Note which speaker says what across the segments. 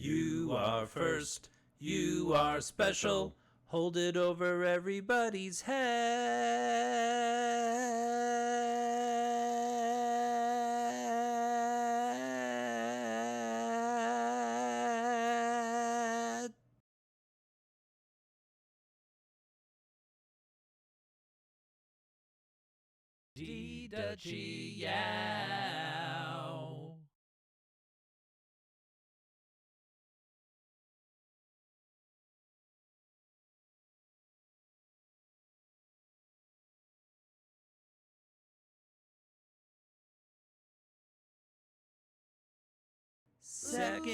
Speaker 1: You are first, you are special. Hold it over everybody's head. Yow. Second,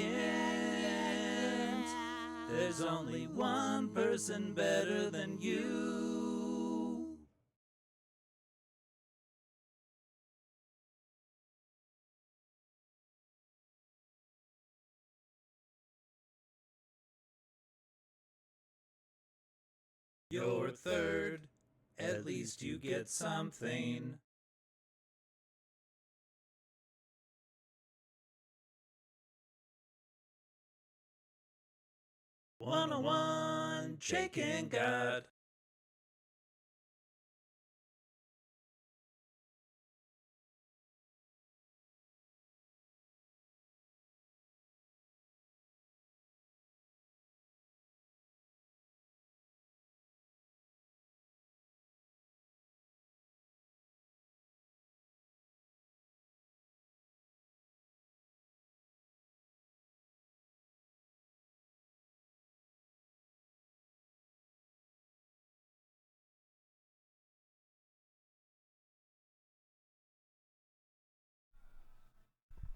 Speaker 1: there's only one person better than you. You're third, at least you get something. One-on-one, chicken God.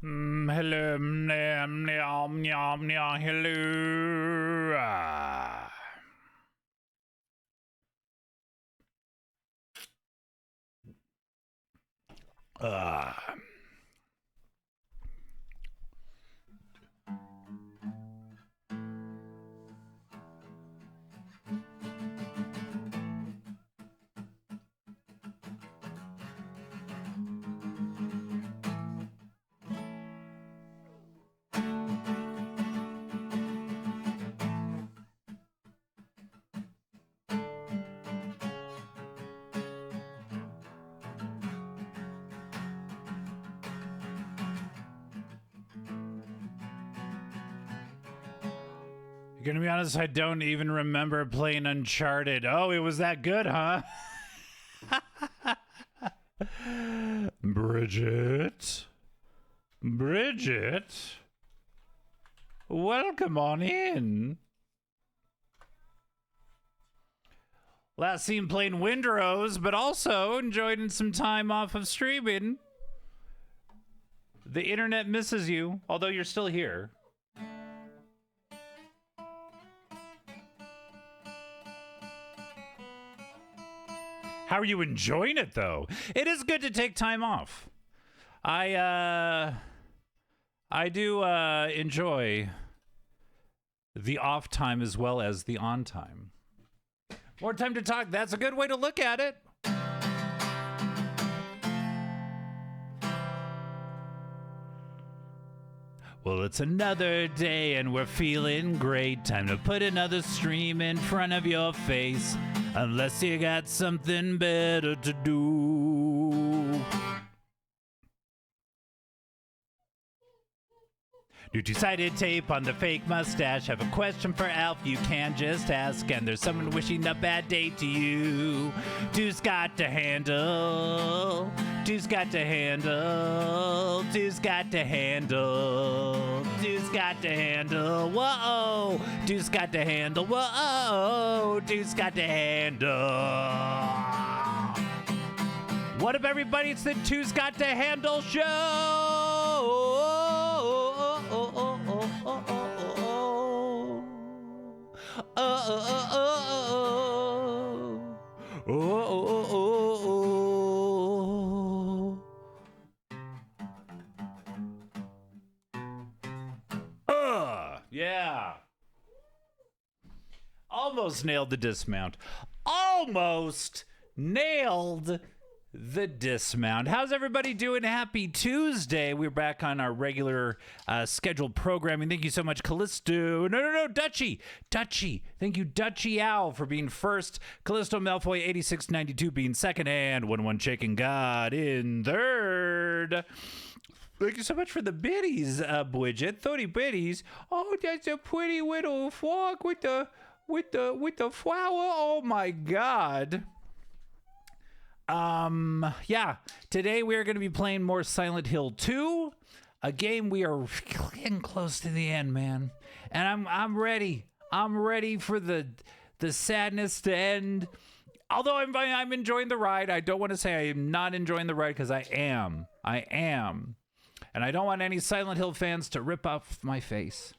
Speaker 2: Hello, hello. Gonna be honest, I don't even remember playing Uncharted. Oh, it was that good, huh? Bridget? Welcome on in. Last seen playing Windrose, but also enjoying some time off of streaming. The internet misses you, although you're still here. How are you enjoying it, though? It is good to take time off. I do enjoy the off time as well as the on time. More time to talk. That's a good way to look at it. Well, it's another day and we're feeling great. Time to put another stream in front of your face. Unless you got something better to do. New two-sided tape on the fake mustache. Have a question for Alf, you can just ask. And there's someone wishing a bad day to you. Dude's got to handle. Dude's got to handle. Dude's got to handle. Dude's got to handle. Whoa. Dude's got to handle. Whoa. Dude's got to handle. What up, everybody? It's the Two's Got to Handle show. Yeah. Almost nailed the dismount. Almost nailed the dismount. How's everybody doing? Happy Tuesday. We're back on our regular scheduled programming. Thank you so much, Callisto. No, Dutchy. Thank you, Dutchy Owl, for being first. Callisto Malfoy 8692 being second, and 11 Chicken God in third. Thank you so much for the biddies, Bridget. 30 biddies. Oh, that's a pretty little frog with the flower. Oh my God. Yeah, today we are going to be playing more Silent Hill 2, a game we are getting close to the end, man. And I'm ready. I'm ready for the sadness to end. Although I'm enjoying the ride. I don't want to say I am not enjoying the ride, because I am. And I don't want any Silent Hill fans to rip off my face.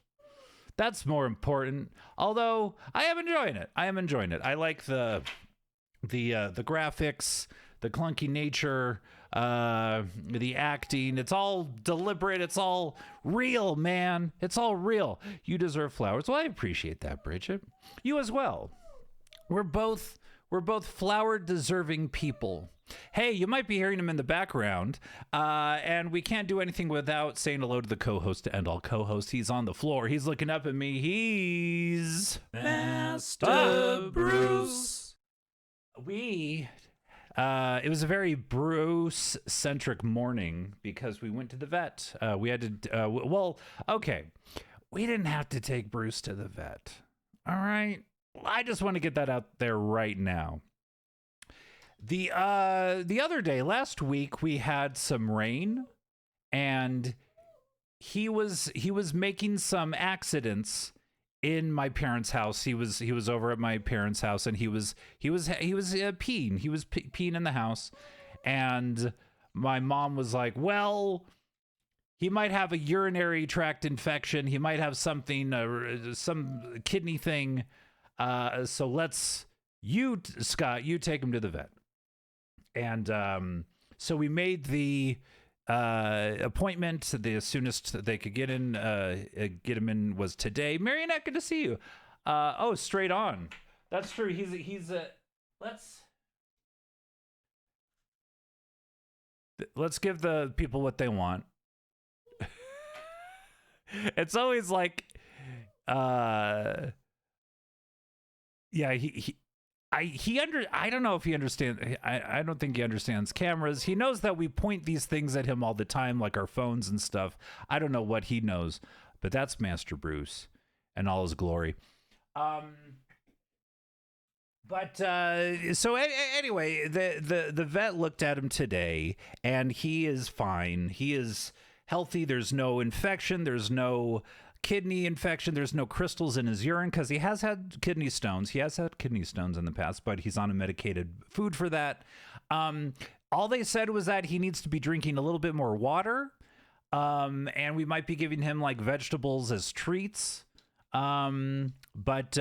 Speaker 2: That's more important. Although I am enjoying it. I like the graphics, the clunky nature, the acting. It's all deliberate. It's all real, man. It's all real. You deserve flowers. Well, I appreciate that, Bridget. You as well. We're both flower-deserving people. Hey, you might be hearing him in the background, and we can't do anything without saying hello to the co-host to end all co-hosts. He's on the floor. He's looking up at me. He's
Speaker 1: Master Bruce.
Speaker 2: It was a very Bruce-centric morning because we went to the vet. We had to, okay. We didn't have to take Bruce to the vet. All right. I just want to get that out there right now. The other day, last week, we had some rain, and he was making some accidents in my parents' house. He was over at my parents' house, and he was peeing. He was peeing in the house, and my mom was like, "Well, he might have a urinary tract infection. He might have something, some kidney thing. So Scott, you take him to the vet." And so we made the appointment. The soonest they could get him in was today. Marionette, good to see you. Oh, straight on. That's true. Let's give the people what they want. It's always like, yeah, I don't know if he understands. I don't think he understands cameras. He knows that we point these things at him all the time, like our phones and stuff. I don't know what he knows, but that's Master Bruce and all his glory. So anyway, the vet looked at him today, and he is fine. He is healthy. There's no infection. There's no kidney infection. There's no crystals in his urine, because he has had kidney stones. He has had kidney stones in the past, but he's on a medicated food for that. All they said was that he needs to be drinking a little bit more water, and we might be giving him like vegetables as treats. But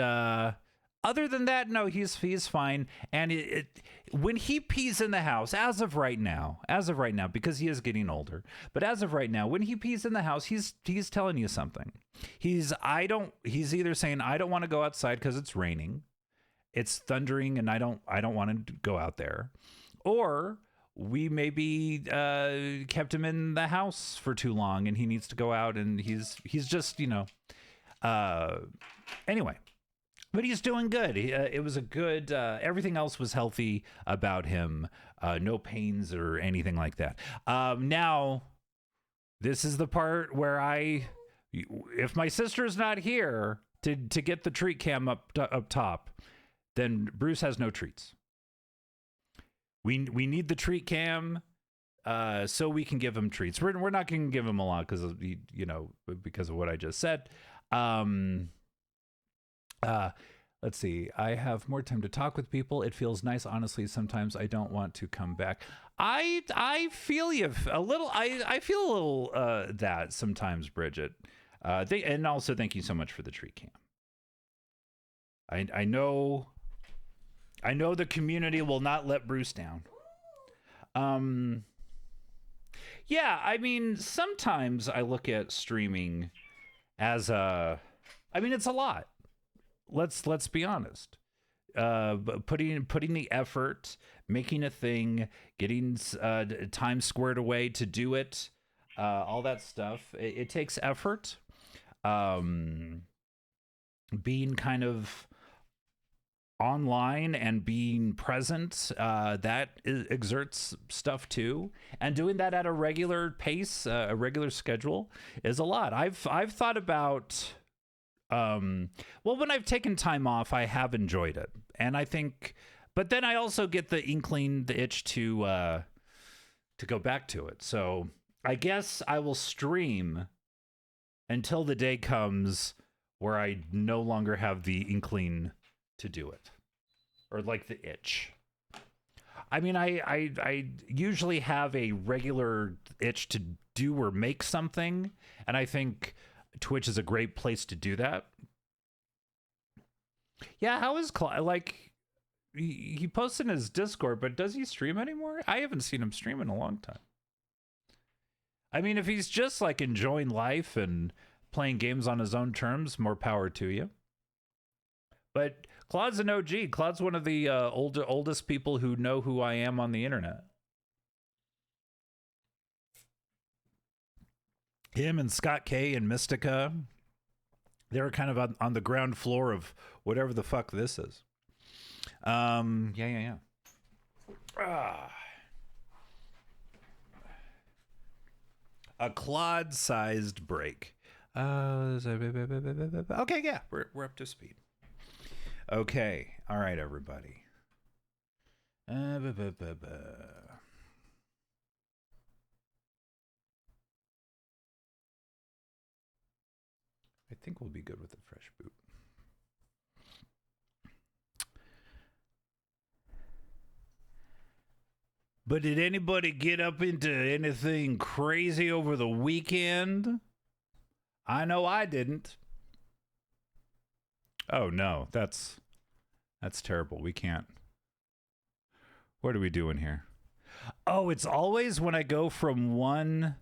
Speaker 2: other than that, no, he's fine. And when he pees in the house, as of right now, because he is getting older, but as of right now, when he pees in the house, he's telling you something. He's either saying, "I don't want to go outside because it's raining, it's thundering, and I don't want to go out there," or we maybe kept him in the house for too long and he needs to go out, and he's just anyway. But he's doing good. It was a good, everything else was healthy about him. No pains or anything like that. Now, this is the part where if my sister's not here to get the treat cam up top, then Bruce has no treats. We need the treat cam so we can give him treats. We're not going to give him a lot because of what I just said. Let's see. I have more time to talk with people. It feels nice. Honestly, sometimes I don't want to come back. I feel you a little. I feel a little that sometimes, Bridget. And also thank you so much for the treat cam. I know the community will not let Bruce down. Yeah, I mean, sometimes I look at streaming as it's a lot. Let's be honest. putting the effort, making a thing, getting time squared away to do it, all that stuff. It takes effort. Being kind of online and being present, exerts stuff too, and doing that at a regular pace, a regular schedule, is a lot. I've thought about, well, when I've taken time off, I have enjoyed it, and I think, but then I also get the inkling, the itch to go back to it. So I guess I will stream until the day comes where I no longer have the inkling to do it, or like the itch. I mean, I usually have a regular itch to do or make something, and I think Twitch is a great place to do that. Yeah, how is like he posts in his Discord, but does he stream anymore? I haven't seen him stream in a long time. I mean, if he's just like enjoying life and playing games on his own terms, more power to you. But Claude's an OG. Claude's one of the oldest people who know who I am on the internet. Him and Scott K and Mystica, they were kind of on the ground floor of whatever the fuck this is. Yeah. A Claude-sized break. Okay, yeah, we're up to speed. Okay, all right, everybody. I think we'll be good with the fresh boot. But did anybody get up into anything crazy over the weekend? I know I didn't. Oh no, that's terrible. We can't. What are we doing here? Oh, it's always when I go from one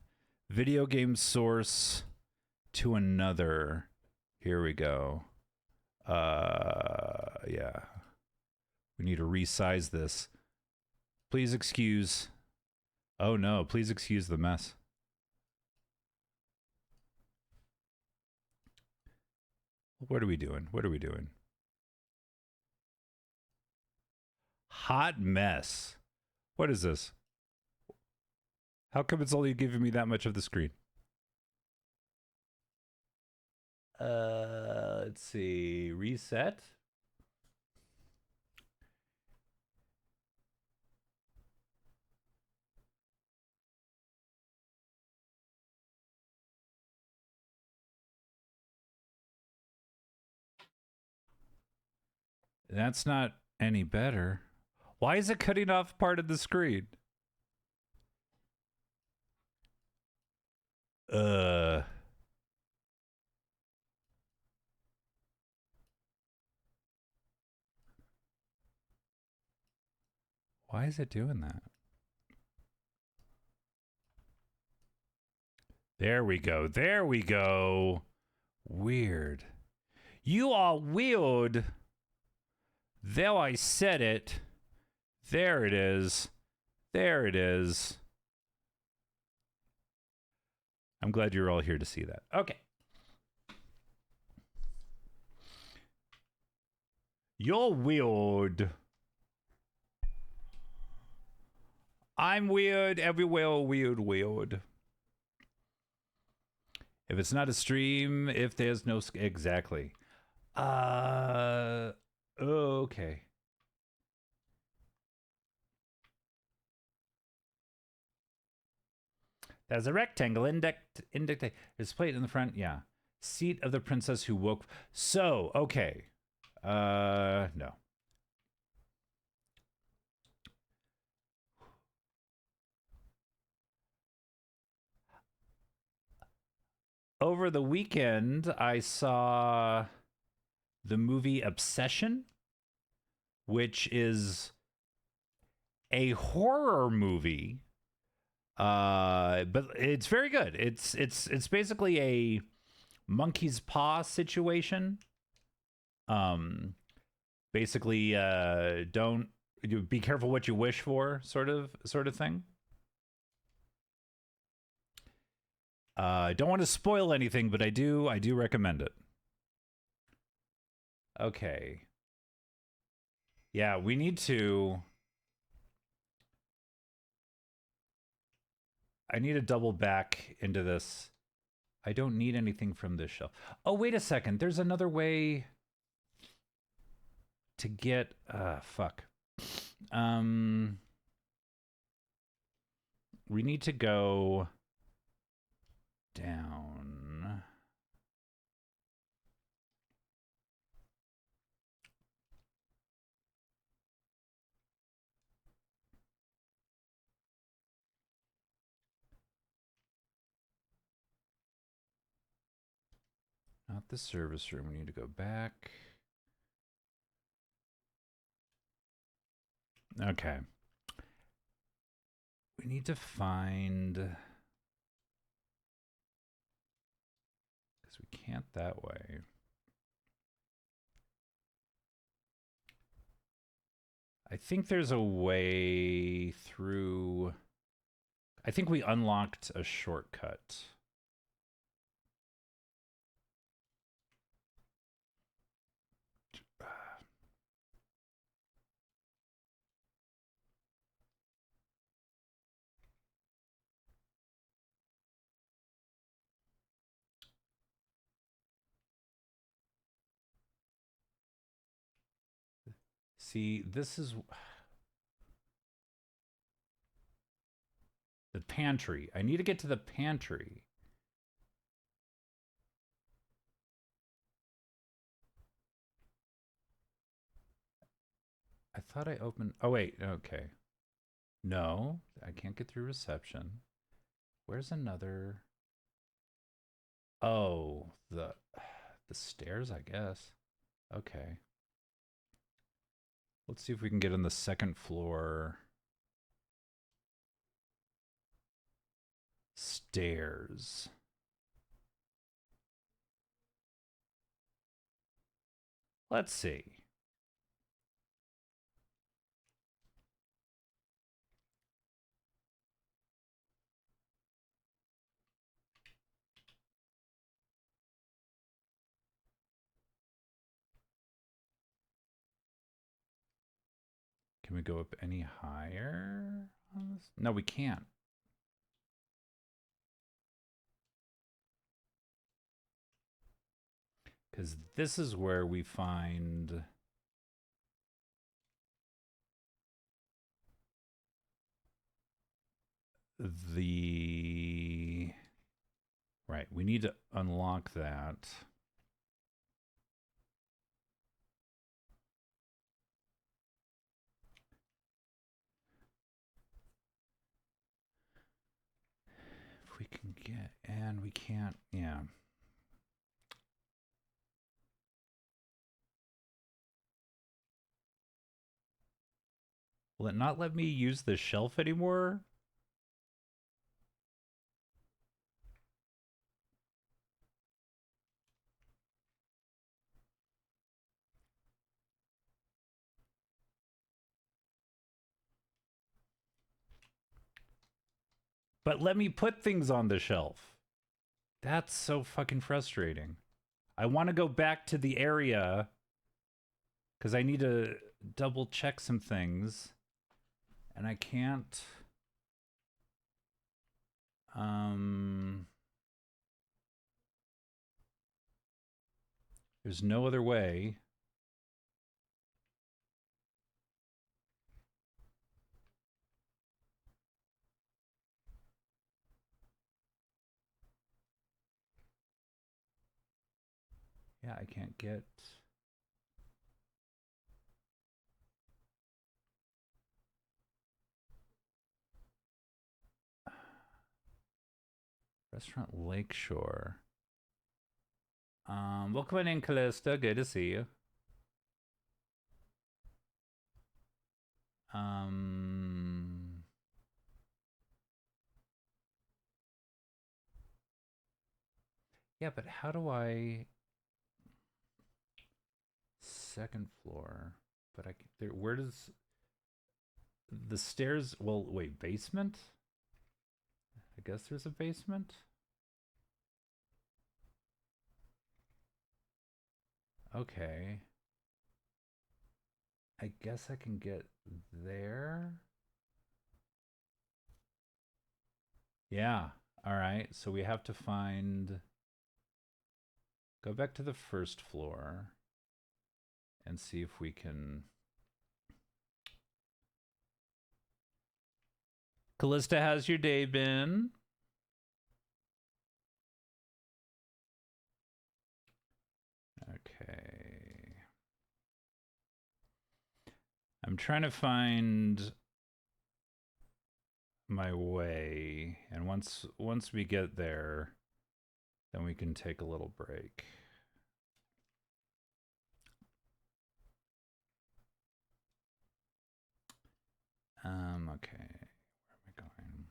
Speaker 2: video game source to another. Here we go. Yeah. We need to resize this. Please excuse. Oh no, please excuse the mess. What are we doing? What are we doing? Hot mess. What is this? How come it's only giving me that much of the screen? Let's see. Reset. That's not any better. Why is it cutting off part of the screen? Why is it doing that? There we go. There we go. Weird. You are weird. There, I said it. There it is. There it is. I'm glad you're all here to see that. Okay. You're weird. I'm weird. Everywhere weird. If it's not a stream, if there's no... Exactly. Okay. There's a rectangle indicate. There's a plate in the front. Yeah. Seat of the princess who woke. So, okay. No. Over the weekend, I saw the movie Obsession, which is a horror movie. But it's very good. It's basically a monkey's paw situation. Basically, don't be careful what you wish for, sort of thing. I don't want to spoil anything, but I do recommend it. Okay. Yeah, we need to. I need to double back into this. I don't need anything from this shelf. Oh, wait a second. There's another way to get fuck. We need to go down. Not the service room. We need to go back. Okay. We need to find, because we can't that way. I think there's a way through. I think we unlocked a shortcut. See, this is the pantry. I need to get to the pantry. I thought I opened. Oh, wait. Okay. No, I can't get through reception. Where's another? Oh, the stairs, I guess. Okay. Let's see if we can get on the second floor. Stairs. Let's see. Can we go up any higher on this? No, we can't. Because this is where we find the... Right, we need to unlock that. If we can get... And we can't... Yeah. Will it not let me use the shelf anymore? But let me put things on the shelf. That's so fucking frustrating. I want to go back to the area because I need to double check some things. And I can't... There's no other way. Yeah, I can't get... Restaurant Lakeshore. Welcome in, Callista. Good to see you. Yeah, but how do I second floor, but where does the stairs? Well, wait, basement? I guess there's a basement. Okay. I guess I can get there. Yeah. All right. So we have to go back to the first floor and see if we can. Callista, how's your day been? Okay. I'm trying to find my way, and once we get there, then we can take a little break. Okay. Where am I going?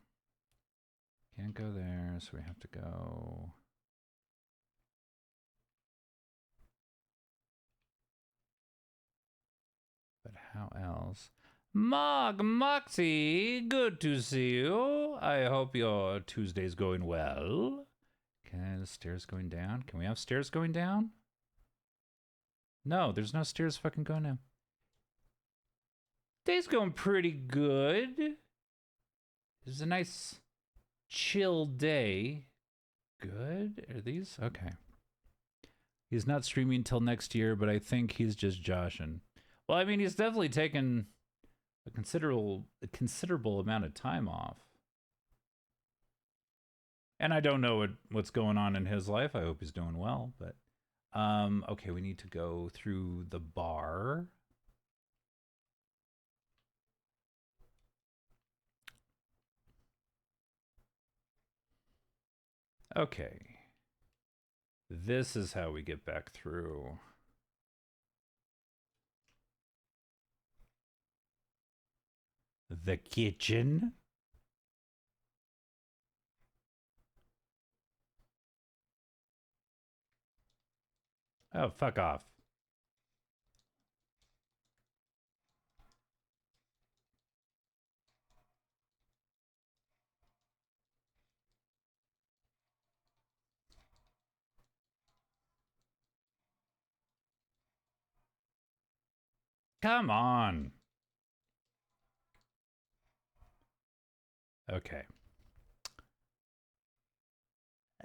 Speaker 2: Can't go there, so we have to go. But how else? Moxie, good to see you. I hope your Tuesday's going well. Okay, the stairs going down. Can we have stairs going down? No, there's no stairs fucking going down. Day's going pretty good. It's a nice chill day. Good. Are these? Okay. He's not streaming till next year, but I think he's just joshing. Well, I mean, he's definitely taken a considerable amount of time off. And I don't know what's going on in his life. I hope he's doing well, but okay, we need to go through the bar. Okay. This is how we get back through. The kitchen. Oh, fuck off. Come on. Okay.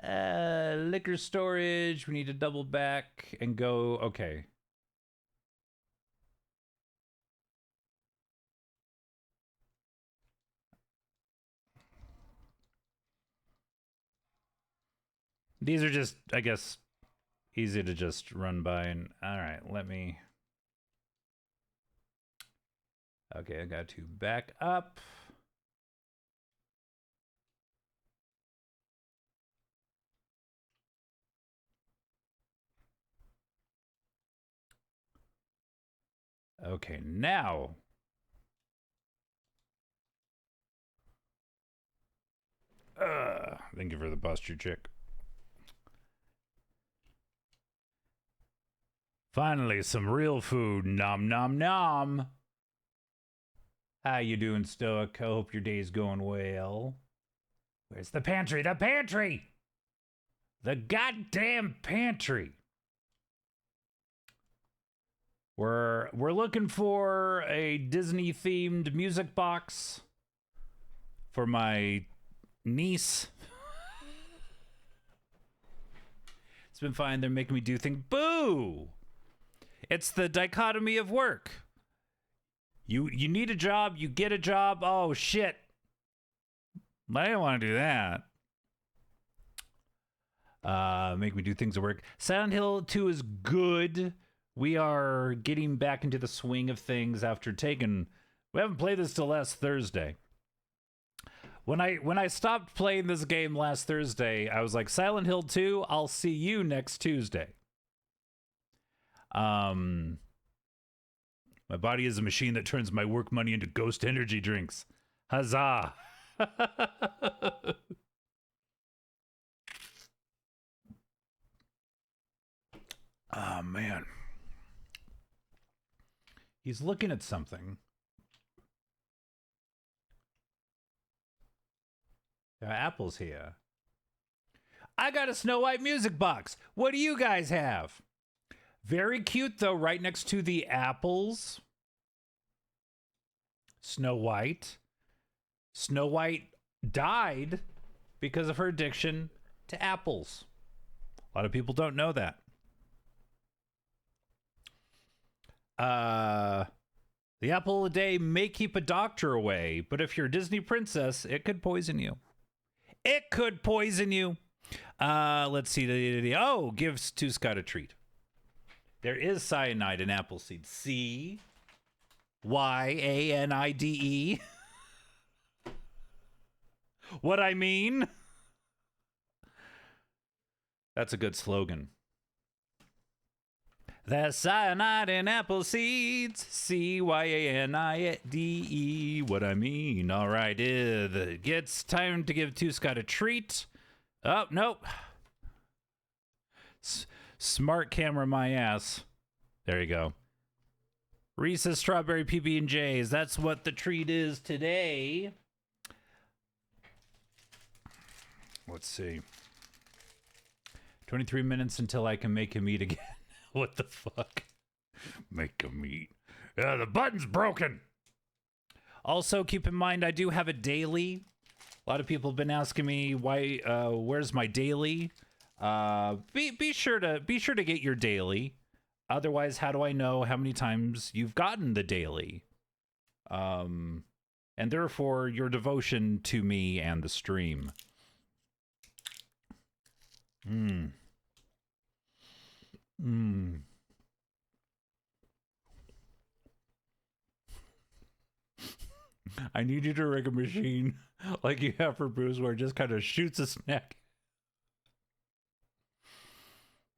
Speaker 2: Liquor storage. We need to double back and go. Okay. These are just, I guess, easy to just run by. And all right, let me. Okay, I got to back up. Okay, now. Thank you for the posture check. Finally, some real food. Nom nom nom. How you doing, Stoic? I hope your day's going well. Where's the pantry? The pantry! The goddamn pantry! We're looking for a Disney-themed music box for my niece. It's been fine. They're making me do things. Boo! It's the dichotomy of work. You need a job, you get a job. Oh, shit. I don't want to do that. Make me do things at work. Silent Hill 2 is good. We are getting back into the swing of things after taking... We haven't played this till last Thursday. When I stopped playing this game last Thursday, I was like, Silent Hill 2, I'll see you next Tuesday. My body is a machine that turns my work money into ghost energy drinks. Huzzah! Oh, man. He's looking at something. There are apples here. I got a Snow White music box. What do you guys have? Very cute, though, right next to the apples. Snow White. Snow White died because of her addiction to apples. A lot of people don't know that. The apple a day may keep a doctor away, but if you're a Disney princess, it could poison you. It could poison you. Let's see. Oh, gives to Scott a treat. There is cyanide in apple seed. C-Y-A-N-I-D-E. What I mean? That's a good slogan. There's cyanide in apple seeds. C-Y-A-N-I-D-E. What I mean. All right. It's time to give Two Scott a treat. Oh, nope. Smart camera my ass. There you go. Reese's Strawberry PB&Js. That's what the treat is today. Let's see. 23 minutes until I can make him eat again. What the fuck? Make him eat. The button's broken. Also, keep in mind, I do have a daily. A lot of people have been asking me why. Where's my daily? Be sure to get your daily. Otherwise, how do I know how many times you've gotten the daily? And therefore, your devotion to me and the stream. I need you to rig a machine like you have for Bruce where it just kind of shoots a snack.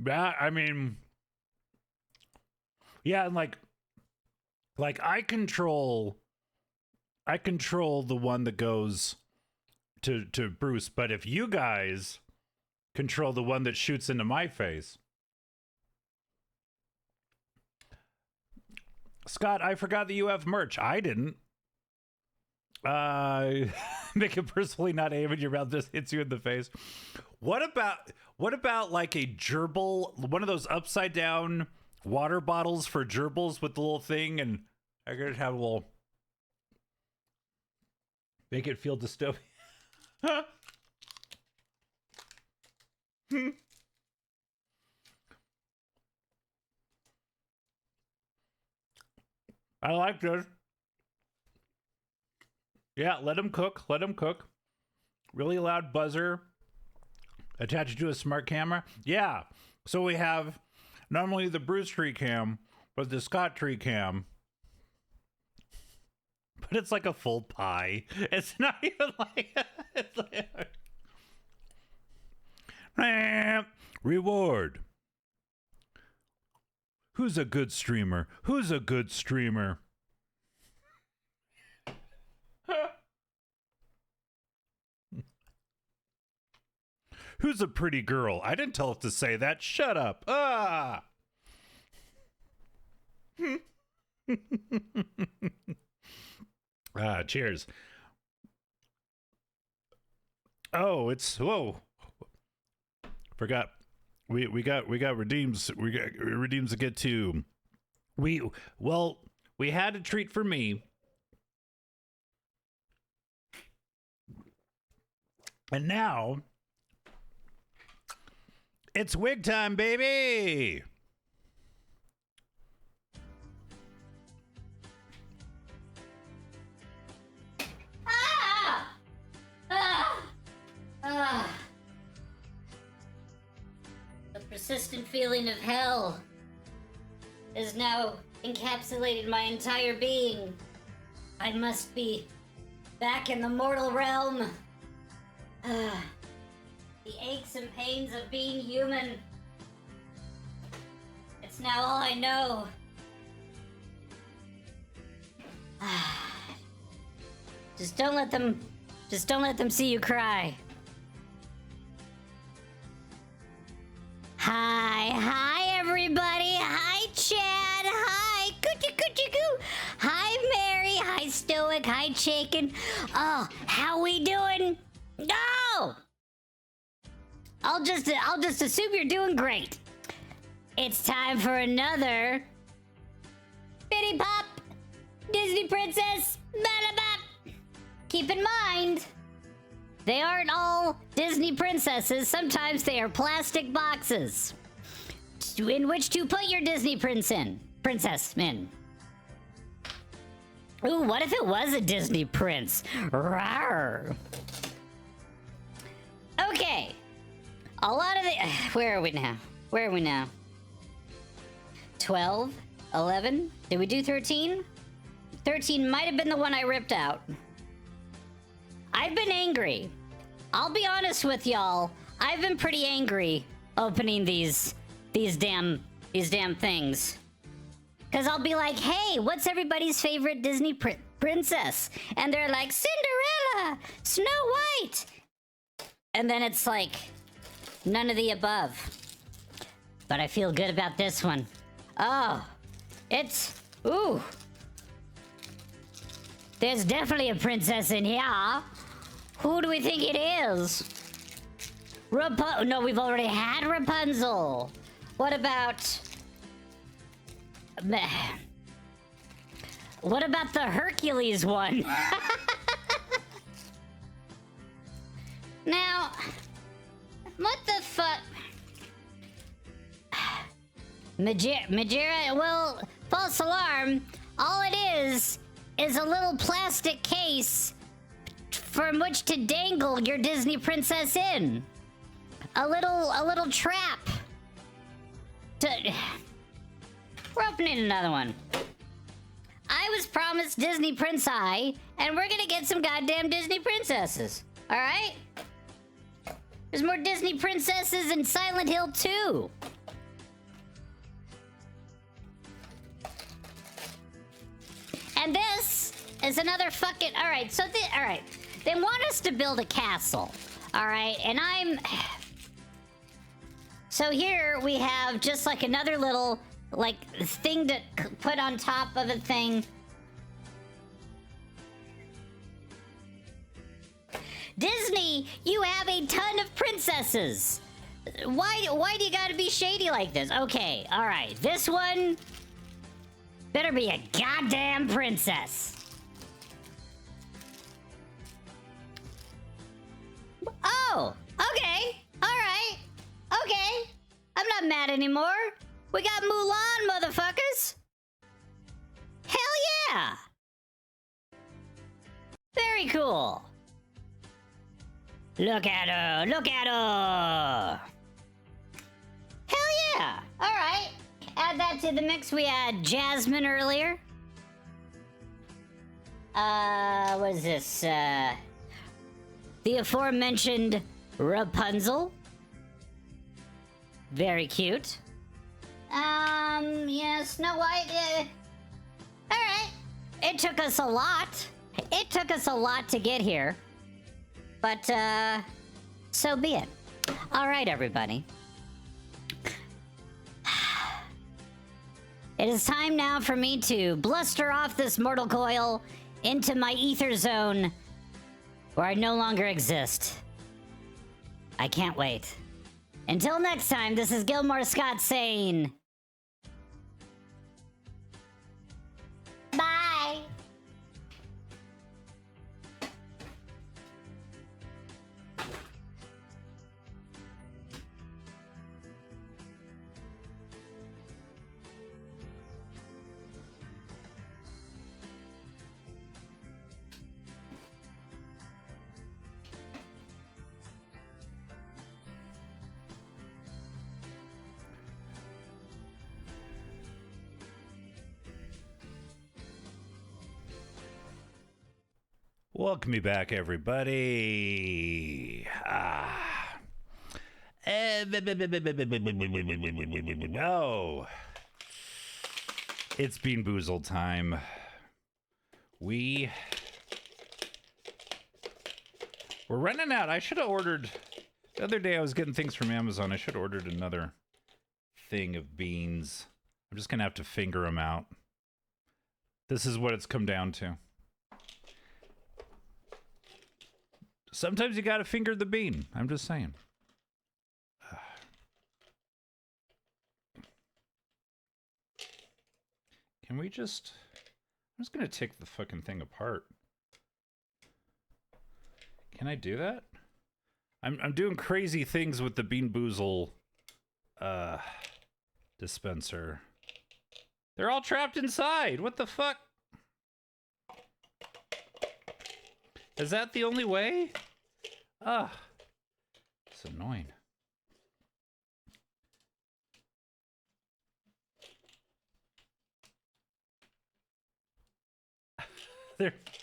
Speaker 2: I mean, yeah, and like I control the one that goes to Bruce, but if you guys control the one that shoots into my face. Scott, I forgot that you have merch. I didn't. Make it personally not aim at your mouth, just hits you in the face. What about like a gerbil, one of those upside down water bottles for gerbils with the little thing, and I could have a little, make it feel dystopian. I like this. Yeah, let him cook. Let him cook. Really loud buzzer attached to a smart camera. Yeah. So we have not only the Bruce tree cam, but the Scott tree cam. But it's like a full pie. It's not even like... It's like reward. Who's a good streamer? Who's a good streamer? Who's a pretty girl? I didn't tell it to say that. Shut up. Ah! Cheers. Oh, it's... Whoa. Forgot. We got redeems. We got redeems to get to. We had a treat for me. And now it's wig time, baby.
Speaker 3: The persistent feeling of hell has now encapsulated my entire being. I must be back in the mortal realm. The aches and pains of being human. It's now all I know. Just don't let them see you cry. Hi everybody. Hi Chad. Hi Coochie Coochie Coo. shaking. Oh, how we doing? No! I'll just assume you're doing great. It's time for another Bitty Pop Disney Princess Balabop. Keep in mind, they aren't all Disney princesses. Sometimes they are plastic boxes in which to put your Disney princess in. Ooh, what if it was a Disney prince? Rawr. Okay. A lot of the... Where are we now? 12? 11? Did we do 13? 13 might have been the one I ripped out. I've been angry. I'll be honest with y'all. I've been pretty angry opening these damn things. Cause I'll be like, hey, what's everybody's favorite Disney princess? And they're like, Cinderella, Snow White. And then it's like, none of the above. But I feel good about this one. Oh, it's, ooh. There's definitely a princess in here. Who do we think it is? No, we've already had Rapunzel. What about... What about the Hercules one? Now, what the fuck? Majera, well, false alarm. All it is a little plastic case from which to dangle your Disney princess in. A little trap. We're opening another one. I was promised Disney Prince Eye, and we're gonna get some goddamn Disney princesses. All right? There's more Disney princesses in Silent Hill 2. And this is another fucking... All right, so... All right. They want us to build a castle. All right, and I'm... So here we have just like another little... like thing to put on top of a thing. Disney, you have a ton of princesses. Why do you gotta be shady like this? Okay, all right. This one better be a goddamn princess. Oh, okay. All right. Okay. I'm not mad anymore. We got Mulan, motherfuckers! Hell yeah! Very cool. Look at her! Look at her! Hell yeah! Alright. Add that to the mix. We had Jasmine earlier. What is this? The aforementioned Rapunzel. Very cute. Yeah, Snow White, alright. It took us a lot. It took us a lot to get here. But, so be it. Alright, everybody. It is time now for me to bluster off this mortal coil into my ether zone where I no longer exist. I can't wait. Until next time, this is Gilmore Scott saying... Bye!
Speaker 2: Welcome me back, everybody. Oh, it's Bean Boozled time. We're running out. I should have ordered... The other day I was getting things from Amazon. I should have ordered another thing of beans. I'm just going to have to finger them out. This is what it's come down to. Sometimes you gotta finger the bean. I'm just saying. Can we just... I'm just gonna take the fucking thing apart. Can I do that? I'm doing crazy things with the Bean Boozle dispenser. They're all trapped inside. What the fuck? Is that the only way? It's annoying.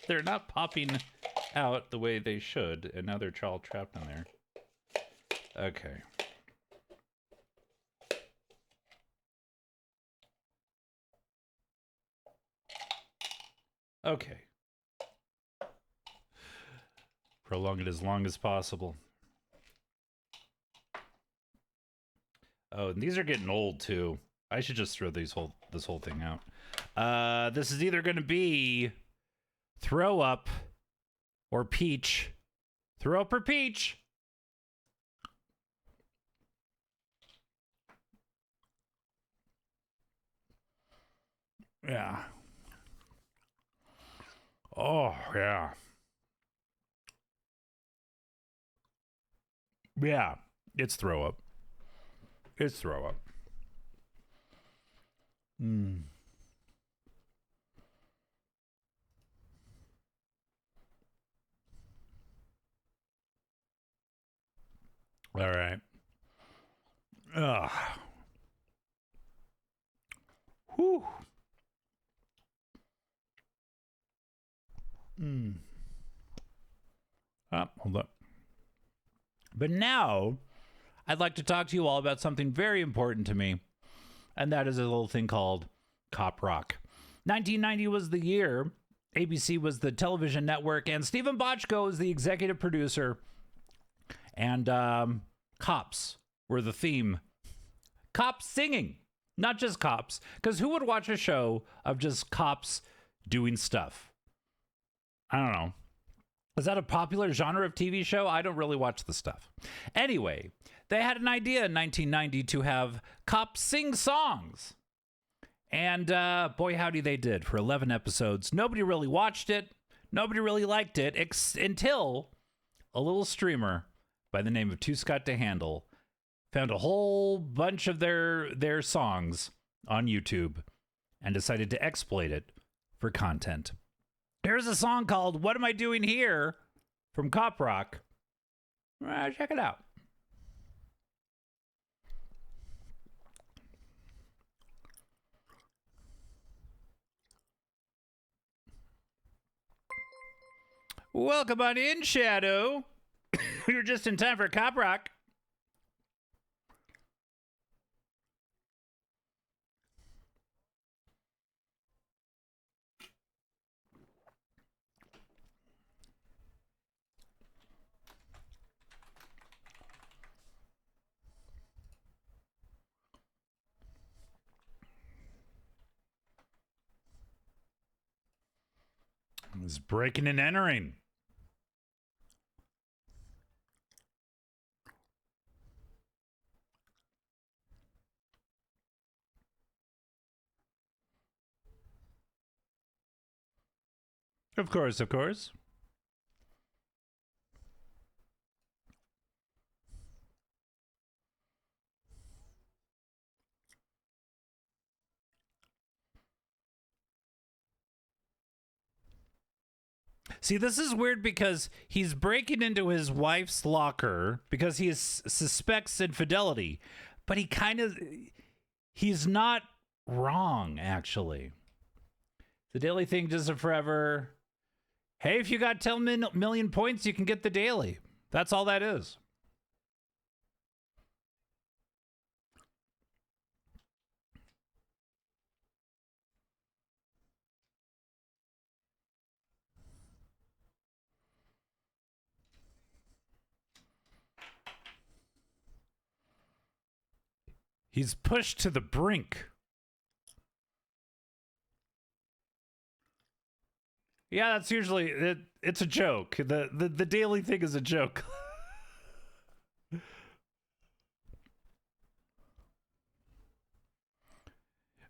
Speaker 2: They're not popping out the way they should, and now they're all trapped in there. Okay. Okay. Prolong it as long as possible. Oh, and these are getting old too. I should just throw this whole thing out. This is either going to be throw up or peach. Throw up or peach. Yeah. Oh, yeah. Yeah, it's throw up. It's throw up. All right. Ugh. Whew. Hold up. But now, I'd like to talk to you all about something very important to me, and that is a little thing called Cop Rock. 1990 was the year. ABC was the television network, and Stephen Bochco is the executive producer. And cops were the theme. Cops singing, not just cops. Because who would watch a show of just cops doing stuff? I don't know. Is that a popular genre of TV show? I don't really watch the stuff. Anyway, they had an idea in 1990 to have cops sing songs. And boy, howdy they did for 11 episodes. Nobody really watched it. Nobody really liked it until a little streamer by the name of Too Scott to Handle found a whole bunch of their songs on YouTube and decided to exploit it for content. Here's a song called What Am I Doing Here from Cop Rock. Check it out. Welcome on in, Shadow. You're just in time for Cop Rock. It's breaking and entering. Of course, of course. See, this is weird because he's breaking into his wife's locker because he suspects infidelity, but he's not wrong, actually. The daily thing doesn't forever. Hey, if you got 10 million points, you can get the daily. That's all that is. He's pushed to the brink. Yeah, that's usually it. It's a joke. The daily thing is a joke.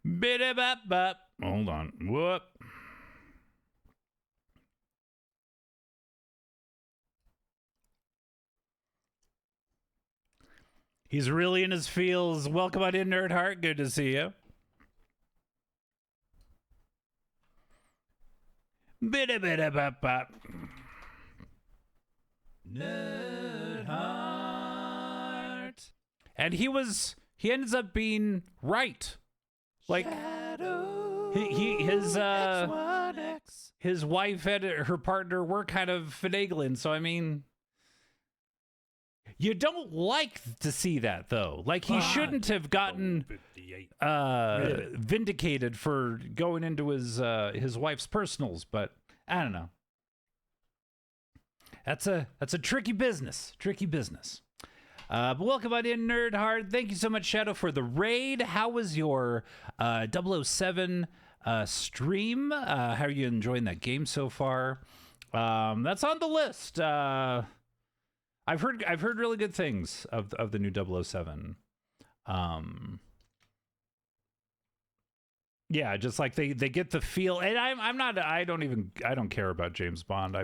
Speaker 2: Bit-a-bop-bop. Hold on. Whoop. He's really in his feels. Welcome on in, Nerd Heart. Good to see you. Bit-a-bit-a-bop-bop. Nerd Heart. And he ends up being right. Like his wife and her partner were kind of finagling, so I mean, you don't like to see that though. Like he shouldn't have gotten vindicated for going into his wife's personals, but I don't know. That's a tricky business. But welcome on in, Nerd Hard. Thank you so much, Shadow, for the raid. How was your 007 stream? How are you enjoying that game so far? That's on the list. I've heard really good things of the new 007. Yeah, just like they get the feel, and I don't care about James Bond.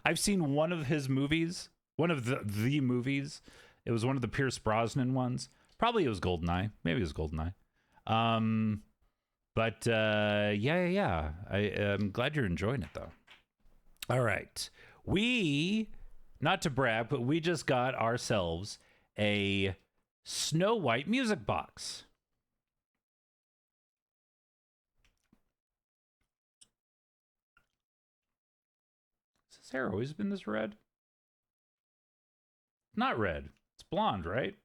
Speaker 2: I've seen one of his movies, one of the movies. It was one of the Pierce Brosnan ones. Probably it was GoldenEye. Maybe it was GoldenEye. But yeah. I'm glad you're enjoying it though. All right, not to brag, but we just got ourselves a Snow White music box. Has his hair always been this red? Not red. It's blonde, right?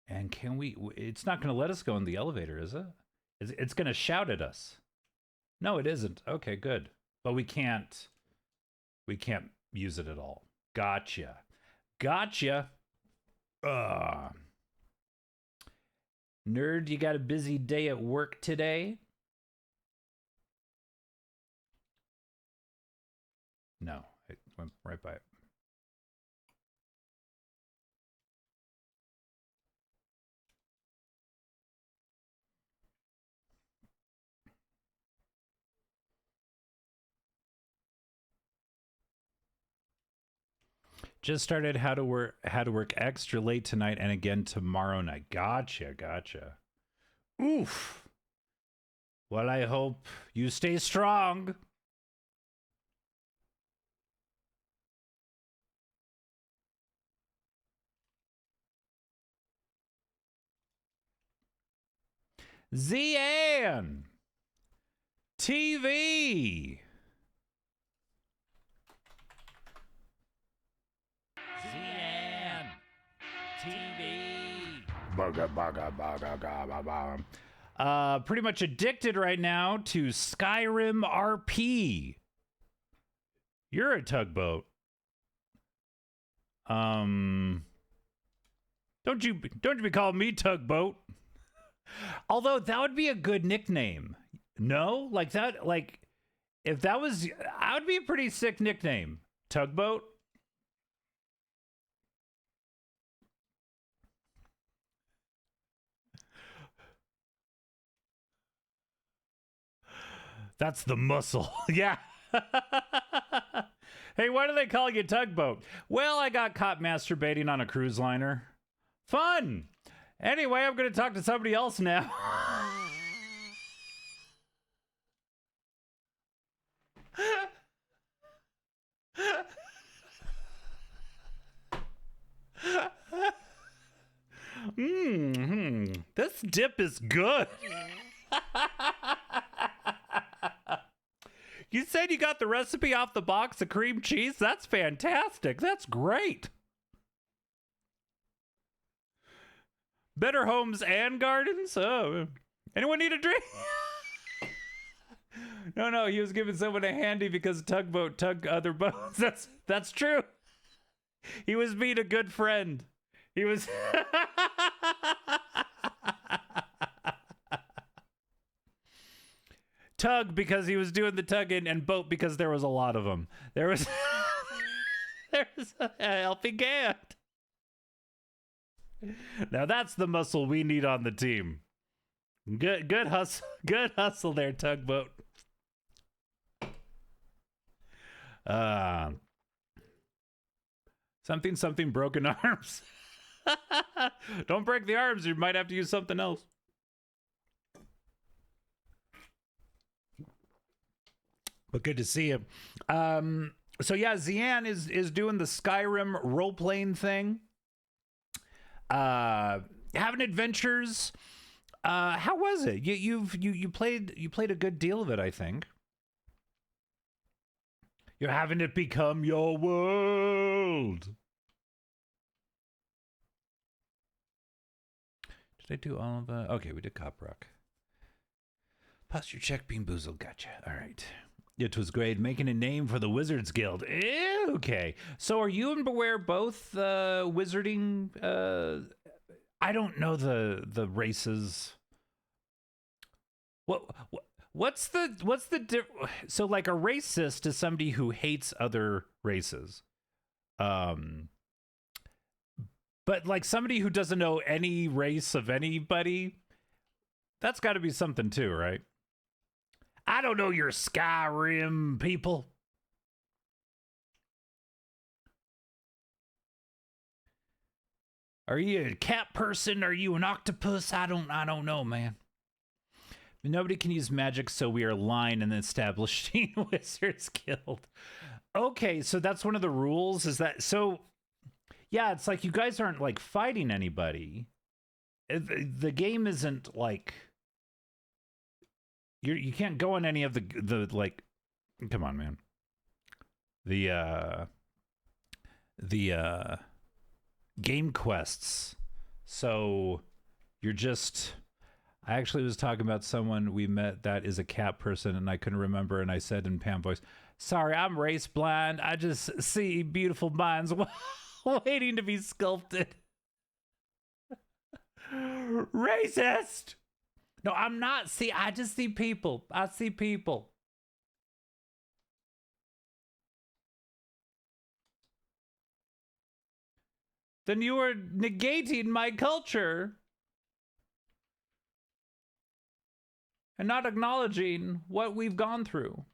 Speaker 2: And can we... It's not going to let us go in the elevator, is it? It's going to shout at us. No, it isn't. Okay, good. But we can't use it at all. Gotcha. Nerd, you got a busy day at work today? No, it went right by it. Just started how to work extra late tonight and again tomorrow night. Gotcha. Oof. Well, I hope you stay strong. Zian TV. Zian TV. Pretty much addicted right now to Skyrim RP. You're a tugboat. Don't you be calling me tugboat? Although that would be a good nickname. No? Like that, like if that was, that would be a pretty sick nickname. Tugboat? That's the muscle. Yeah. Hey, why do they call you tugboat? Well, I got caught masturbating on a cruise liner. Fun. Anyway, I'm going to talk to somebody else now. This dip is good. You said you got the recipe off the box of cream cheese? That's fantastic. That's great. Better homes and gardens? Oh, anyone need a drink? No, he was giving someone a handy because tugboat tug other boats. That's true. He was being a good friend. He was... Tug because he was doing the tugging, and boat because there was a lot of them. There was a helping hand. Now that's the muscle we need on the team. Good hustle there, Tugboat. Something broken arms. Don't break the arms, you might have to use something else. But good to see you. So yeah, Zian is doing the Skyrim role-playing thing. Having adventures. How was it? You played a good deal of it, I think. You're having it become your world. Did I do all of the? Okay, we did Cop Rock. Posture check, Bean Boozled. Gotcha. All right. It was great making a name for the Wizards Guild. Okay. So are you and Beware both wizarding? I don't know the races. What's the so like a racist is somebody who hates other races. But like somebody who doesn't know any race of anybody, that's got to be something too, right? I don't know your Skyrim people. Are you a cat person? Are you an octopus? I don't know, man. Nobody can use magic, so we are lying and establishing Wizards Guild. Okay, so that's one of the rules, is that so yeah, it's like you guys aren't like fighting anybody. The game isn't like you can't go on any of the like, come on, man. The game quests. So you're just, I actually was talking about someone we met that is a cat person and I couldn't remember, and I said in Pam voice, sorry, I'm race blind. I just see beautiful minds waiting to be sculpted. Racist! No, I'm not. See, I just see people. I see people. Then you are negating my culture and not acknowledging what we've gone through.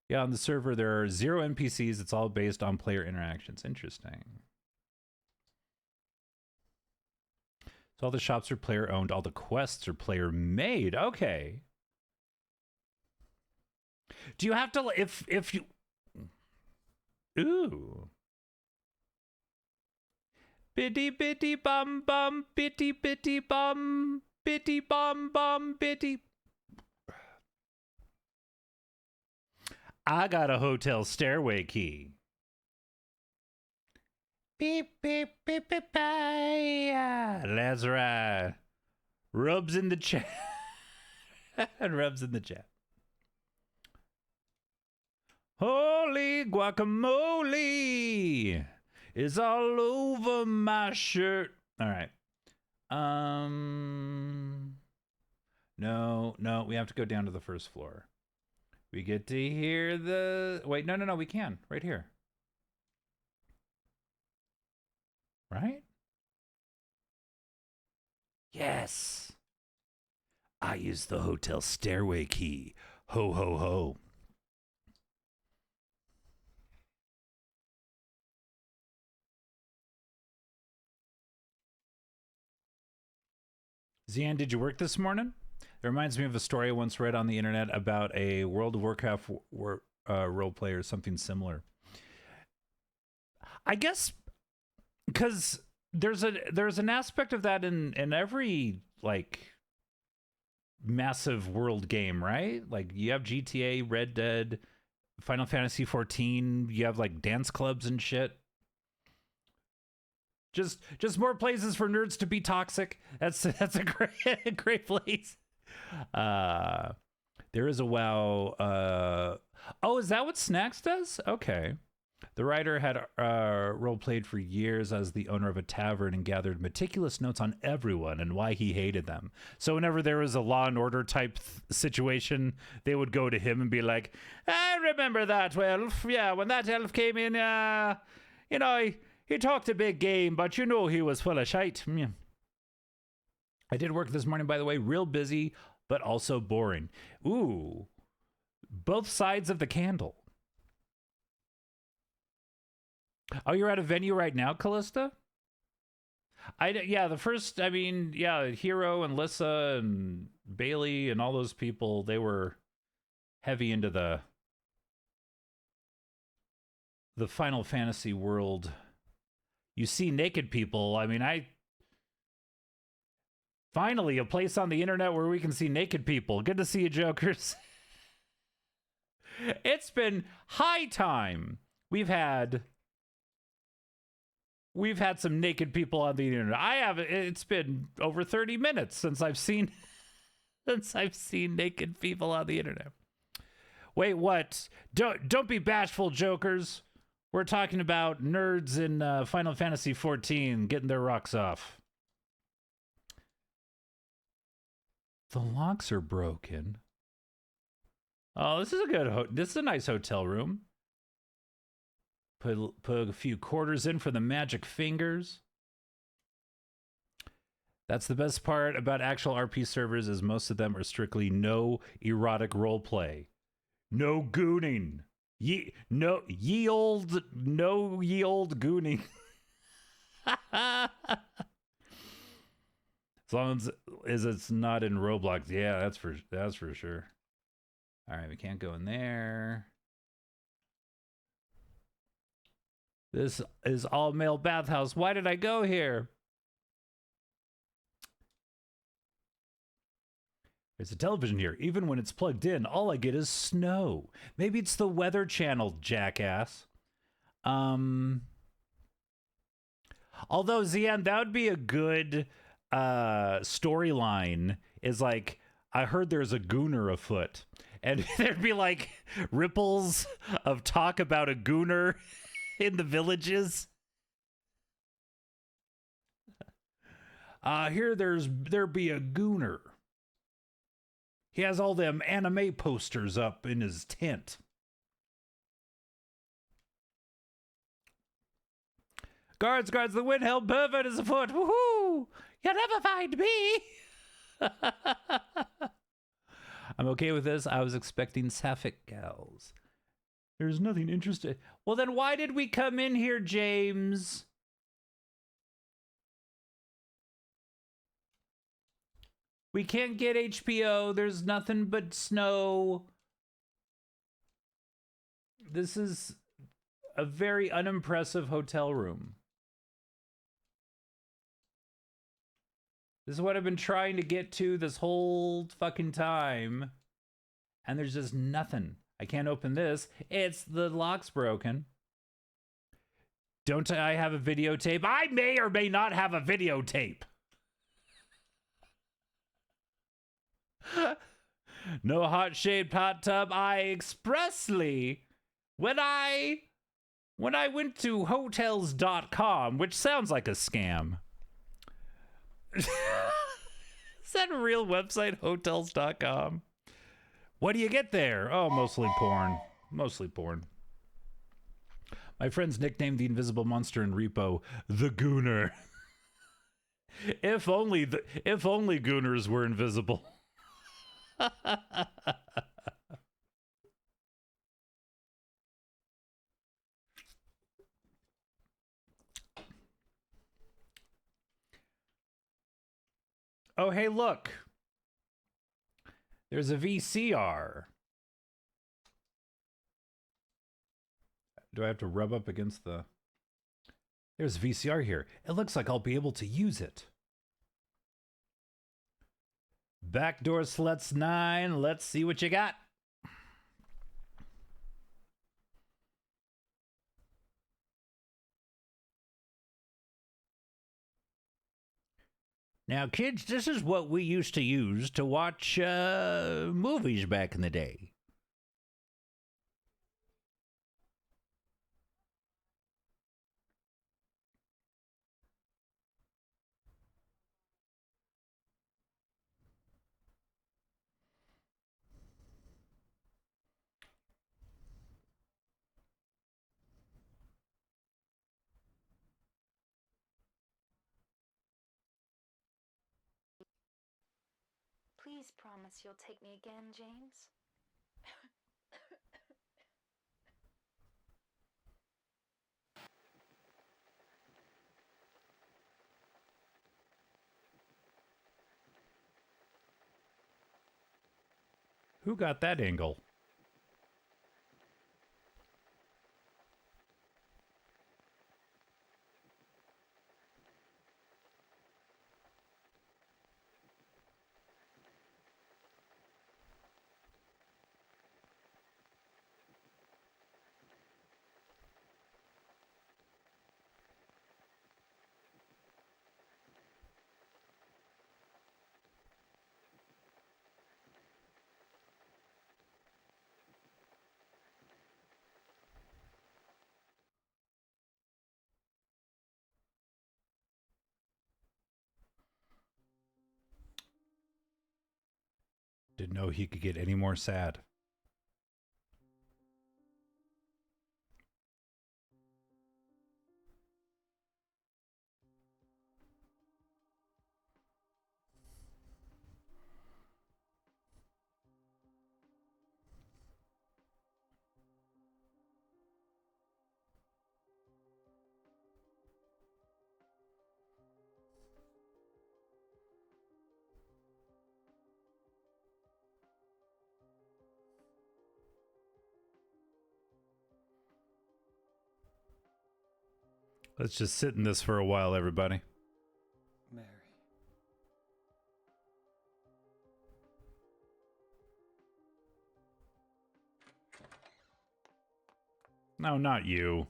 Speaker 2: Yeah, on the server, there are 0 NPCs. It's all based on player interactions. Interesting. So all the shops are player owned. All the quests are player made. Okay. Do you have to, if you, ooh. Bitty bitty bum bum, bitty bitty bum, bitty bum bum, bitty. I got a hotel stairway key. Beep, beep, beep, beep, bye. That's right. Rubs in the chat. Rubs in the chat. Holy guacamole is all over my shirt. All right. No, we have to go down to the first floor. We get to hear the... Wait, no, we can. Right here. Right? Yes. I use the hotel stairway key. Ho, ho, ho. Zian, did you work this morning? It reminds me of a story I once read on the internet about a World of Warcraft role play or something similar. I guess because there's an aspect of that in every like massive world game, right? Like you have GTA, Red Dead, Final Fantasy 14, you have like dance clubs and shit. Just more places for nerds to be toxic. That's a great place. There is a WoW. Oh, is that what Snacks does? Okay. The writer had role-played for years as the owner of a tavern and gathered meticulous notes on everyone and why he hated them. So whenever there was a Law and Order type situation, they would go to him and be like, I remember that elf. Yeah, when that elf came in, you know, he talked a big game, but you know he was full of shite. I did work this morning, by the way, real busy, but also boring. Ooh, both sides of the candle. Oh, you're at a venue right now, Callista? Yeah, the first, I mean, yeah, Hero and Lissa and Bailey and all those people, they were heavy into the Final Fantasy world. You see naked people. I mean, finally, a place on the internet where we can see naked people. Good to see you, Jokers. It's been high time. We've had some naked people on the internet. It's been over 30 minutes since I've seen naked people on the internet. Wait, what? Don't be bashful, Jokers. We're talking about nerds in Final Fantasy XIV getting their rocks off. The locks are broken. Oh, this is this is a nice hotel room. Put a few quarters in for the magic fingers. That's the best part about actual RP servers is most of them are strictly no erotic roleplay. No gooning. Ye old gooning. As long as it's not in Roblox. Yeah, that's for sure. All right, we can't go in there. This is all male bathhouse. Why did I go here? There's a television here. Even when it's plugged in, all I get is snow. Maybe it's the Weather Channel, jackass. Although, Zian, that would be a good storyline. Is like, I heard there's a gooner afoot. And there'd be like ripples of talk about a gooner in the villages. Here there be a gooner. He has all them anime posters up in his tent. Guards, the wind-held pervert is afoot. Woohoo! You'll never find me. I'm okay with this. I was expecting sapphic gals. There's nothing interesting. Well, then why did we come in here, James? We can't get HPO. There's nothing but snow. This is a very unimpressive hotel room. This is what I've been trying to get to this whole fucking time. And there's just nothing. I can't open this. The lock's broken. Don't I have a videotape? I may or may not have a videotape. No hot-shaped hot tub. I expressly, when I went to hotels.com, which sounds like a scam. Is that a real website, hotels.com? What do you get there? Oh, mostly porn. Mostly porn. My friends nicknamed the invisible monster in Repo the Gooner. If only Gooners were invisible. Oh, hey, look. There's a VCR. Do I have to rub up against the... There's a VCR here. It looks like I'll be able to use it. Backdoor Sluts 9. Let's see what you got. Now, kids, this is what we used to use to watch movies back in the day.
Speaker 4: Please promise you'll take me again, James.
Speaker 2: Who got that angle? Didn't know he could get any more sad. Let's just sit in this for a while, everybody.
Speaker 5: Mary.
Speaker 2: No, not you.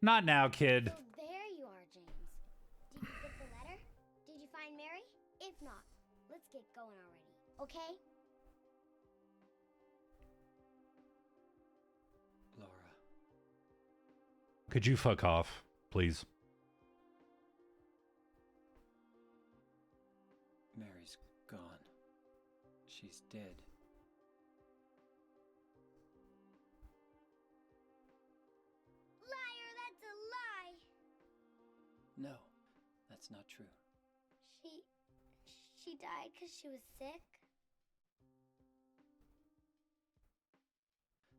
Speaker 2: Not now, kid.
Speaker 6: So there you are, James. Did you get the letter? Did you find Mary? If not, let's get going already, okay?
Speaker 5: Laura.
Speaker 2: Could you fuck off, please?
Speaker 5: Mary's gone. She's dead.
Speaker 6: Liar, that's a lie!
Speaker 5: No, that's not true.
Speaker 6: She died because she was sick?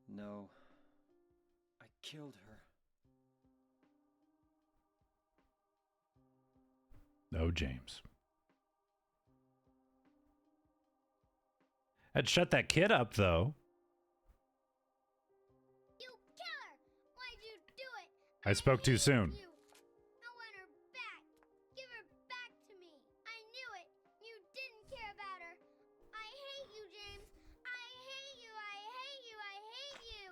Speaker 5: No, I killed her.
Speaker 2: No, James. I'd shut that kid up, though.
Speaker 6: You killer! Why'd you do it?
Speaker 2: I spoke too soon.
Speaker 6: You. I want her back. Give her back to me. I knew it. You didn't care about her. I hate you, James. I hate you. I hate you. I hate you.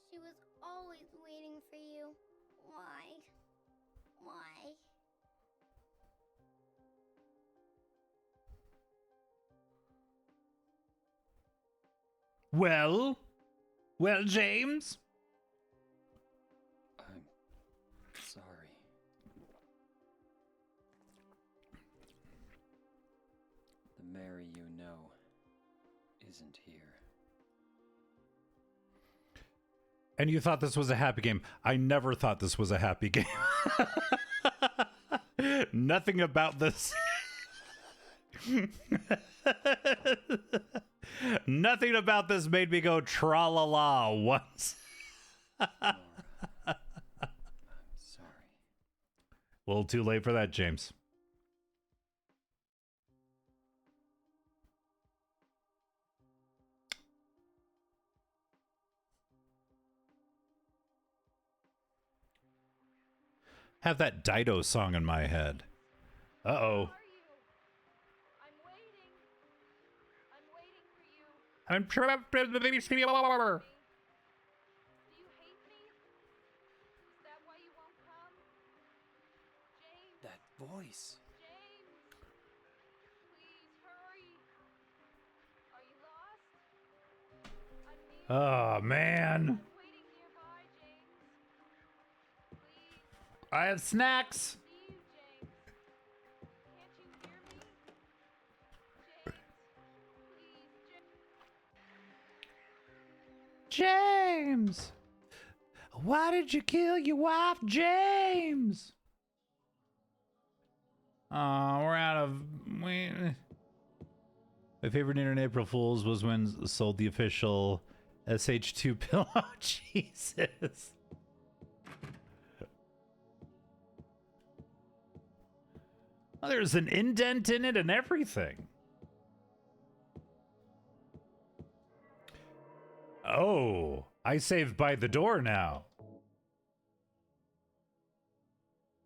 Speaker 6: She was always waiting for you. Why? Why?
Speaker 2: Well? Well, James?
Speaker 5: I'm sorry. The Mary you know isn't here.
Speaker 2: And you thought this was a happy game. I never thought this was a happy game. Nothing about this. Nothing about this made me go tra-la-la once.
Speaker 5: Laura, I'm sorry.
Speaker 2: A little too late for that, James. Have that Dido song in my head. Uh-oh. I'm trapped in the baby studio.
Speaker 4: Do you hate me? Is that why you won't come? James,
Speaker 5: That voice.
Speaker 4: James, please hurry. Are you lost? I'm
Speaker 2: Oh,
Speaker 4: near.
Speaker 2: man.
Speaker 4: I'm waiting nearby, James. Please,
Speaker 2: I have snacks.
Speaker 4: see you, James. Can't you hear me? James, please, James.
Speaker 2: James. Why did you kill your wife, James? Oh, we're out of... My favorite internet April Fools was when sold the official SH2 pillow. Jesus. Oh, there's an indent in it and everything. Oh, I saved by the door now.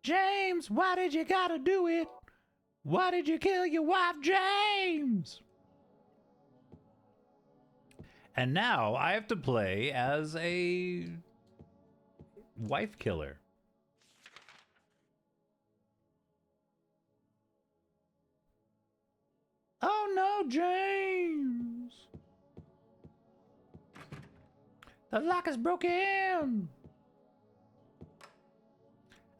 Speaker 2: James, why did you gotta do it? Why did you kill your wife, James? And now I have to play as a wife killer. Oh no, James! The lock is broken!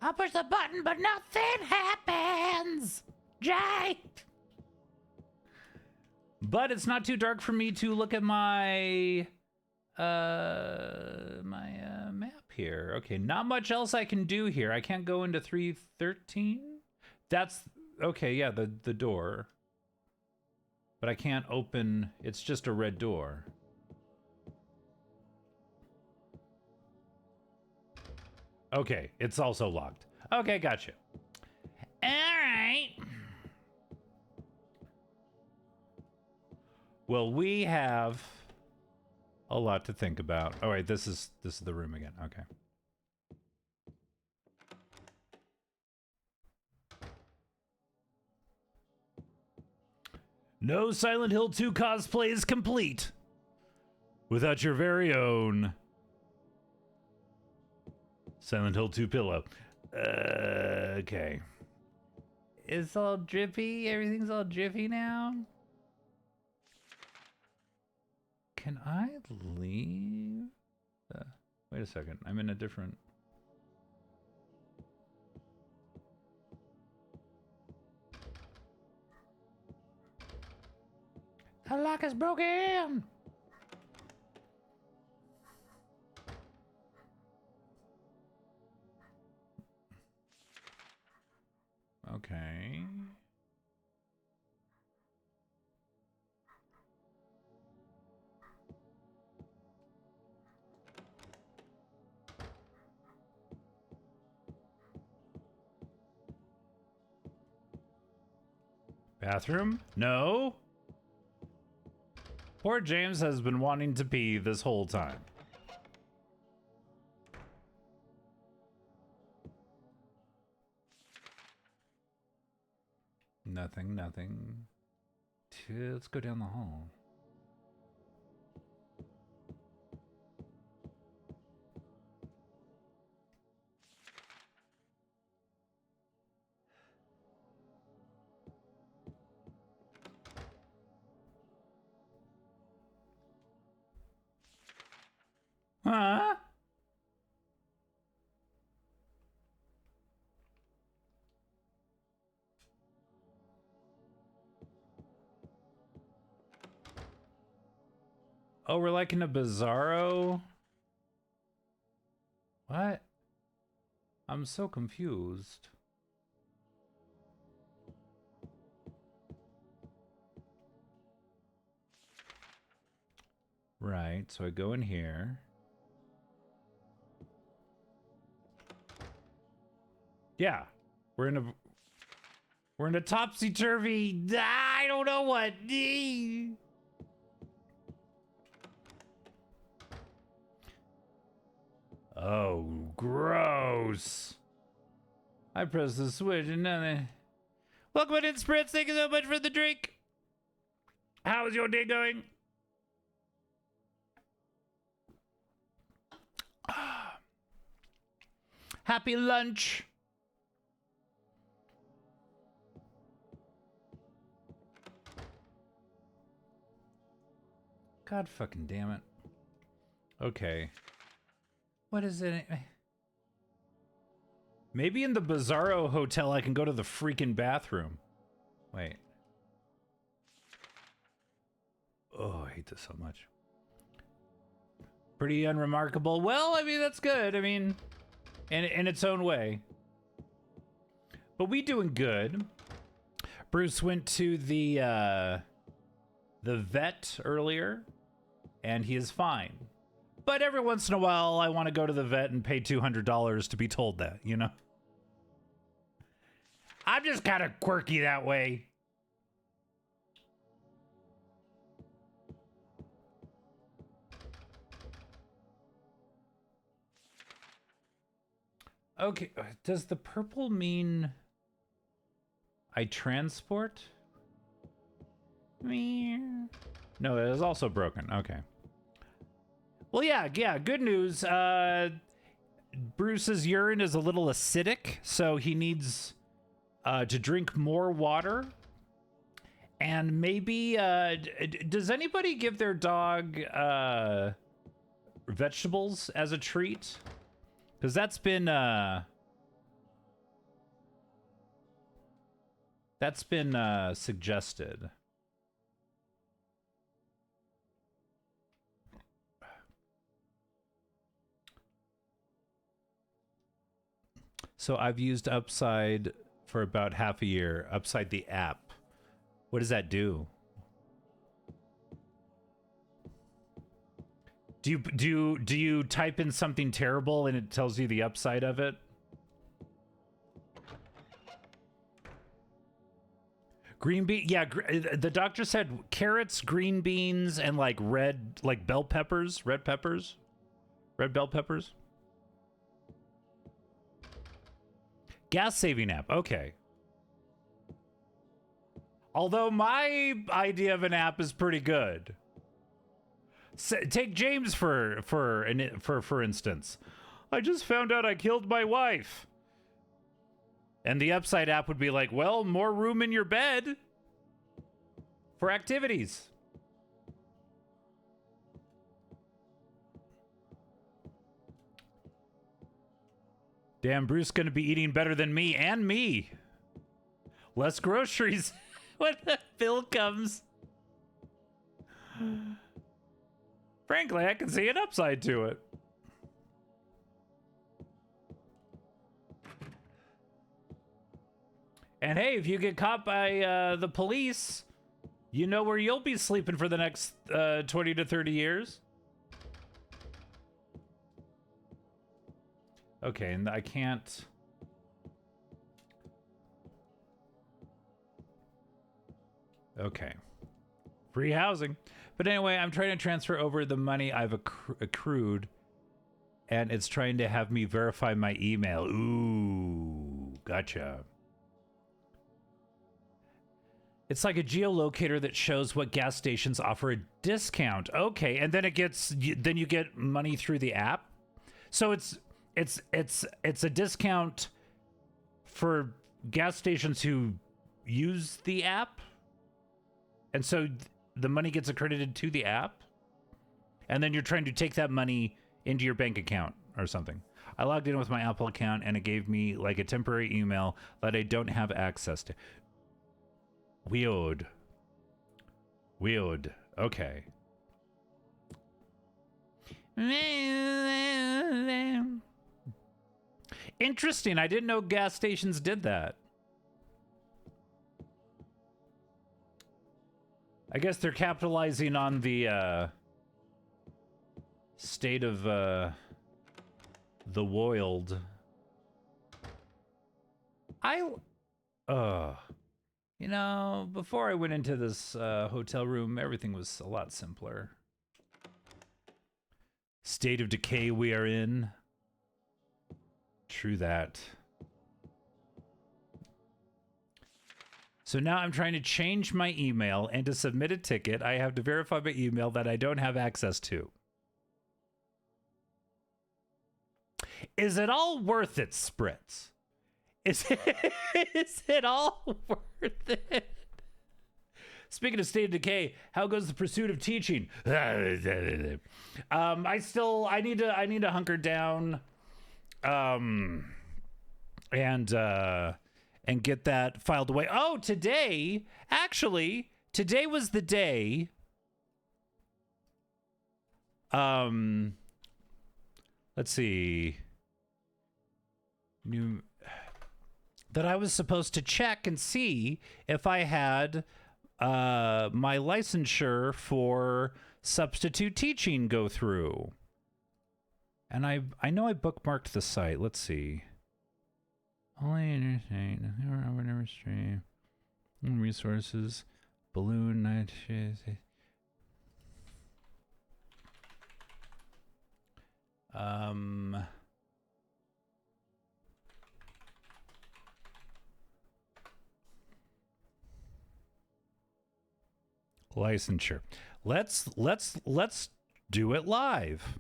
Speaker 2: I push the button, but nothing happens! James! But it's not too dark for me to look at my map here. Okay, not much else I can do here. I can't go into 313. That's okay, yeah, the door. But I can't open, it's just a red door. Okay, it's also locked. Okay, gotcha. All right. Well, we have a lot to think about. Oh wait, this is the room again. Okay. No Silent Hill 2 cosplay is complete without your very own Silent Hill 2 pillow. Okay. It's all drippy. Everything's all drippy now. Can I leave? Wait a second. I'm in a different... The lock is broken! Okay. Bathroom? No. Poor James has been wanting to pee this whole time. Nothing, nothing. Let's go down the hall. Huh? Oh, we're like in a bizarro? What? I'm so confused. Right, so I go in here. Yeah, we're in a topsy-turvy, I don't know what. Oh, gross. I pressed the switch and nothing. Welcome in, Spritz. Thank you so much for the drink. How is your day going? Happy lunch. God fucking damn it. Okay. What is it? Maybe in the Bizarro Hotel I can go to the freaking bathroom. Wait. Oh, I hate this so much. Pretty unremarkable. Well, I mean, that's good. I mean, in its own way. But we doing good. Bruce went to the vet earlier, and he is fine. But every once in a while, I want to go to the vet and pay $200 to be told that, you know? I'm just kind of quirky that way. Okay, does the purple mean I transport? No, it is also broken. Okay. Well, yeah, good news. Bruce's urine is a little acidic, so he needs to drink more water. And maybe, does anybody give their dog vegetables as a treat? Because that's been suggested. So I've used Upside for about half a year. Upside the app. What does that do? Do you type in something terrible and it tells you the upside of it? Green bean, yeah. The doctor said carrots, green beans, and like red, like bell peppers, red bell peppers. Gas saving app. Okay. Although my idea of an app is pretty good. Take James for instance. I just found out I killed my wife. And the Upside app would be like, well, more room in your bed for activities. Damn, Bruce gonna be eating better than me and me. Less groceries when the bill comes. Frankly, I can see an upside to it. And hey, if you get caught by the police, you know where you'll be sleeping for the next 20 to 30 years. Okay, and I can't... Okay. Free housing. But anyway, I'm trying to transfer over the money I've accrued, and it's trying to have me verify my email. Ooh, gotcha. It's like a geolocator that shows what gas stations offer a discount. Okay, and then then you get money through the app. So it's a discount for gas stations who use the app. And so the money gets accredited to the app, and then you're trying to take that money into your bank account or something. I logged in with my Apple account, and it gave me like a temporary email that I don't have access to. Weird. Okay. Interesting. I didn't know gas stations did that. I guess they're capitalizing on the state of the world. You know, before I went into this hotel room, everything was a lot simpler. State of decay we are in. True that. So now I'm trying to change my email, and to submit a ticket, I have to verify my email that I don't have access to. Is it all worth it, Spritz? Is it all worth it? Speaking of state of decay, how goes the pursuit of teaching? I need to hunker down, and get that filed away. Oh, today was the day let's see. New that I was supposed to check and see if I had my licensure for substitute teaching go through. And I know I bookmarked the site. Let's see. Only entertain. Never stream. Resources. Balloon night. Licensure. Let's do it live.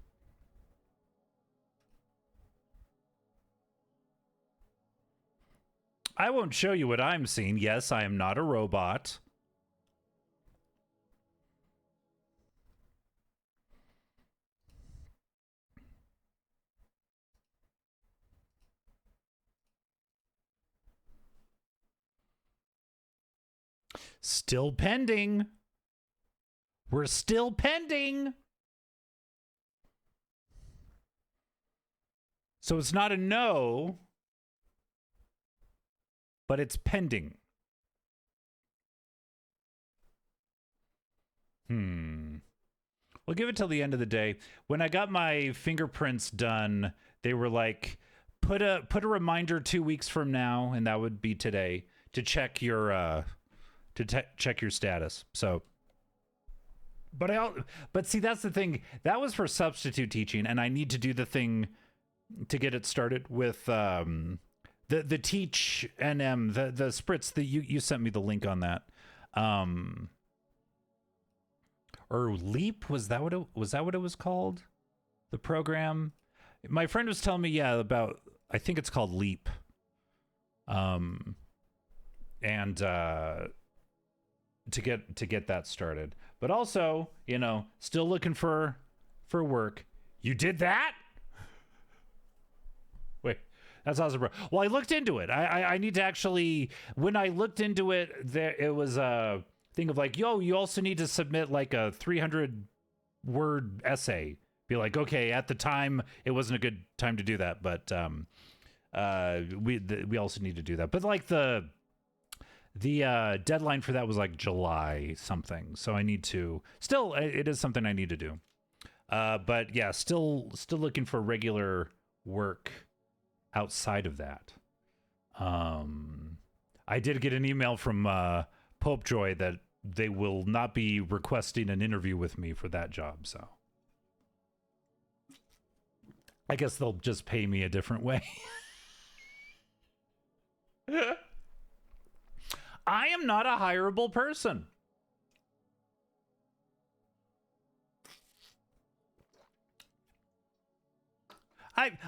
Speaker 2: I won't show you what I'm seeing. Yes, I am not a robot. Still pending. We're still pending. So it's not a no, but it's pending. We'll give it till the end of the day. When I got my fingerprints done, they were like, put a reminder 2 weeks from now, and that would be today, to check your check your status. So, but see, that's the thing. That was for substitute teaching, and I need to do the thing to get it started with the Teach NM, the spritz that you sent me the link on that. Or Leap, was that what it was called? The program? My friend was telling me, yeah, about, I think it's called Leap. And to get that started. But also, you know, still looking for work. You did that? Wait, that's awesome, bro. Well, I looked into it. I need to actually, when I looked into it, it was a thing of like, yo, you also need to submit like a 300-word essay. Be like, okay, at the time, it wasn't a good time to do that, but we also need to do that. But like the deadline for that was like July something, so I need to still, it is something I need to do. But yeah, still looking for regular work outside of that. I did get an email from Pope Joy that they will not be requesting an interview with me for that job, so I guess they'll just pay me a different way. I am not a hireable person.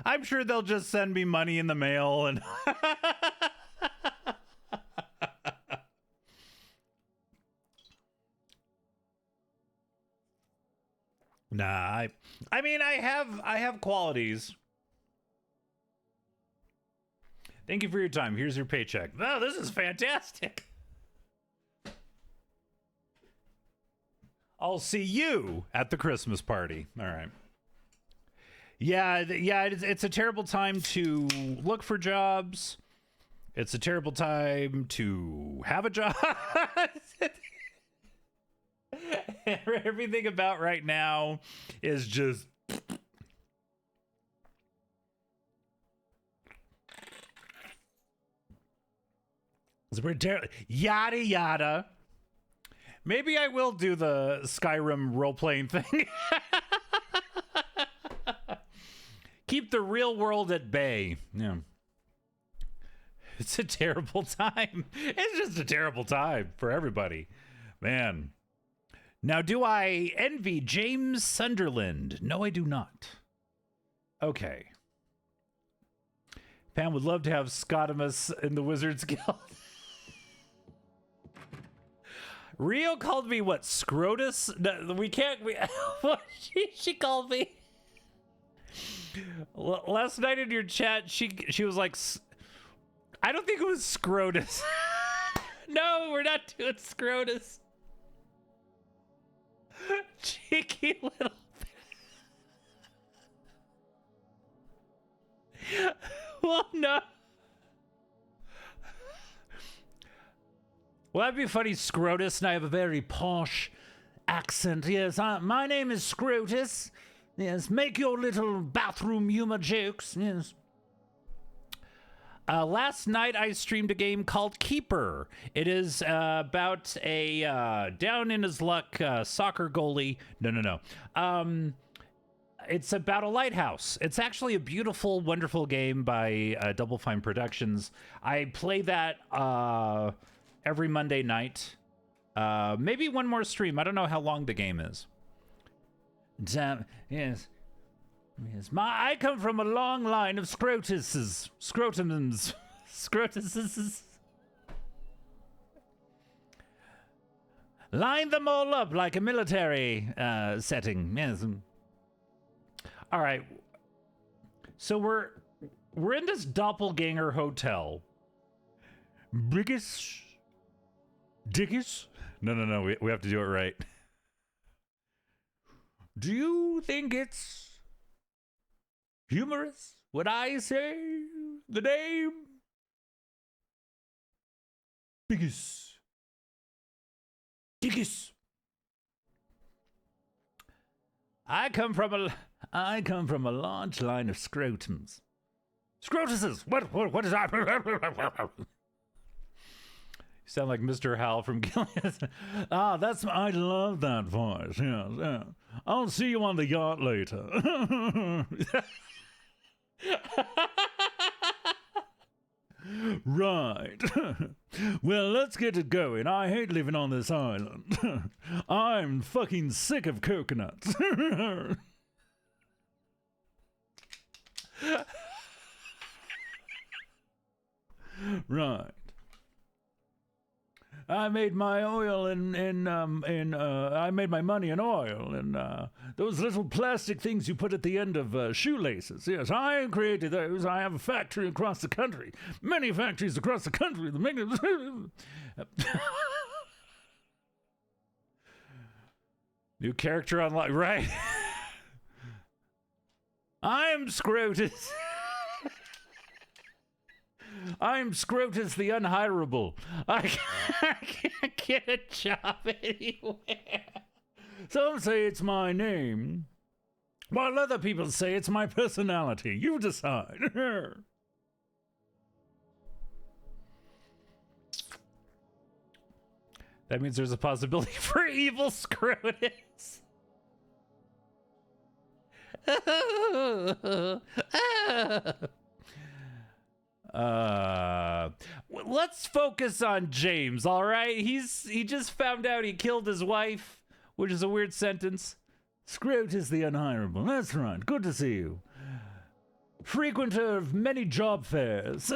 Speaker 2: I'm sure they'll just send me money in the mail and Nah, I mean I have qualities. Thank you for your time. Here's your paycheck. Oh, this is fantastic. I'll see you at the Christmas party. All right. Yeah, it's a terrible time to look for jobs. It's a terrible time to have a job. Everything about right now is just yada yada. Maybe I will do the Skyrim role-playing thing. Keep the real world at bay. Yeah. It's a terrible time. It's just a terrible time for everybody. Man. Now, do I envy James Sunderland? No, I do not. Okay. Pam would love to have Scotimus in the Wizards Guild. Rio called me what? Scrotus? No, we can't. What she called me? Last night in your chat, she was like, I don't think it was Scrotus. No, we're not doing Scrotus. Cheeky little. Well, that'd be funny, Scrotus, and I have a very posh accent. Yes, my name is Scrotus. Yes, make your little bathroom humor jokes. Yes. Last night I streamed a game called Keeper. It is about a down in his luck soccer goalie. No. It's about a lighthouse. It's actually a beautiful, wonderful game by Double Fine Productions. I play that every Monday night. Maybe one more stream. I don't know how long the game is. Yes. Yes, I come from a long line of scrotuses. Scrotuses. Line them all up like a military setting. Yes. All right. So we're in this doppelganger hotel. Biggest Dickies? No. We have to do it right. Do you think it's humorous when I say the name? Biggest Dickies. I come from a large line of scrotums. Scrotuses! What is that? You sound like Mr. Hal from Gillian. I love that voice. Yes. I'll see you on the yacht later. Right. Well, let's get it going. I hate living on this island. I'm fucking sick of coconuts. Right. I made my oil I made my money in oil and those little plastic things you put at the end of shoelaces. Yes, I created those. I have a factory across the country. Many factories across the country that make New character unlocked, right? I'm Scrotus. I'm Scrotus the Unhirable. I can't get a job anywhere. Some say it's my name, while other people say it's my personality. You decide. That means there's a possibility for evil Scrotus. Let's focus on James, all right? He just found out he killed his wife, which is a weird sentence. Scrotus the Unhirable. That's right. Good to see you. Frequenter of many job fairs.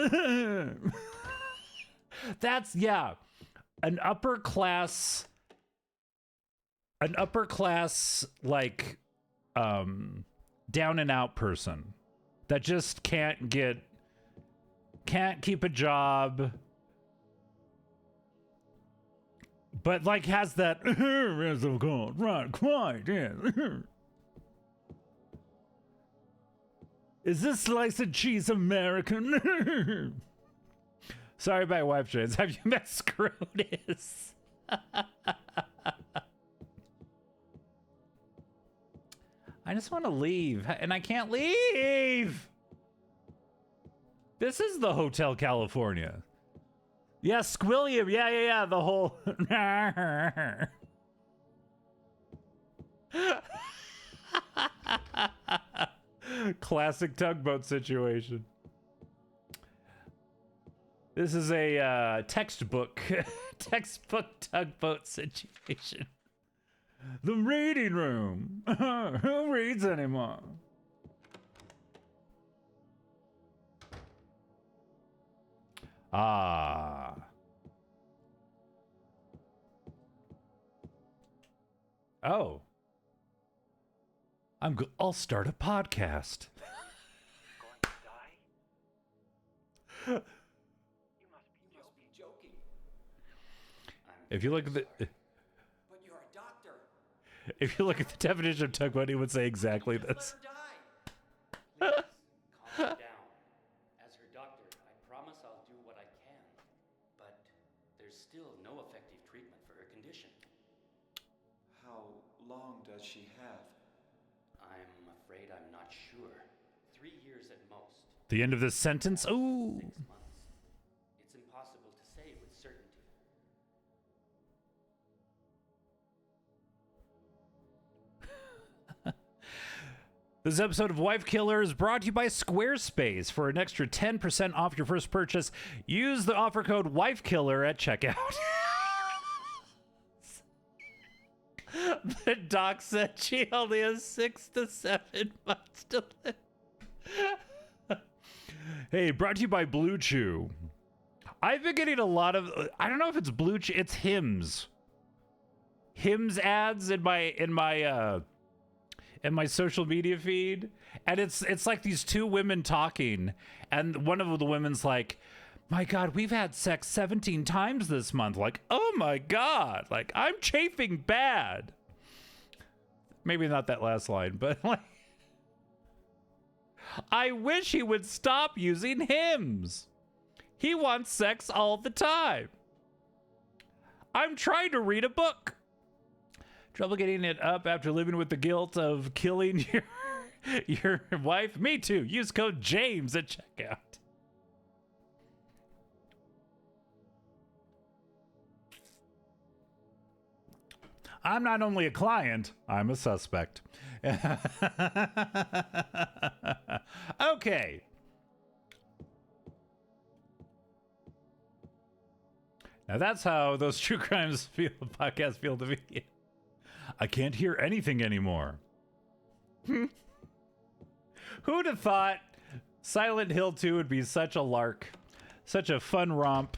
Speaker 2: That's, yeah, an upper class, like, down and out person that just can't keep a job, but like has that as of God, right? Quite, yes. Is this slice of cheese American? Sorry about wife trades. Have you met Scrotus? I just want to leave, and I can't leave. This is the Hotel California. Yeah, Squilliam. Yeah. The whole. Classic tugboat situation. This is a textbook tugboat situation. The reading room. Who reads anymore? Ah. Oh. I'll start a podcast.
Speaker 5: Going to die? You must be joking.
Speaker 2: If you look at the
Speaker 5: But you're a doctor.
Speaker 2: if you look at the definition of tugboat, he would say exactly this.
Speaker 5: Let her die. Please, calm down. As her doctor, I promise I'll do what I can. But there's still no effect have? I'm afraid I'm not sure. 3 years at most.
Speaker 2: The end of this sentence? Ooh.
Speaker 5: 6 months. It's impossible to say with certainty.
Speaker 2: This episode of Wife Killer is brought to you by Squarespace. For an extra 10% off your first purchase, use the offer code WifeKiller at checkout. The doc said she only has 6 to 7 months to live. Hey, brought to you by Blue Chew. I've been getting a lot of, I don't know if it's Blue Chew, it's Hims. Hims ads in my social media feed, and it's like these two women talking, and one of the women's like, my God, we've had sex 17 times this month. Like, oh my God, like I'm chafing bad. Maybe not that last line, but like, I wish he would stop using Hims. He wants sex all the time. I'm trying to read a book. Trouble getting it up after living with the guilt of killing your wife? Me too. Use code James at checkout. I'm not only a client, I'm a suspect. Okay. Now that's how those true crimes podcasts feel to me. I can't hear anything anymore. Who'd have thought Silent Hill 2 would be such a lark? Such a fun romp.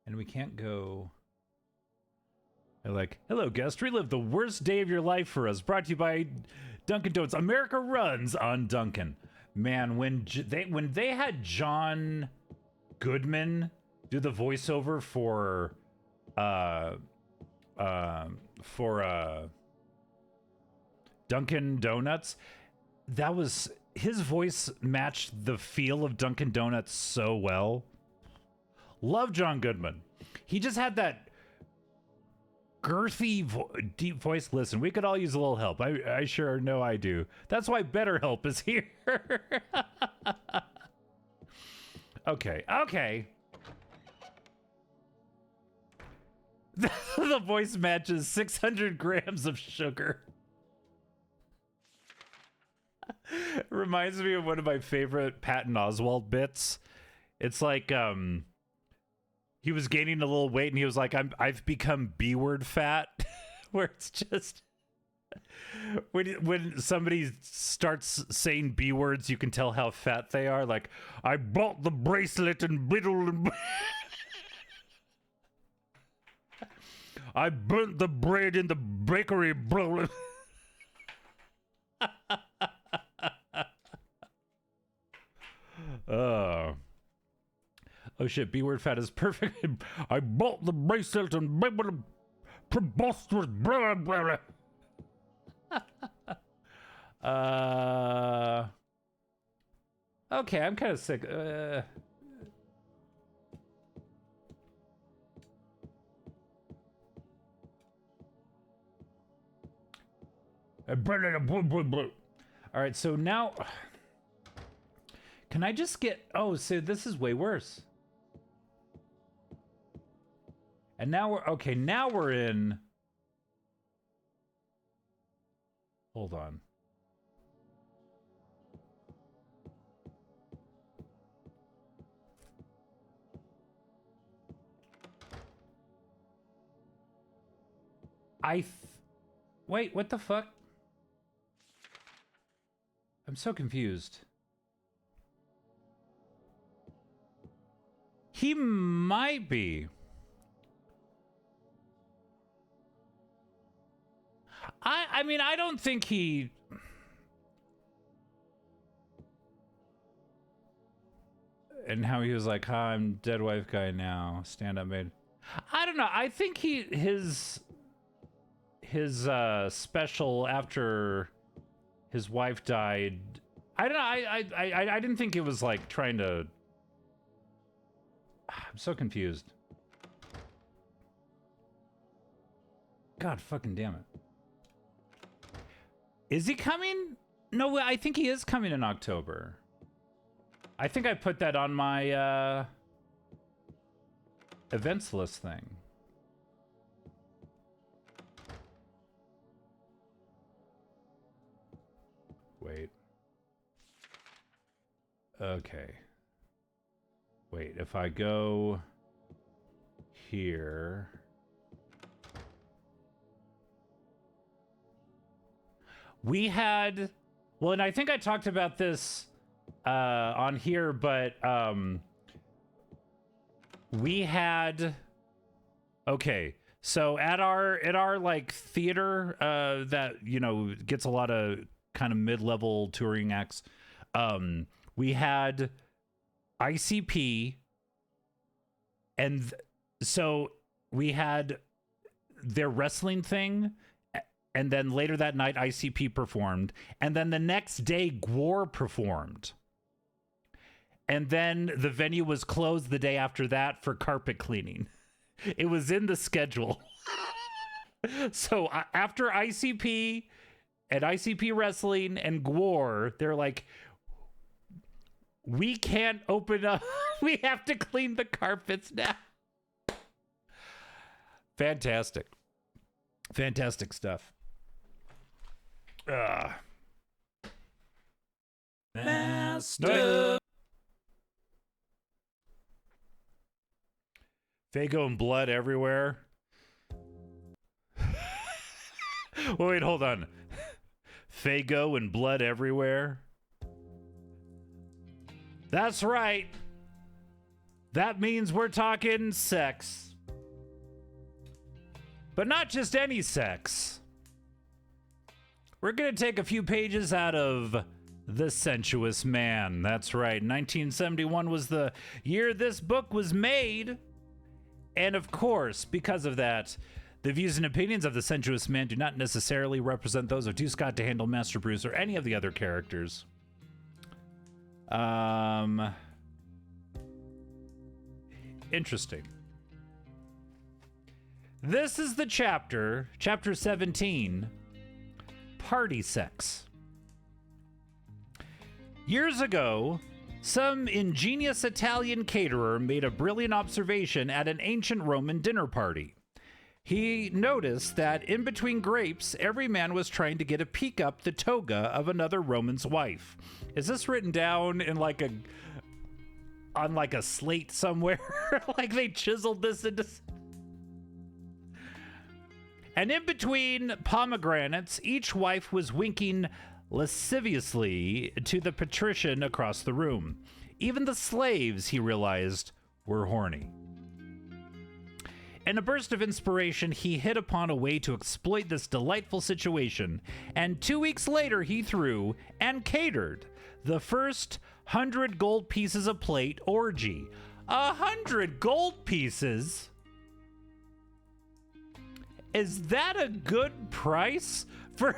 Speaker 2: And we can't go... They're like, hello guest, relive the worst day of your life for us. Brought to you by Dunkin' Donuts. America runs on Dunkin'. Man, when they had John Goodman do the voiceover for Dunkin' Donuts, that was, his voice matched the feel of Dunkin' Donuts so well. Love John Goodman. He just had that girthy, deep voice. Listen, we could all use a little help. I sure know I do. That's why BetterHelp is here. Okay. The voice matches 600 grams of sugar. Reminds me of one of my favorite Patton Oswalt bits. It's like, he was gaining a little weight and he was like, I've become B-word fat. Where it's just when somebody starts saying B words, you can tell how fat they are. Like, I bought the bracelet and brittle and I burnt the bread in the bakery, bro. Oh shit, B-word fat is perfect. I bought the bracelet and preposterous blah blah blah. Okay, I'm kind of sick. All right, so now can I just get, oh, so this is way worse. And now we're, okay, now we're in, hold on. Wait, what the fuck? I'm so confused. He might be. I mean, I don't think he... And how he was like, "Hi, I'm dead wife guy now. Stand up, made." I don't know. I think his special after his wife died I don't know. I didn't think it was like trying to. I'm so confused. God fucking damn it. Is he coming? No, I think he is coming in October. I think I put that on my events list thing. Wait. Okay. Wait, if I go here. We had, well, and I think I talked about this on here, but we had, okay, so at our like theater that, you know, gets a lot of kind of mid-level touring acts, we had ICP, and so we had their wrestling thing, and then later that night ICP performed, and then the next day Gwar performed, and then the venue was closed the day after that for carpet cleaning. It was in the schedule. So after ICP and ICP wrestling and Gwar, they're like, we can't open up. We have to clean the carpets now. Fantastic. Fantastic stuff.
Speaker 1: Master.
Speaker 2: Fago and blood everywhere. Wait, hold on. Fago and blood everywhere. That's right. That means we're talking sex. But not just any sex. We're going to take a few pages out of The Sensuous Man. That's right. 1971 was the year this book was made. And of course, because of that, the views and opinions of The Sensuous Man do not necessarily represent those of Do Scott to Handle, Master Bruce, or any of the other characters. Interesting. This is the chapter 17, Party Sex. Years ago, some ingenious Italian caterer made a brilliant observation at an ancient Roman dinner party. He noticed that in between grapes, every man was trying to get a peek up the toga of another Roman's wife. Is this written down in like on like a slate somewhere? Like they chiseled this into... And in between pomegranates, each wife was winking lasciviously to the patrician across the room. Even the slaves, he realized, were horny. In a burst of inspiration, he hit upon a way to exploit this delightful situation, and 2 weeks later he threw and catered the first 100 gold pieces a plate orgy. 100 gold pieces? Is that a good price for...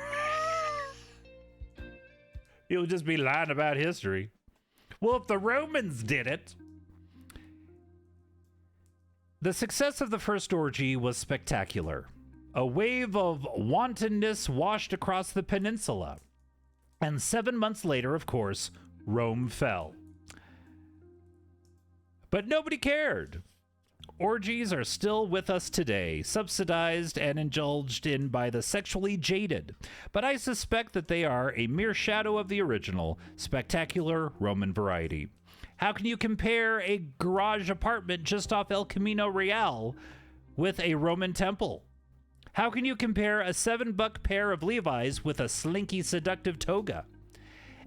Speaker 2: You'll just be lying about history. Well, if the Romans did it... The success of the first orgy was spectacular. A wave of wantonness washed across the peninsula. And 7 months later, of course, Rome fell. But nobody cared. Orgies are still with us today, subsidized and indulged in by the sexually jaded. But I suspect that they are a mere shadow of the original, spectacular Roman variety. How can you compare a garage apartment just off El Camino Real with a Roman temple? How can you compare a $7 pair of Levi's with a slinky, seductive toga?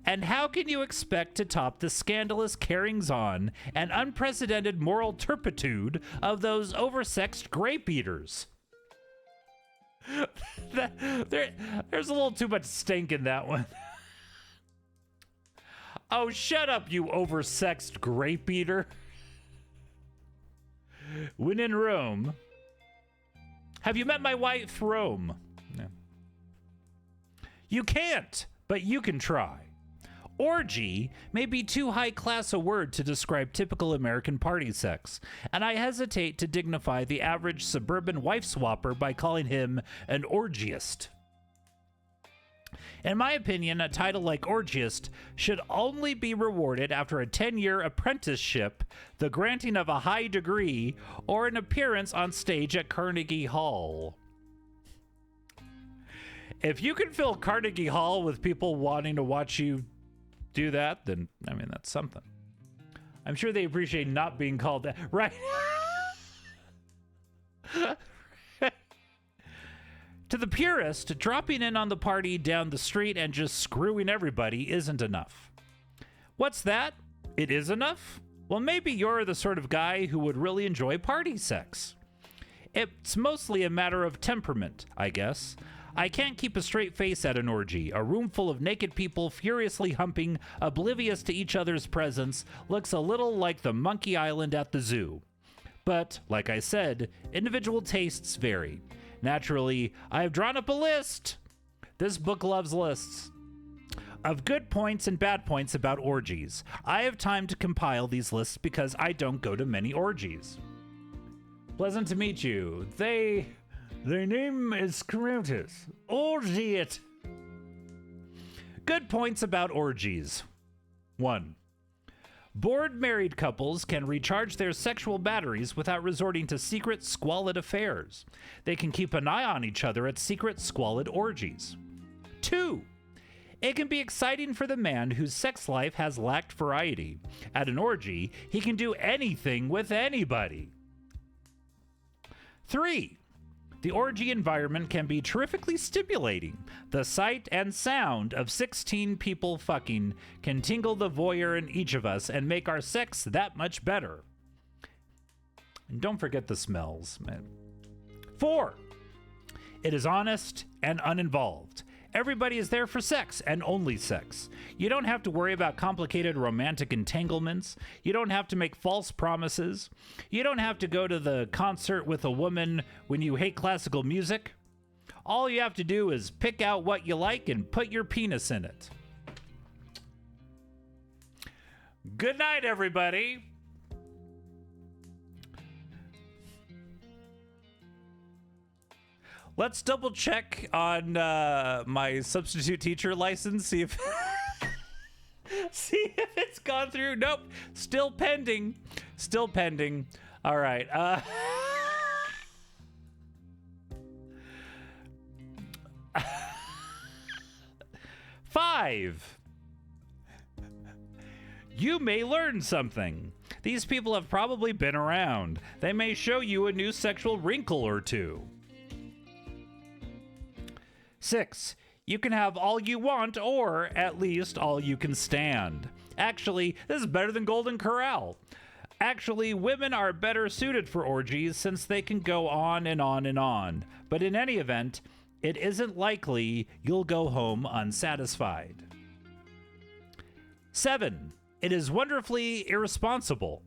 Speaker 2: And how can you expect to top the scandalous carryings-on and unprecedented moral turpitude of those oversexed grape eaters? There's a little too much stink in that one. Oh, shut up, you oversexed grape eater. When in Rome... Have you met my wife, Rome? No. You can't, but you can try. Orgy may be too high class a word to describe typical American party sex, and I hesitate to dignify the average suburban wife swapper by calling him an orgiast. In my opinion, a title like orgiast should only be rewarded after a 10-year apprenticeship, the granting of a high degree, or an appearance on stage at Carnegie Hall. If you can fill Carnegie Hall with people wanting to watch you do that, then, I mean, that's something. I'm sure they appreciate not being called that, right? To the purist, dropping in on the party down the street and just screwing everybody isn't enough. What's that? It is enough? Well, maybe you're the sort of guy who would really enjoy party sex. It's mostly a matter of temperament, I guess. I can't keep a straight face at an orgy. A room full of naked people furiously humping, oblivious to each other's presence, looks a little like the Monkey Island at the zoo. But, like I said, individual tastes vary. Naturally, I have drawn up a list. This book loves lists. Of good points and bad points about orgies. I have time to compile these lists because I don't go to many orgies. Pleasant to meet you. Their name is Countess. Orgy it. Good points about orgies. 1. Bored married couples can recharge their sexual batteries without resorting to secret, squalid affairs. They can keep an eye on each other at secret, squalid orgies. 2. It can be exciting for the man whose sex life has lacked variety. At an orgy, he can do anything with anybody. 3. The orgy environment can be terrifically stimulating. The sight and sound of 16 people fucking can tingle the voyeur in each of us and make our sex that much better. And don't forget the smells, man. 4. It is honest and uninvolved. Everybody is there for sex and only sex. You don't have to worry about complicated romantic entanglements. You don't have to make false promises. You don't have to go to the concert with a woman when you hate classical music. All you have to do is pick out what you like and put your penis in it. Good night, everybody. Let's double check on my substitute teacher license, see if see if it's gone through. Nope, still pending. Still pending. All right. 5. You may learn something. These people have probably been around. They may show you a new sexual wrinkle or two. 6. You can have all you want, or at least all you can stand. Actually, this is better than Golden Corral. Actually, women are better suited for orgies since they can go on and on and on. But in any event, it isn't likely you'll go home unsatisfied. 7. It is wonderfully irresponsible.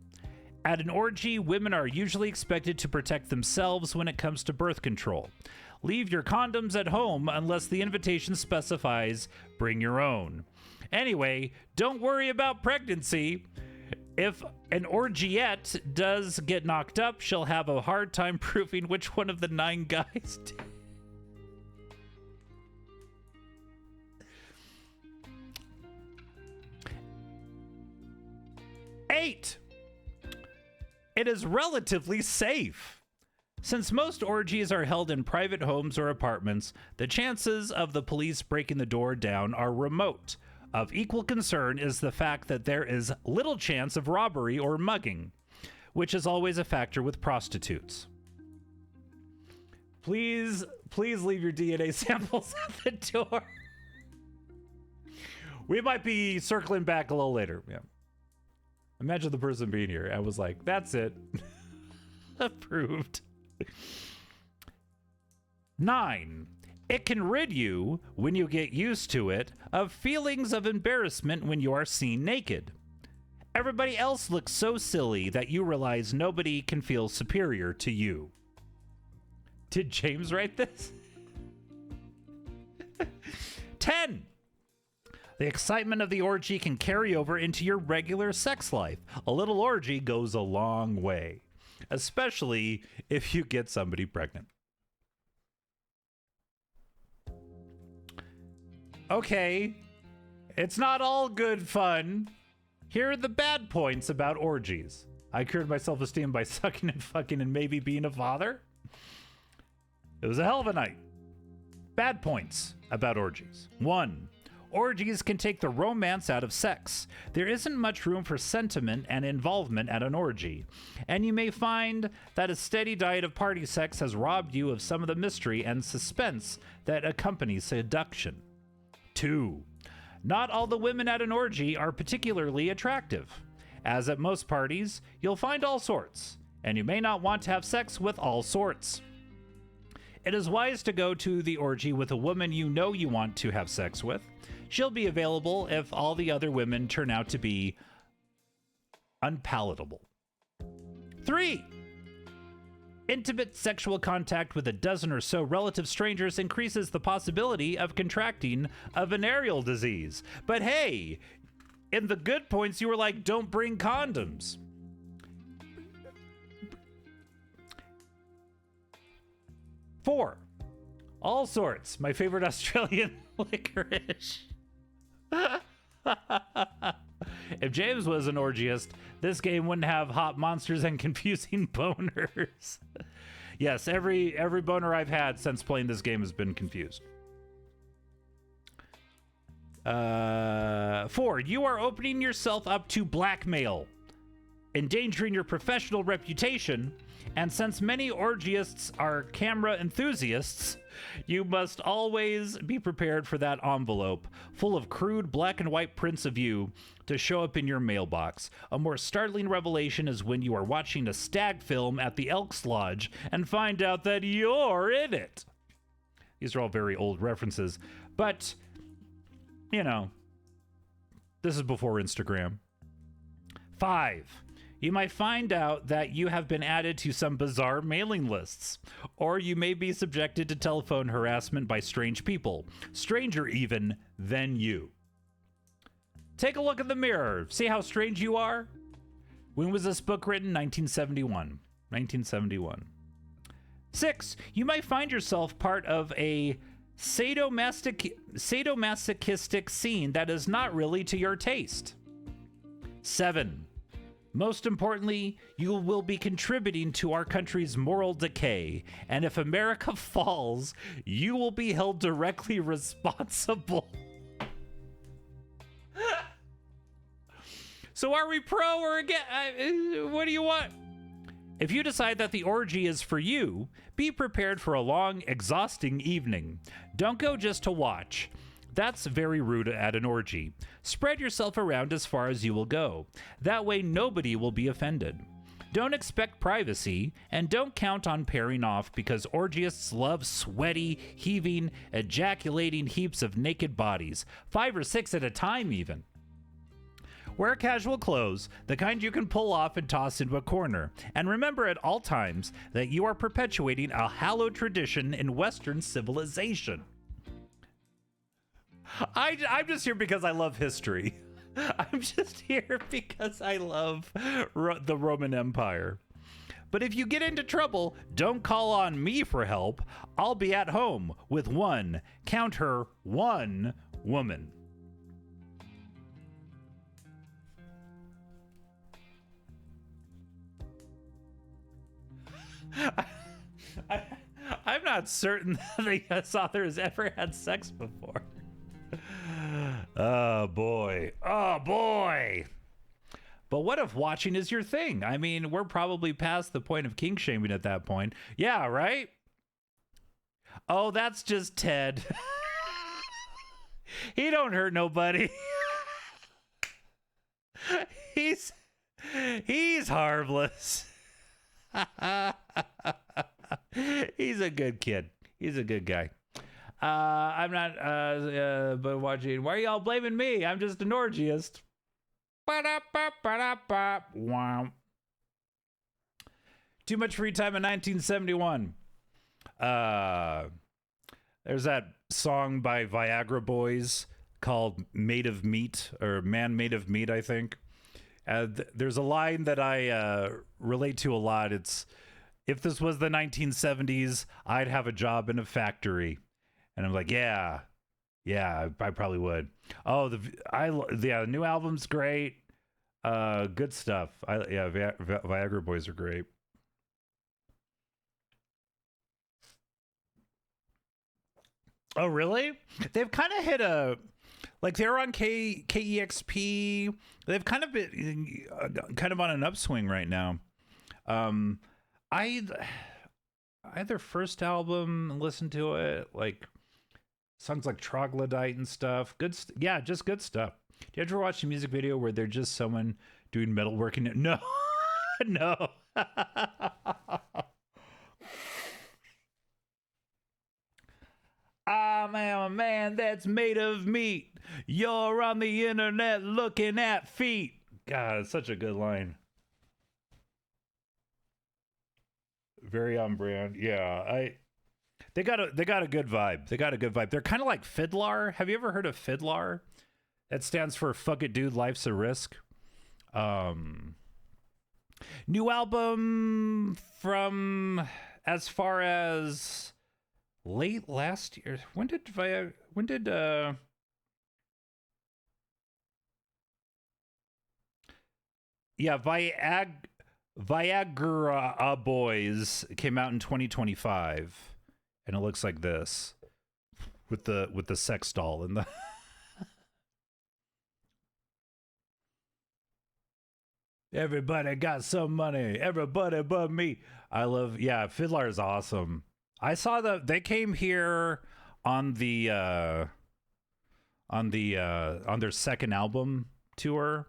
Speaker 2: At an orgy, women are usually expected to protect themselves when it comes to birth control. Leave your condoms at home unless the invitation specifies bring your own. Anyway, don't worry about pregnancy. If an orgiette does get knocked up, she'll have a hard time proving which one of the 9 guys did. Eight. It is relatively safe. Since most orgies are held in private homes or apartments, the chances of the police breaking the door down are remote. Of equal concern is the fact that there is little chance of robbery or mugging, which is always a factor with prostitutes. Please leave your DNA samples at the door. We might be circling back a little later. Yeah. Imagine the person being here. I was like, that's it. Approved. 9. It can rid you, when you get used to it, of feelings of embarrassment when you are seen naked. Everybody else looks so silly that you realize nobody can feel superior to you. Did James write this? 10. The excitement of the orgy can carry over into your regular sex life. A little orgy goes a long way, especially if you get somebody pregnant. Okay, it's not all good fun. Here are the bad points about orgies. I cured my self-esteem by sucking and fucking and maybe being a father. It was a hell of a night. Bad points about orgies. 1. Orgies can take the romance out of sex. There isn't much room for sentiment and involvement at an orgy, and you may find that a steady diet of party sex has robbed you of some of the mystery and suspense that accompanies seduction. 2. Not all the women at an orgy are particularly attractive. As at most parties, you'll find all sorts, and you may not want to have sex with all sorts. It is wise to go to the orgy with a woman you know you want to have sex with. She'll be available if all the other women turn out to be unpalatable. 3. Intimate sexual contact with a dozen or so relative strangers increases the possibility of contracting a venereal disease. But hey, in the good points, you were like, don't bring condoms. 4. All sorts. My favorite Australian licorice. If James was an orgiast, this game wouldn't have hot monsters and confusing boners. Yes, every boner I've had since playing this game has been confused. 4. You are opening yourself up to blackmail, endangering your professional reputation, and since many orgiasts are camera enthusiasts, you must always be prepared for that envelope full of crude black and white prints of you to show up in your mailbox. A more startling revelation is when you are watching a stag film at the Elks Lodge and find out that you're in it. These are all very old references, but, you know, this is before Instagram. 5. You might find out that you have been added to some bizarre mailing lists, or you may be subjected to telephone harassment by strange people, stranger even than you. Take a look in the mirror. See how strange you are? When was this book written? 1971. 1971. 6. You might find yourself part of a sadomasochistic scene that is not really to your taste. 7. Most importantly, you will be contributing to our country's moral decay, and if America falls, you will be held directly responsible. So are we pro or against? What do you want? If you decide that the orgy is for you, be prepared for a long, exhausting evening. Don't go just to watch. That's very rude at an orgy. Spread yourself around as far as you will go. That way nobody will be offended. Don't expect privacy, and don't count on pairing off because orgiasts love sweaty, heaving, ejaculating heaps of naked bodies, 5 or 6 at a time even. Wear casual clothes, the kind you can pull off and toss into a corner. And remember at all times that you are perpetuating a hallowed tradition in Western civilization. I'm just here because I love history. I'm just here because I love the Roman Empire. But if you get into trouble, don't call on me for help. I'll be at home with one, count her, one woman. I'm not certain that this author has ever had sex before. Oh boy. Oh boy. But what if watching is your thing? I mean, we're probably past the point of kink shaming at that point. Yeah, right? Oh, that's just Ted. He don't hurt nobody. He's harmless. He's a good kid. He's a good guy. I'm not, but watching. Why are y'all blaming me? I'm just an orgiast. Wow. Too much free time in 1971. There's that song by Viagra Boys called Made of Meat, or Man Made of Meat, I think. There's a line that I relate to a lot. It's, if this was the 1970s, I'd have a job in a factory. And I'm like, yeah, I probably would. Oh, the new album's great. Good stuff. Viagra Boys are great. Oh, really? They've kind of hit a, like, they're on KEXP. They've kind of been kind of on an upswing right now. I had their first album, listened to it, like songs like Troglodyte and stuff. Yeah, just good stuff. Do you ever watch a music video where they're just someone doing metalworking? No, no. I am a man that's made of meat. You're on the internet looking at feet. God, it's such a good line. Very on brand. Yeah, they got a good vibe. They got a good vibe. They're kind of like Fiddler. Have you ever heard of Fiddler? That stands for Fuck It Dude, Life's a Risk. New album from as far as late last year. When did Viagra Boys came out in 2025, and it looks like this with the sex doll and the everybody got some money, everybody but me. I love, yeah, Fiddler is awesome. I saw they came here on their second album tour.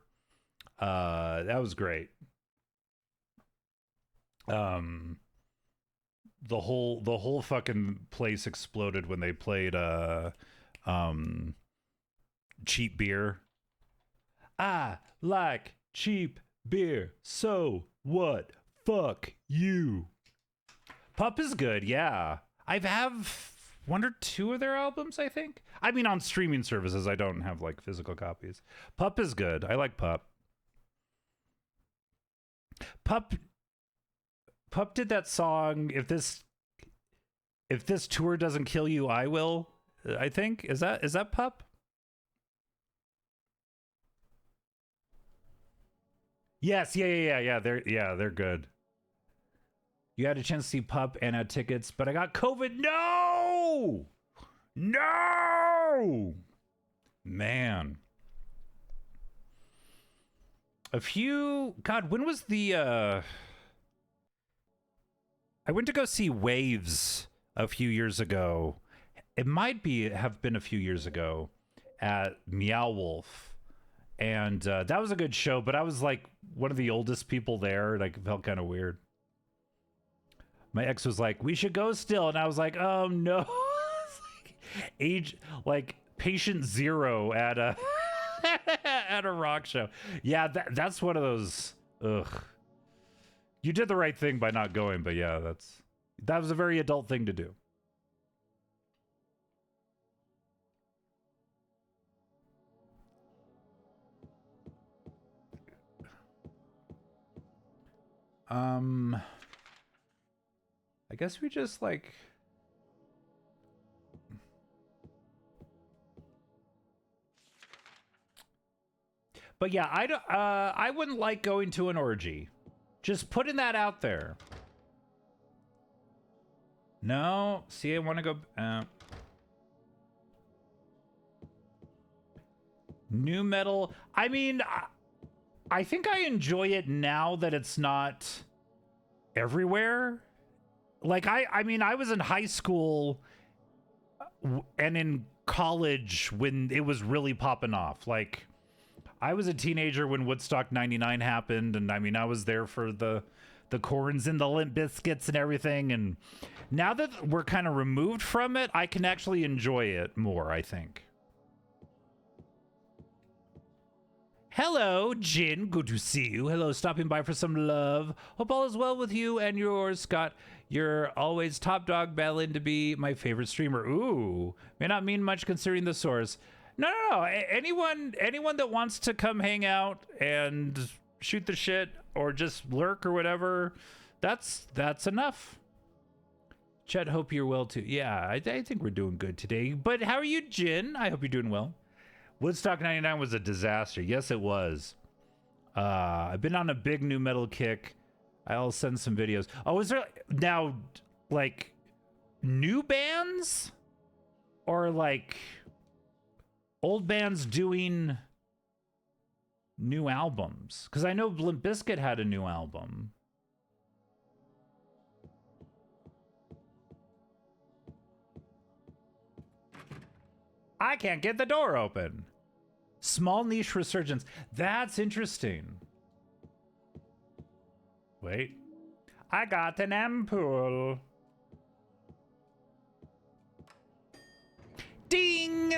Speaker 2: That was great. The whole fucking place exploded when they played Cheap Beer. I like cheap beer, so what? Fuck you. Pup is good, yeah. I have one or two of their albums, I think. I mean, on streaming services, I don't have like physical copies. Pup is good. I like Pup. Pup did that song, If This Tour Doesn't Kill You, I Will, I think. Is that Pup? Yes, yeah. They're good. You had a chance to see Pup and had tickets, but I got COVID. No! Man. When was the I went to go see Waves a few years ago. It might have been a few years ago at Meow Wolf. And that was a good show, but I was like one of the oldest people there, and I felt kind of weird. My ex was like, "We should go still," and I was like, "Oh no!" like patient zero at a at a rock show. Yeah, that's one of those. Ugh. You did the right thing by not going, but yeah, that was a very adult thing to do. I guess we just like. But yeah, I wouldn't like going to an orgy. Just putting that out there. No, see, I want to go. New metal. I mean, I think I enjoy it now that it's not everywhere. Like, I mean, I was in high school and in college when it was really popping off. Like, I was a teenager when Woodstock 99 happened, and I mean, I was there for the Corns and the Limp Bizkits and everything, and now that we're kind of removed from it, I can actually enjoy it more, I think. Hello, Jin. Good to see you. Hello, stopping by for some love. Hope all is well with you and yours, Scott. You're always top dog, battling to be my favorite streamer. Ooh, may not mean much considering the source. No. Anyone that wants to come hang out and shoot the shit or just lurk or whatever, that's enough. Chet, hope you're well too. Yeah, I think we're doing good today. But how are you, Jin? I hope you're doing well. Woodstock 99 was a disaster. Yes, it was. I've been on a big new metal kick. I'll send some videos. Oh, is there now like new bands or like old bands doing new albums? Because I know Limp Bizkit had a new album. I can't get the door open. Small niche resurgence. That's interesting. Wait. I got an ampoule. Ding!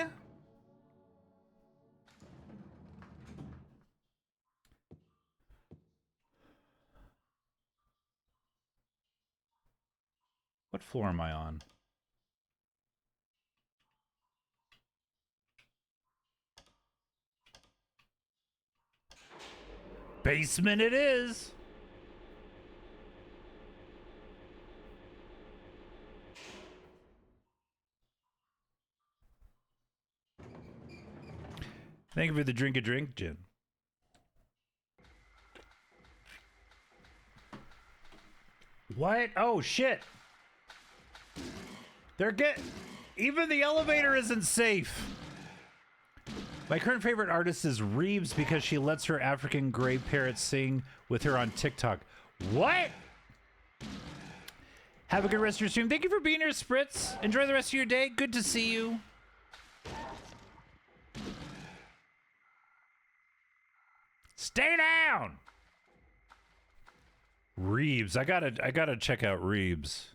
Speaker 2: What floor am I on? Basement it is. Thank you for the drink, Jen. What? Oh, shit. Even the elevator isn't safe. My current favorite artist is Reeves because she lets her African gray parrot sing with her on TikTok. What? Have a good rest of your stream. Thank you for being here, Spritz. Enjoy the rest of your day. Good to see you. Stay down. Reeves. I gotta check out Reeves.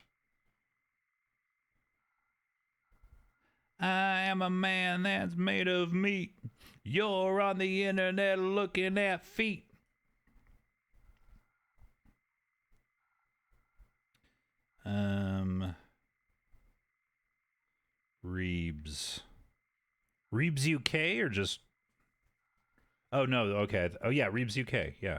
Speaker 2: I am a man that's made of meat. You're on the internet looking at feet. Reeves. Reeves UK or just... Oh, no, okay. Oh, yeah, Reeves UK, yeah.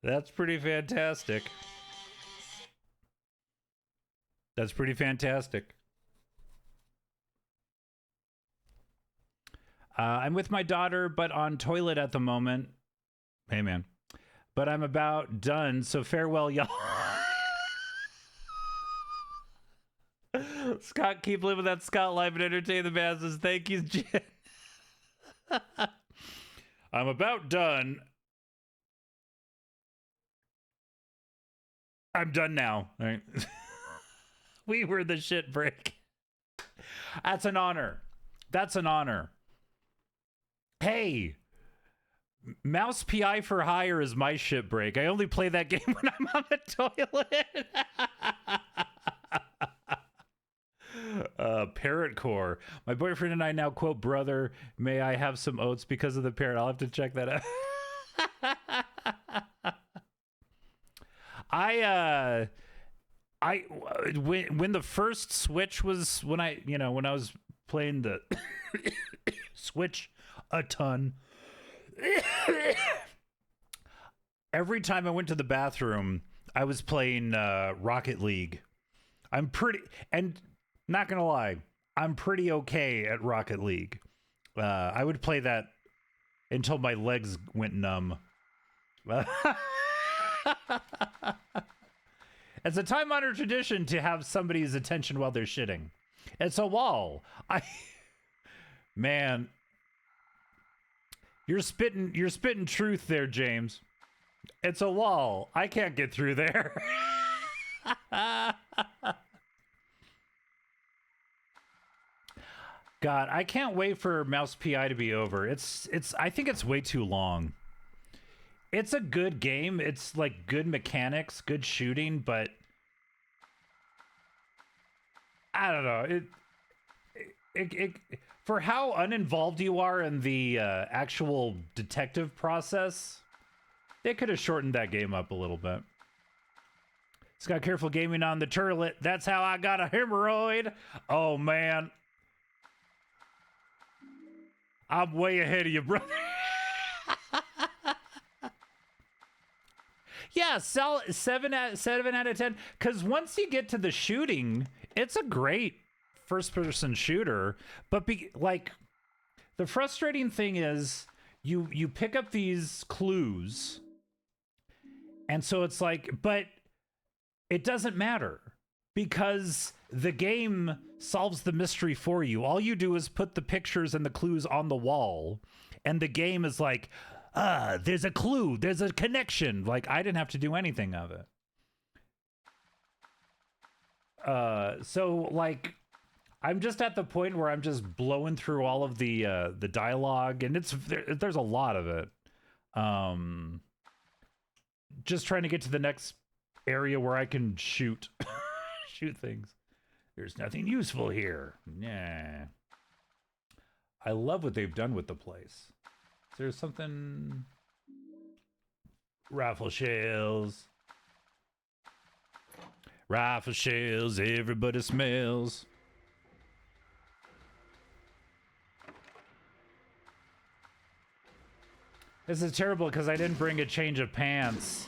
Speaker 2: That's pretty fantastic. That's pretty fantastic. I'm with my daughter, but on toilet at the moment. Hey, man. But I'm about done, so farewell, y'all. Scott, keep living that Scott life and entertain the masses. Thank you, Jen. I'm about done. I'm done now. All right. We were the shit break. That's an honor. That's an honor. Hey, Mouse PI for Hire is my shit break. I only play that game when I'm on the toilet. Parrot core. My boyfriend and I now quote, brother, may I have some oats because of the parrot. I'll have to check that out. When the first Switch was, when I was playing the Switch a ton, every time I went to the bathroom, I was playing Rocket League. And not gonna lie, I'm pretty okay at Rocket League. I would play that until my legs went numb. It's a time-honored tradition to have somebody's attention while they're shitting. It's a wall. Man, you're spitting truth there, James. It's a wall. I can't get through there. God, I can't wait for Mouse PI to be over. I think it's way too long. It's a good game. It's like good mechanics, good shooting, but I don't know. It for how uninvolved you are in the actual detective process, they could have shortened that game up a little bit. Scott Careful Gaming on the turlet. That's how I got a hemorrhoid. Oh, man. I'm way ahead of you, brother. Yeah, 7 out of 10. Because once you get to the shooting, it's a great first-person shooter. But like, the frustrating thing is you pick up these clues, and so it's like, but it doesn't matter because the game solves the mystery for you. All you do is put the pictures and the clues on the wall, and the game is like, there's a clue, there's a connection. Like, I didn't have to do anything of it. So like, I'm just at the point where I'm just blowing through all of the dialogue, and there's a lot of it. Just trying to get to the next area where I can shoot shoot things. There's nothing useful here. Nah. I love what they've done with the place. Is there something? Rifle shells. Rifle shells, everybody smells. This is terrible because I didn't bring a change of pants.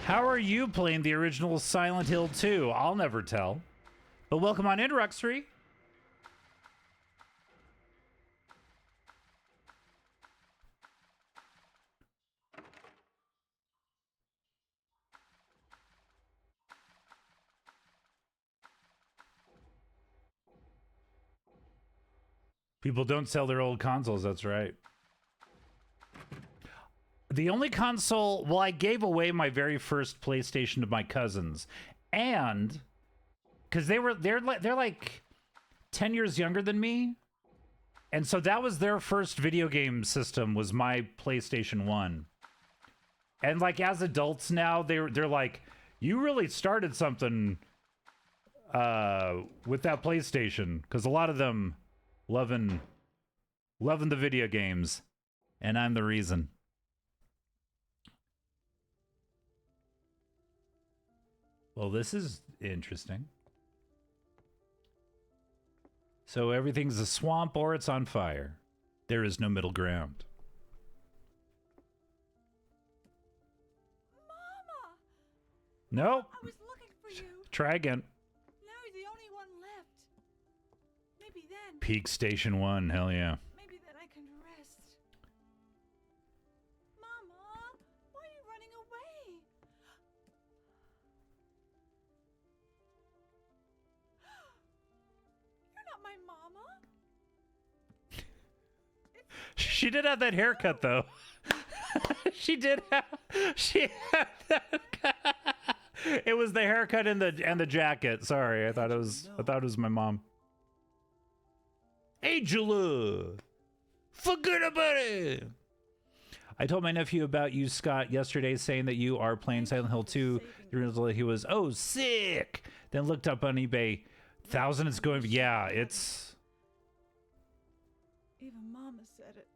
Speaker 2: How are you playing the original Silent Hill 2? I'll never tell. But welcome on in, Ruxry. People don't sell their old consoles, that's right. The only console, well, I gave away my very first PlayStation to my cousins, and because they're like 10 years younger than me, and so that was their first video game system, was my PlayStation 1. And like, as adults now, they're like, you really started something with that PlayStation, because a lot of them loving the video games, and I'm the reason. Well, this is interesting. So everything's a swamp or it's on fire. There is no middle ground.
Speaker 4: Mama!
Speaker 2: Nope.
Speaker 4: I was looking for you.
Speaker 2: Try again.
Speaker 4: Now you're the only one left. Maybe then.
Speaker 2: Peak Station 1, hell yeah.
Speaker 4: Maybe then I can rest. Mama, why are you running away? You're not my mama.
Speaker 2: She did have that haircut, though. She did have that. It was the haircut and the jacket. Sorry, I thought it was my mom. Angela, forget about it. I told my nephew about you, Scott, yesterday, saying that you are playing Silent Hill 2. He was, oh, sick. Then looked up on eBay. 1,000 is going. Yeah, it's.
Speaker 4: Even Mama said it.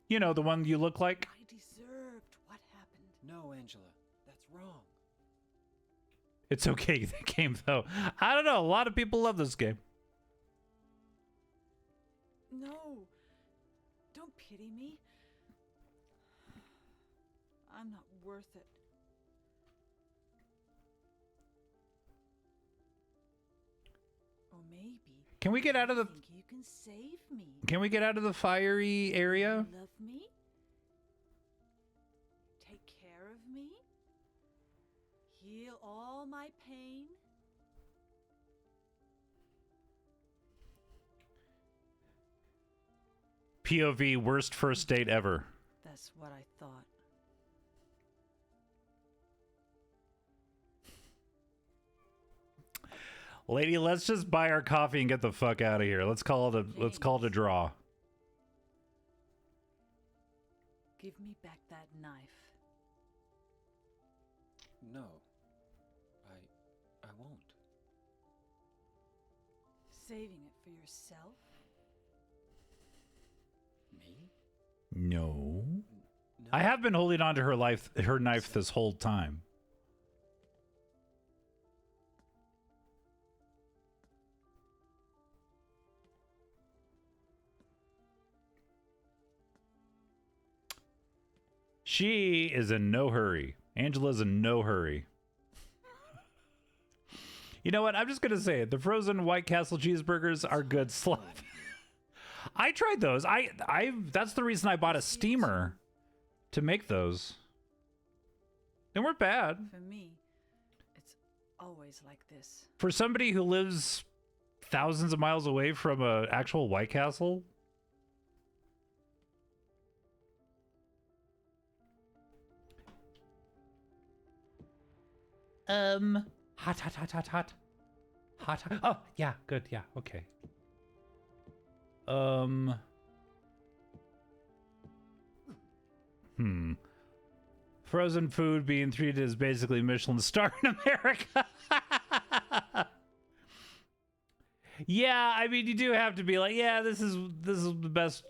Speaker 2: You know, the one you look like.
Speaker 4: I deserved what happened.
Speaker 7: No, Angela, that's wrong.
Speaker 2: It's okay, the game, though. I don't know. A lot of people love this game.
Speaker 4: No. Don't pity me. I'm not worth it. Or maybe
Speaker 2: Can we get out of the?
Speaker 4: you think you can save me.
Speaker 2: Can we get out of the fiery area?
Speaker 4: You love me?
Speaker 8: all my pain?
Speaker 2: POV worst first date ever.
Speaker 8: That's what I thought.
Speaker 2: Lady, let's just buy our coffee and get the fuck out of here. Let's call it a draw.
Speaker 8: Give me back that knife.
Speaker 7: No. I won't.
Speaker 8: Saving it for yourself?
Speaker 7: Me?
Speaker 2: No.
Speaker 7: No.
Speaker 2: I have been holding on to her knife this whole time. She is in no hurry. Angela's in no hurry. You know what? I'm just gonna say it. The frozen White Castle cheeseburgers are good stuff. I tried those. That's the reason I bought a steamer to make those. They weren't bad.
Speaker 8: For me, it's always like this.
Speaker 2: For somebody who lives thousands of miles away from an actual White Castle. Hot. Hot. Oh, yeah, good. Yeah, okay. Frozen food being treated as basically Michelin star in America. Yeah, I mean, you do have to be like, yeah, this is the best.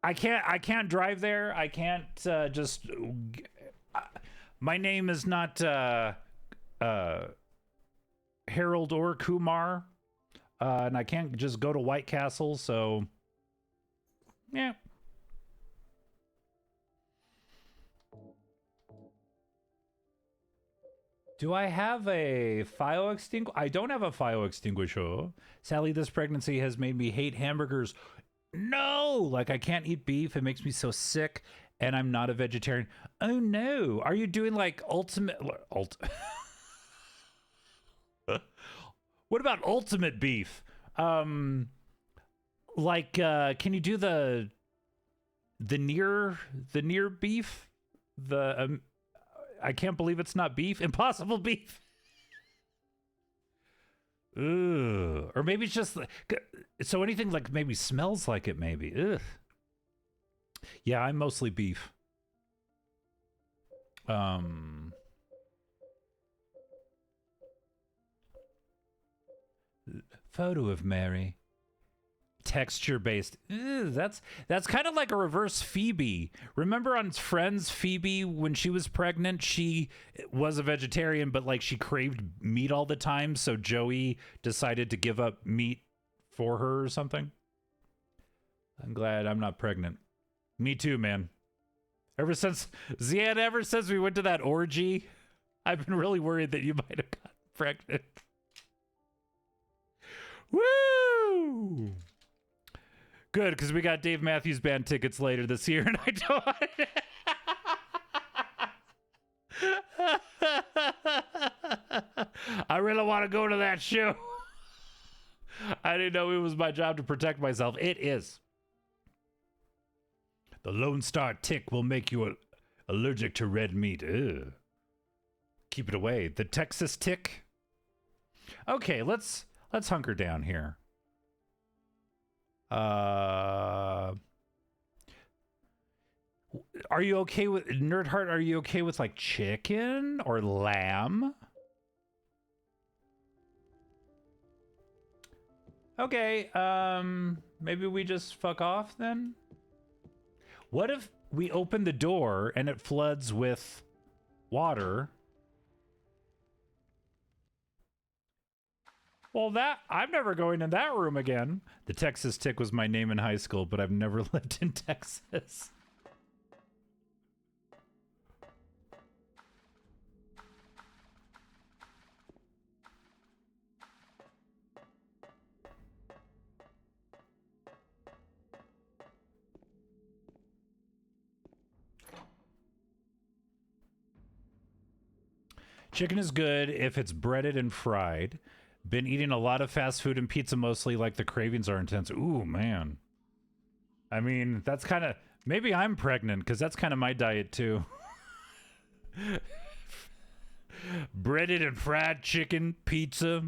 Speaker 2: I can't drive there. I can't just. My name is not Harold or Kumar, and I can't just go to White Castle. So, yeah. Do I have a fire extinguisher? I don't have a fire extinguisher. Sally, this pregnancy has made me hate hamburgers. No! Like, I can't eat beef. It makes me so sick. And I'm not a vegetarian. Oh, no. Are you doing, like, ultimate... What about ultimate beef? Can you do the near beef? I can't believe it's not beef. Impossible beef. Ugh. Or maybe it's just so anything like maybe smells like it. Maybe. Ugh. Yeah, I'm mostly beef. Photo of Mary. Texture based. That's kind of like a reverse Phoebe. Remember on Friends, Phoebe, when she was pregnant, she was a vegetarian, but like she craved meat all the time, so Joey decided to give up meat for her or something. I'm glad I'm not pregnant. Me too, man. Ever since we went to that orgy, I've been really worried that you might have gotten pregnant. Woo! Good, because we got Dave Matthews Band tickets later this year, and I don't. I really want to go to that show. I didn't know it was my job to protect myself. It is. The Lone Star tick will make you allergic to red meat. Ugh. Keep it away. The Texas tick. Okay, let's hunker down here. Are you okay with Nerdheart? Are you okay with like chicken or lamb? Okay, maybe we just fuck off then? What if we open the door and it floods with water? Well, I'm never going in that room again. The Texas Tick was my name in high school, but I've never lived in Texas. Chicken is good if it's breaded and fried. Been eating a lot of fast food and pizza mostly, like the cravings are intense. Ooh, man. I mean, that's kind of... Maybe I'm pregnant, because that's kind of my diet, too. Breaded and fried chicken, pizza.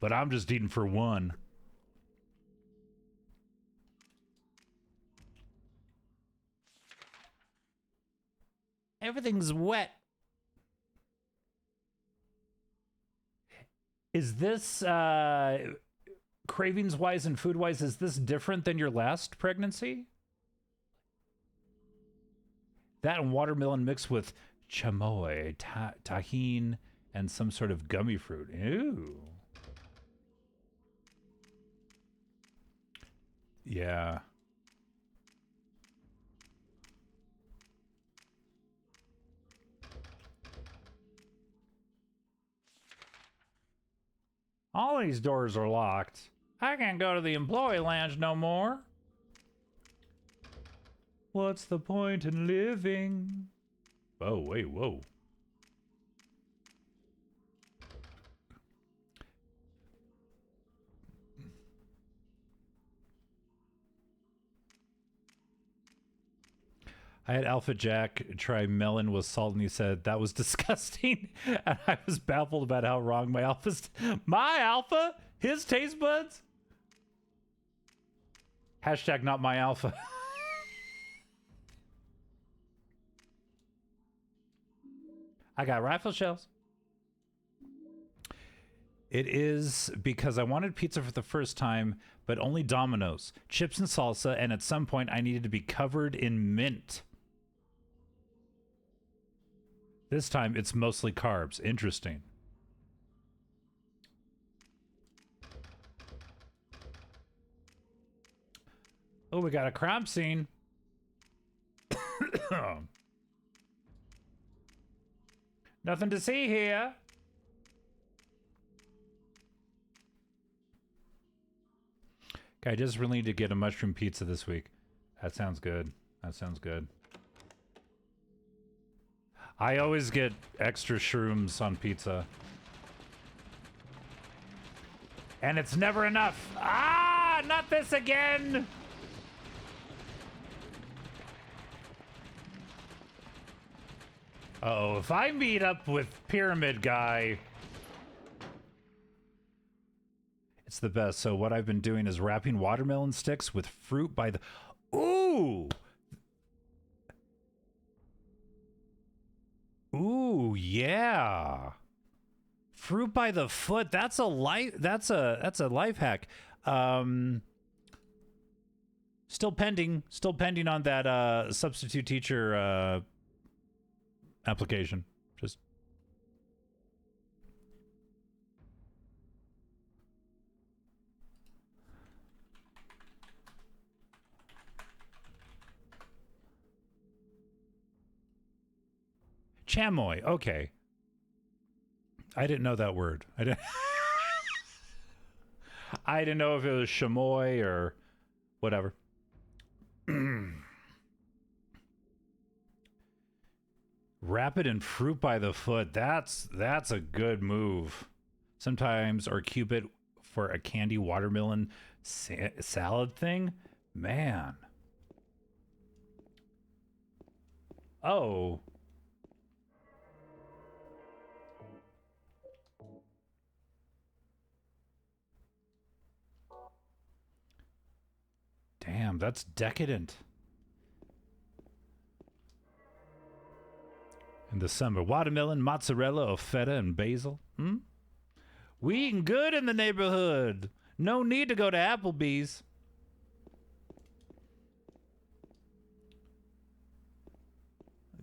Speaker 2: But I'm just eating for one. Everything's wet. Is this, cravings-wise and food-wise, is this different than your last pregnancy? That and watermelon mixed with chamoy, tahine, and some sort of gummy fruit. Ew. Yeah. All these doors are locked. I can't go to the employee lounge no more. What's the point in living? Oh, wait, whoa. I had Alpha Jack try melon with salt, and he said that was disgusting. And I was baffled about how wrong my alpha, his taste buds. Hashtag not my alpha. I got rifle shells. It is because I wanted pizza for the first time, but only Domino's, chips and salsa, and at some point I needed to be covered in mint. This time it's mostly carbs. Interesting. Oh, we got a crime scene. Nothing to see here. Okay, I just really need to get a mushroom pizza this week. That sounds good. That sounds good. I always get extra shrooms on pizza. And it's never enough. Ah, not this again. Uh-oh, if I meet up with Pyramid Guy... It's the best. So what I've been doing is wrapping watermelon sticks with fruit by the... Ooh! Ooh, yeah. Fruit by the foot. That's a life hack. Still pending on that substitute teacher application. Just chamoy. Okay. I didn't know that word. I didn't know if it was chamoy or whatever. Wrap it in fruit by the foot. That's a good move. Sometimes, or cube it for a candy watermelon salad thing. Man. Oh. Damn, that's decadent. In the summer, watermelon, mozzarella, feta, and basil. We eating good in the neighborhood. No need to go to Applebee's.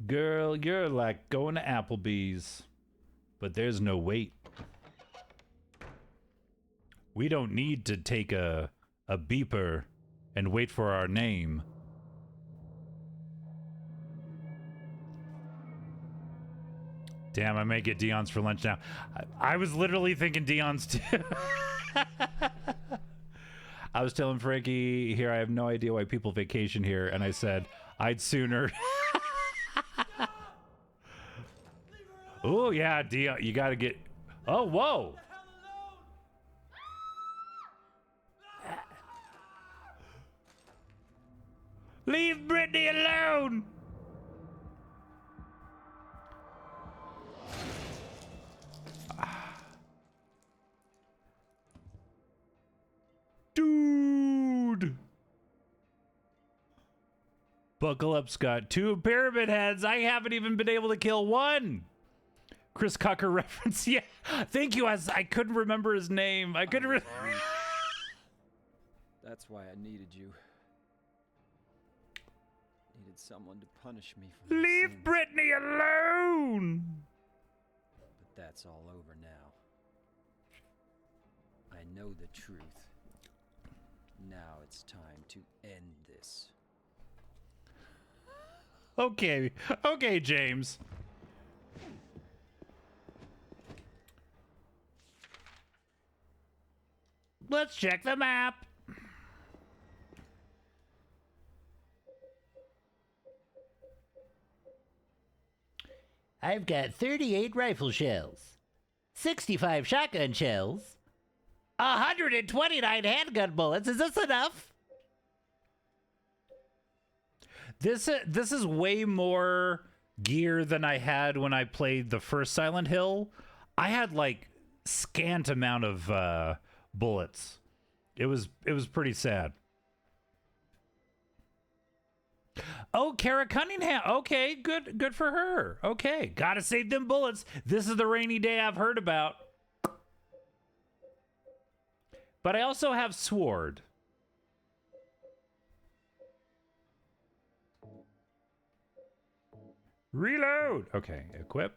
Speaker 2: Girl, you're like going to Applebee's. But there's no wait. We don't need to take a beeper and wait for our name. Damn, I may get Dion's for lunch now. I was literally thinking Dion's too. I was telling Frankie here, I have no idea why people vacation here, and I said, I'd sooner. Oh, yeah, Dion, you gotta get... Oh, whoa! Leave Brittany alone! Dude! Buckle up, Scott. 2 pyramid heads. I haven't even been able to kill one. Chris Cucker reference. Yeah. Thank you. I couldn't remember his name. I couldn't
Speaker 7: That's why I needed you. Needed someone to punish me for my
Speaker 2: Leave
Speaker 7: sins.
Speaker 2: Brittany alone.
Speaker 7: But that's all over now. I know the truth. Now it's time to end this.
Speaker 2: Okay. Okay, James. Let's check the map. I've got 38 rifle shells, 65 shotgun shells, 129 handgun bullets. Is this enough? This is way more gear than I had when I played the first Silent Hill. I had like scant amount of bullets. It was pretty sad. Oh, Kara Cunningham. Okay, good for her. Okay, gotta save them bullets. This is the rainy day I've heard about. But I also have sword. Reload. Okay, equip.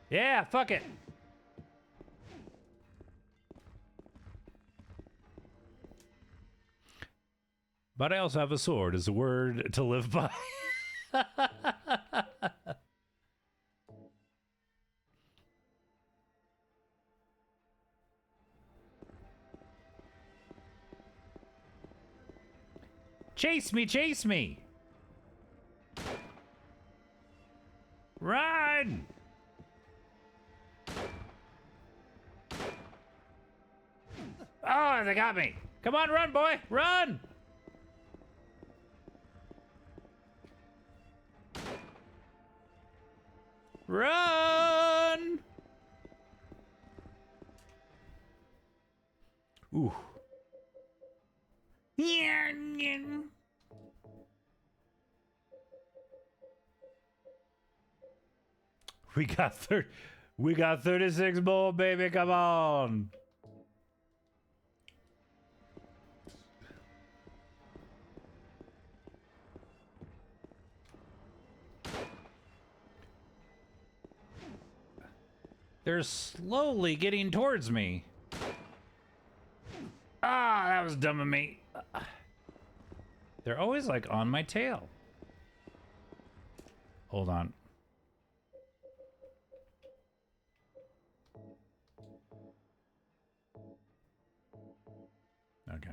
Speaker 2: Yeah, fuck it. But I also have a sword as a word to live by. Chase me, chase me. Run. Oh, they got me. Come on, run, boy, run. Run! Ooh. We got 36 more, baby. Come on. They're slowly getting towards me. Ah, that was dumb of me. They're always like on my tail. Hold on. Okay.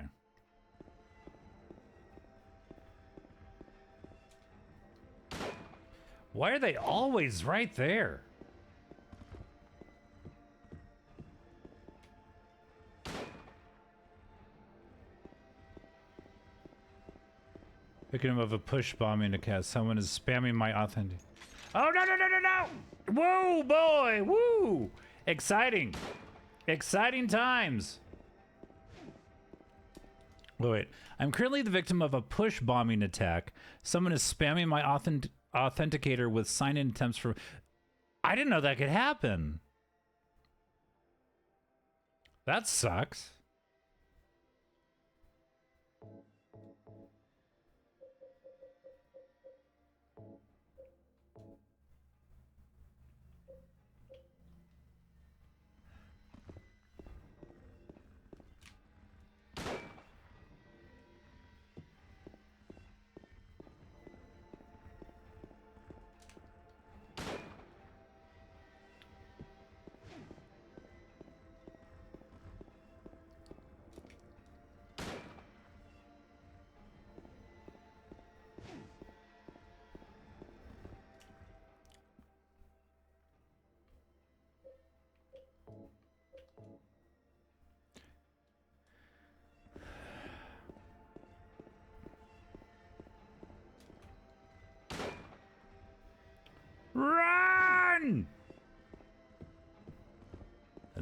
Speaker 2: Why are they always right there? Victim of a push bombing to cast. Someone is spamming my authentic. Oh, no, no, no, no, no! Woo, boy! Woo! Exciting. Exciting times. Oh, wait. I'm currently the victim of a push bombing attack. Someone is spamming my authenticator with sign-in attempts for... I didn't know that could happen. That sucks.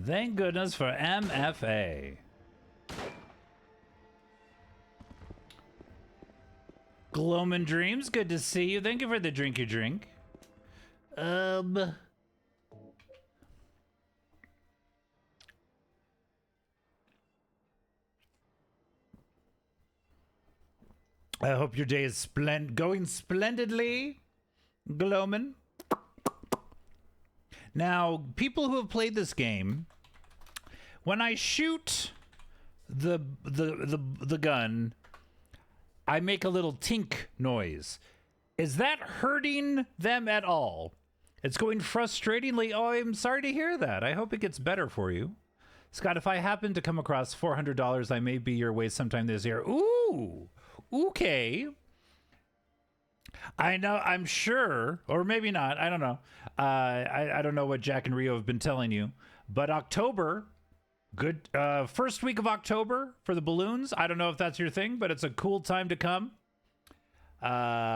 Speaker 2: Thank goodness for MFA. Gloamin' Dreams, good to see you. Thank you for the drink you drink. I hope your day is going splendidly, Gloamin'. Now, people who have played this game, when I shoot the gun, I make a little tink noise. Is that hurting them at all? It's going frustratingly. Oh, I'm sorry to hear that. I hope it gets better for you. Scott, if I happen to come across $400, I may be your way sometime this year. Ooh, okay. I know, I'm sure, or maybe not. I don't know. I don't know what Jack and Rio have been telling you, but October, good, first week of October for the balloons. I don't know if that's your thing, but it's a cool time to come. Yeah.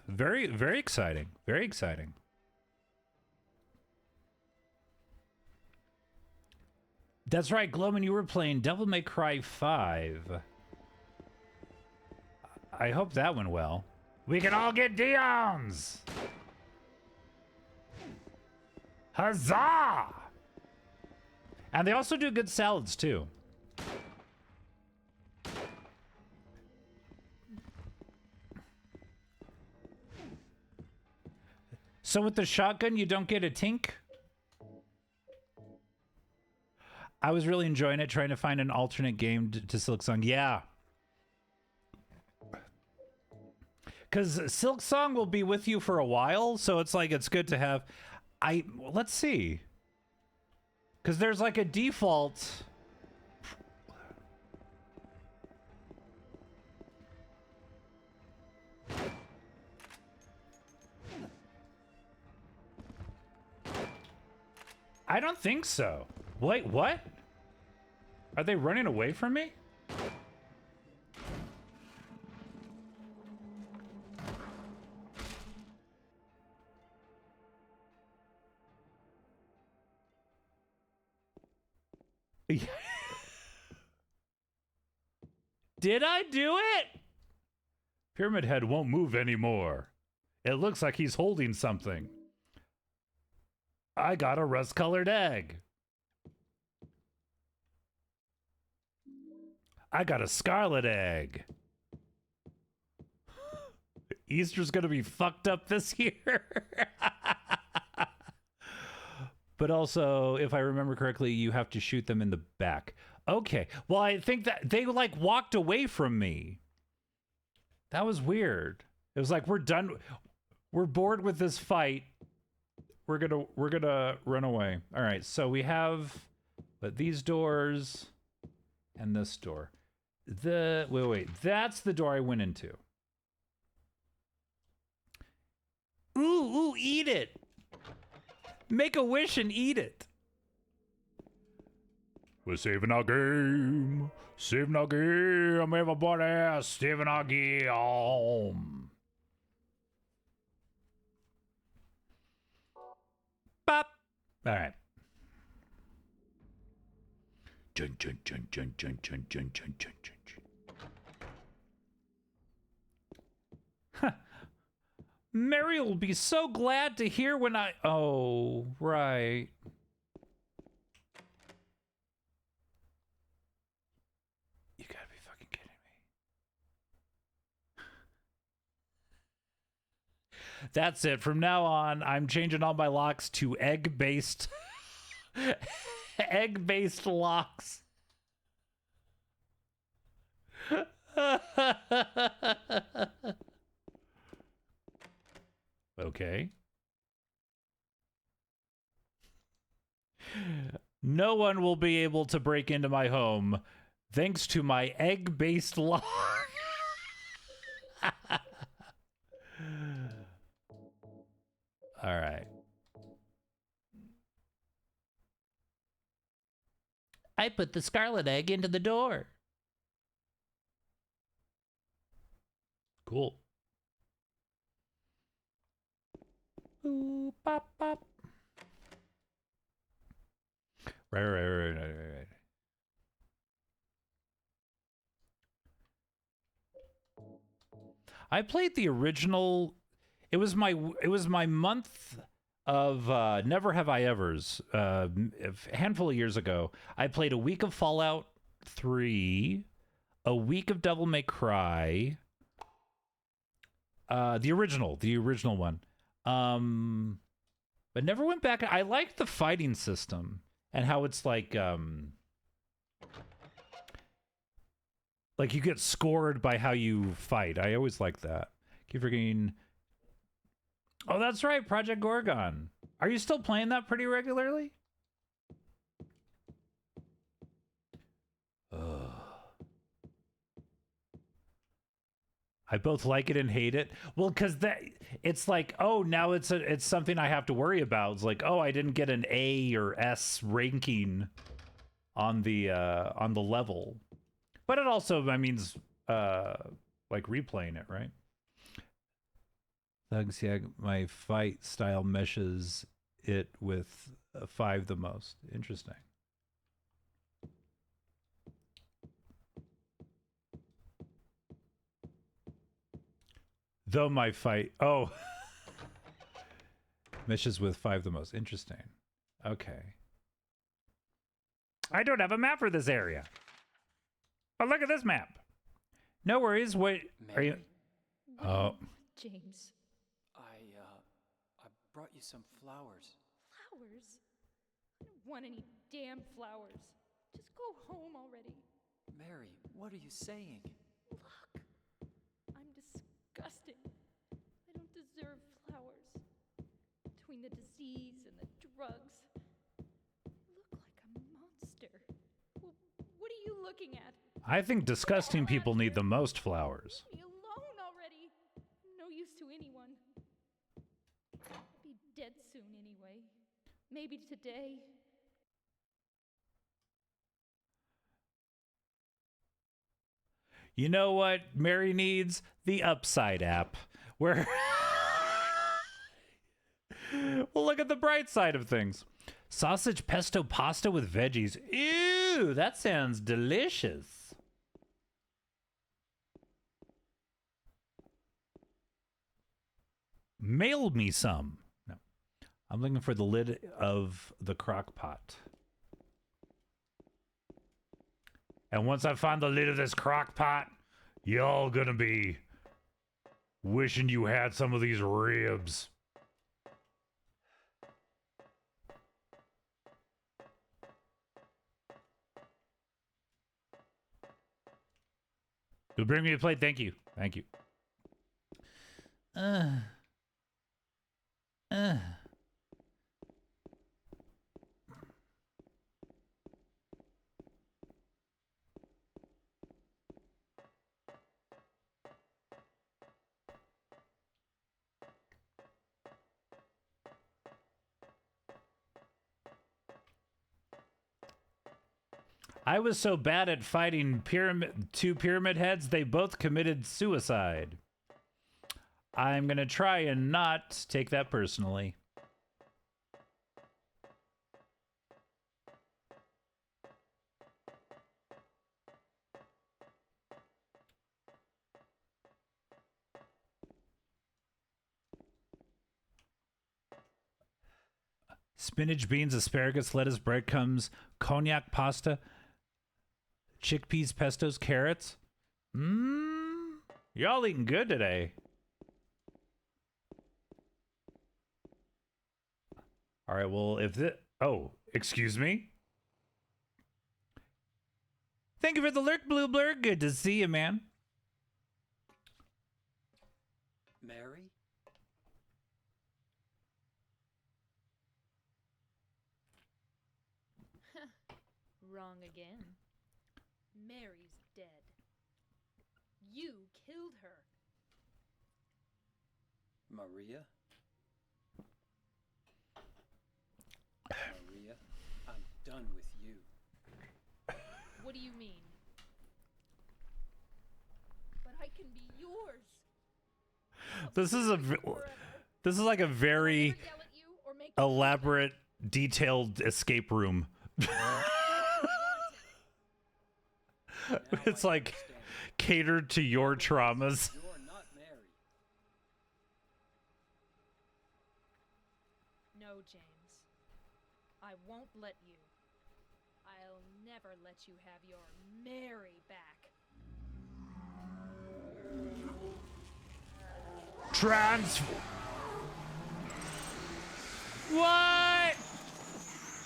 Speaker 2: Very, very exciting. Very exciting. That's right, Gloman, you were playing Devil May Cry 5. I hope that went well. We can all get Dion's! Huzzah! And they also do good salads, too. So with the shotgun, you don't get a tink? I was really enjoying it, trying to find an alternate game to Silksong. Yeah. Because Silksong will be with you for a while, so it's like it's good to have. Let's see. Because there's like a default. I don't think so. Wait, what? Are they running away from me? Did I do it? Pyramid Head won't move anymore. It looks like he's holding something. I got a rust-colored egg. I got a scarlet egg. Easter's gonna be fucked up this year. But also, if I remember correctly, you have to shoot them in the back. Okay. Well, I think that they like walked away from me. That was weird. It was like, we're done. We're bored with this fight. We're gonna run away. All right. So we have these doors and this door. Wait. That's the door I went into. Ooh, eat it. Make a wish and eat it. We're saving our game. Saving our game, everybody. Saving our game. Bop. All right. Chun, chun, chun, chun, chun, chun, chun, chun, chun, chun. Huh. Mary will be so glad to hear when I... Oh, right. You gotta be fucking kidding me. That's it. From now on, I'm changing all my locks to egg-based... egg-based locks. Okay. No one will be able to break into my home thanks to my egg-based lock. All right. I put the scarlet egg into the door. Cool. Ooh, pop, pop. Right. I played the original. It was my month of Never Have I Ever's. A handful of years ago, I played a week of Fallout 3, a week of Devil May Cry, the original one. But never went back. I liked the fighting system and how it's like you get scored by how you fight. I always like that. Keep forgetting. Oh, that's right, Project Gorgon. Are you still playing that pretty regularly? Ugh. I both like it and hate it. Well, because it's like, oh, now it's something I have to worry about. It's like, oh, I didn't get an A or S ranking on the level. But it also means like replaying it, right? Thugs, yeah, my fight style meshes it with 5 the most. Interesting. Though my fight, oh, meshes with 5 the most. Interesting. Okay. I don't have a map for this area. Oh, look at this map. No worries. Wait, are you? Oh,
Speaker 9: James.
Speaker 7: I brought you some flowers.
Speaker 9: Flowers? I don't want any damn flowers. Just go home already.
Speaker 7: Mary, what are you saying?
Speaker 9: Look. I'm disgusting. I don't deserve flowers. Between the disease and the drugs, I look like a monster. Well, what are you looking at?
Speaker 2: I think disgusting people need the most flowers.
Speaker 9: Leave me alone already. No use to anyone. I'll be dead soon anyway. Maybe today.
Speaker 2: You know what Mary needs? The Upside app, where well, look at the bright side of things. Sausage pesto pasta with veggies. Ew, that sounds delicious. Mail me some. No. I'm looking for the lid of the crock pot. And once I find the lid of this crock pot, y'all gonna be wishing you had some of these ribs. You'll bring me a plate? Thank you. Thank you. I was so bad at fighting two pyramid heads, they both committed suicide. I'm gonna try and not take that personally. Spinach, beans, asparagus, lettuce, breadcrumbs, cognac pasta, chickpeas, pestos, carrots. Y'all eating good today. All right, well, if this... Oh, excuse me? Thank you for the lurk, Blue Blur. Good to see you, man.
Speaker 7: Mary?
Speaker 9: Wrong again. Mary's dead. You killed her.
Speaker 7: Maria? Maria, I'm done with you.
Speaker 9: What do you mean? But I can be yours.
Speaker 2: This is like a very elaborate, detailed escape room It's like catered to your traumas.
Speaker 7: You're not married.
Speaker 9: No, James. I won't let you. I'll never let you have your Mary back.
Speaker 2: What?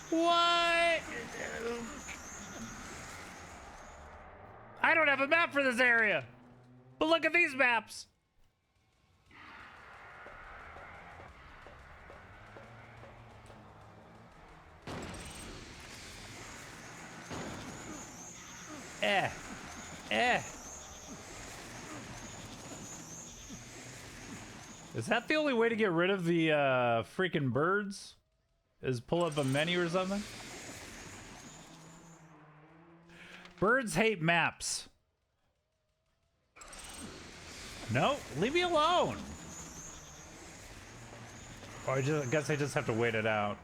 Speaker 2: What? I don't have a map for this area. But look at these maps. Eh. Is that the only way to get rid of the freaking birds? Is pull up a menu or something? Birds hate maps. No, leave me alone. Oh, I guess I just have to wait it out.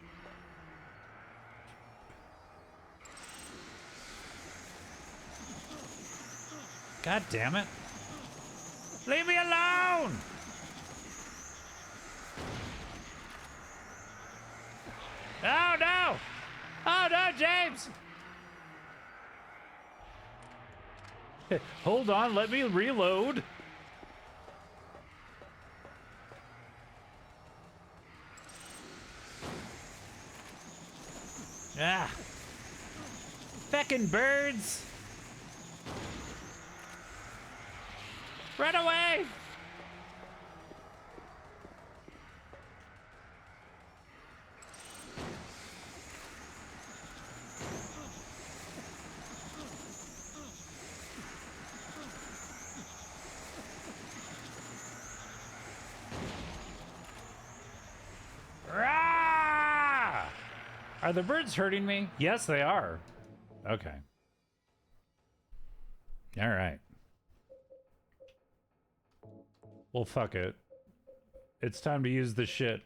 Speaker 2: God damn it. Leave me alone! Oh no! Oh no, James! Hold on, let me reload. Ah. Feckin' birds! Run away! Rah! Are the birds hurting me? Yes, they are. Okay. All right. Well, fuck it. It's time to use the shit.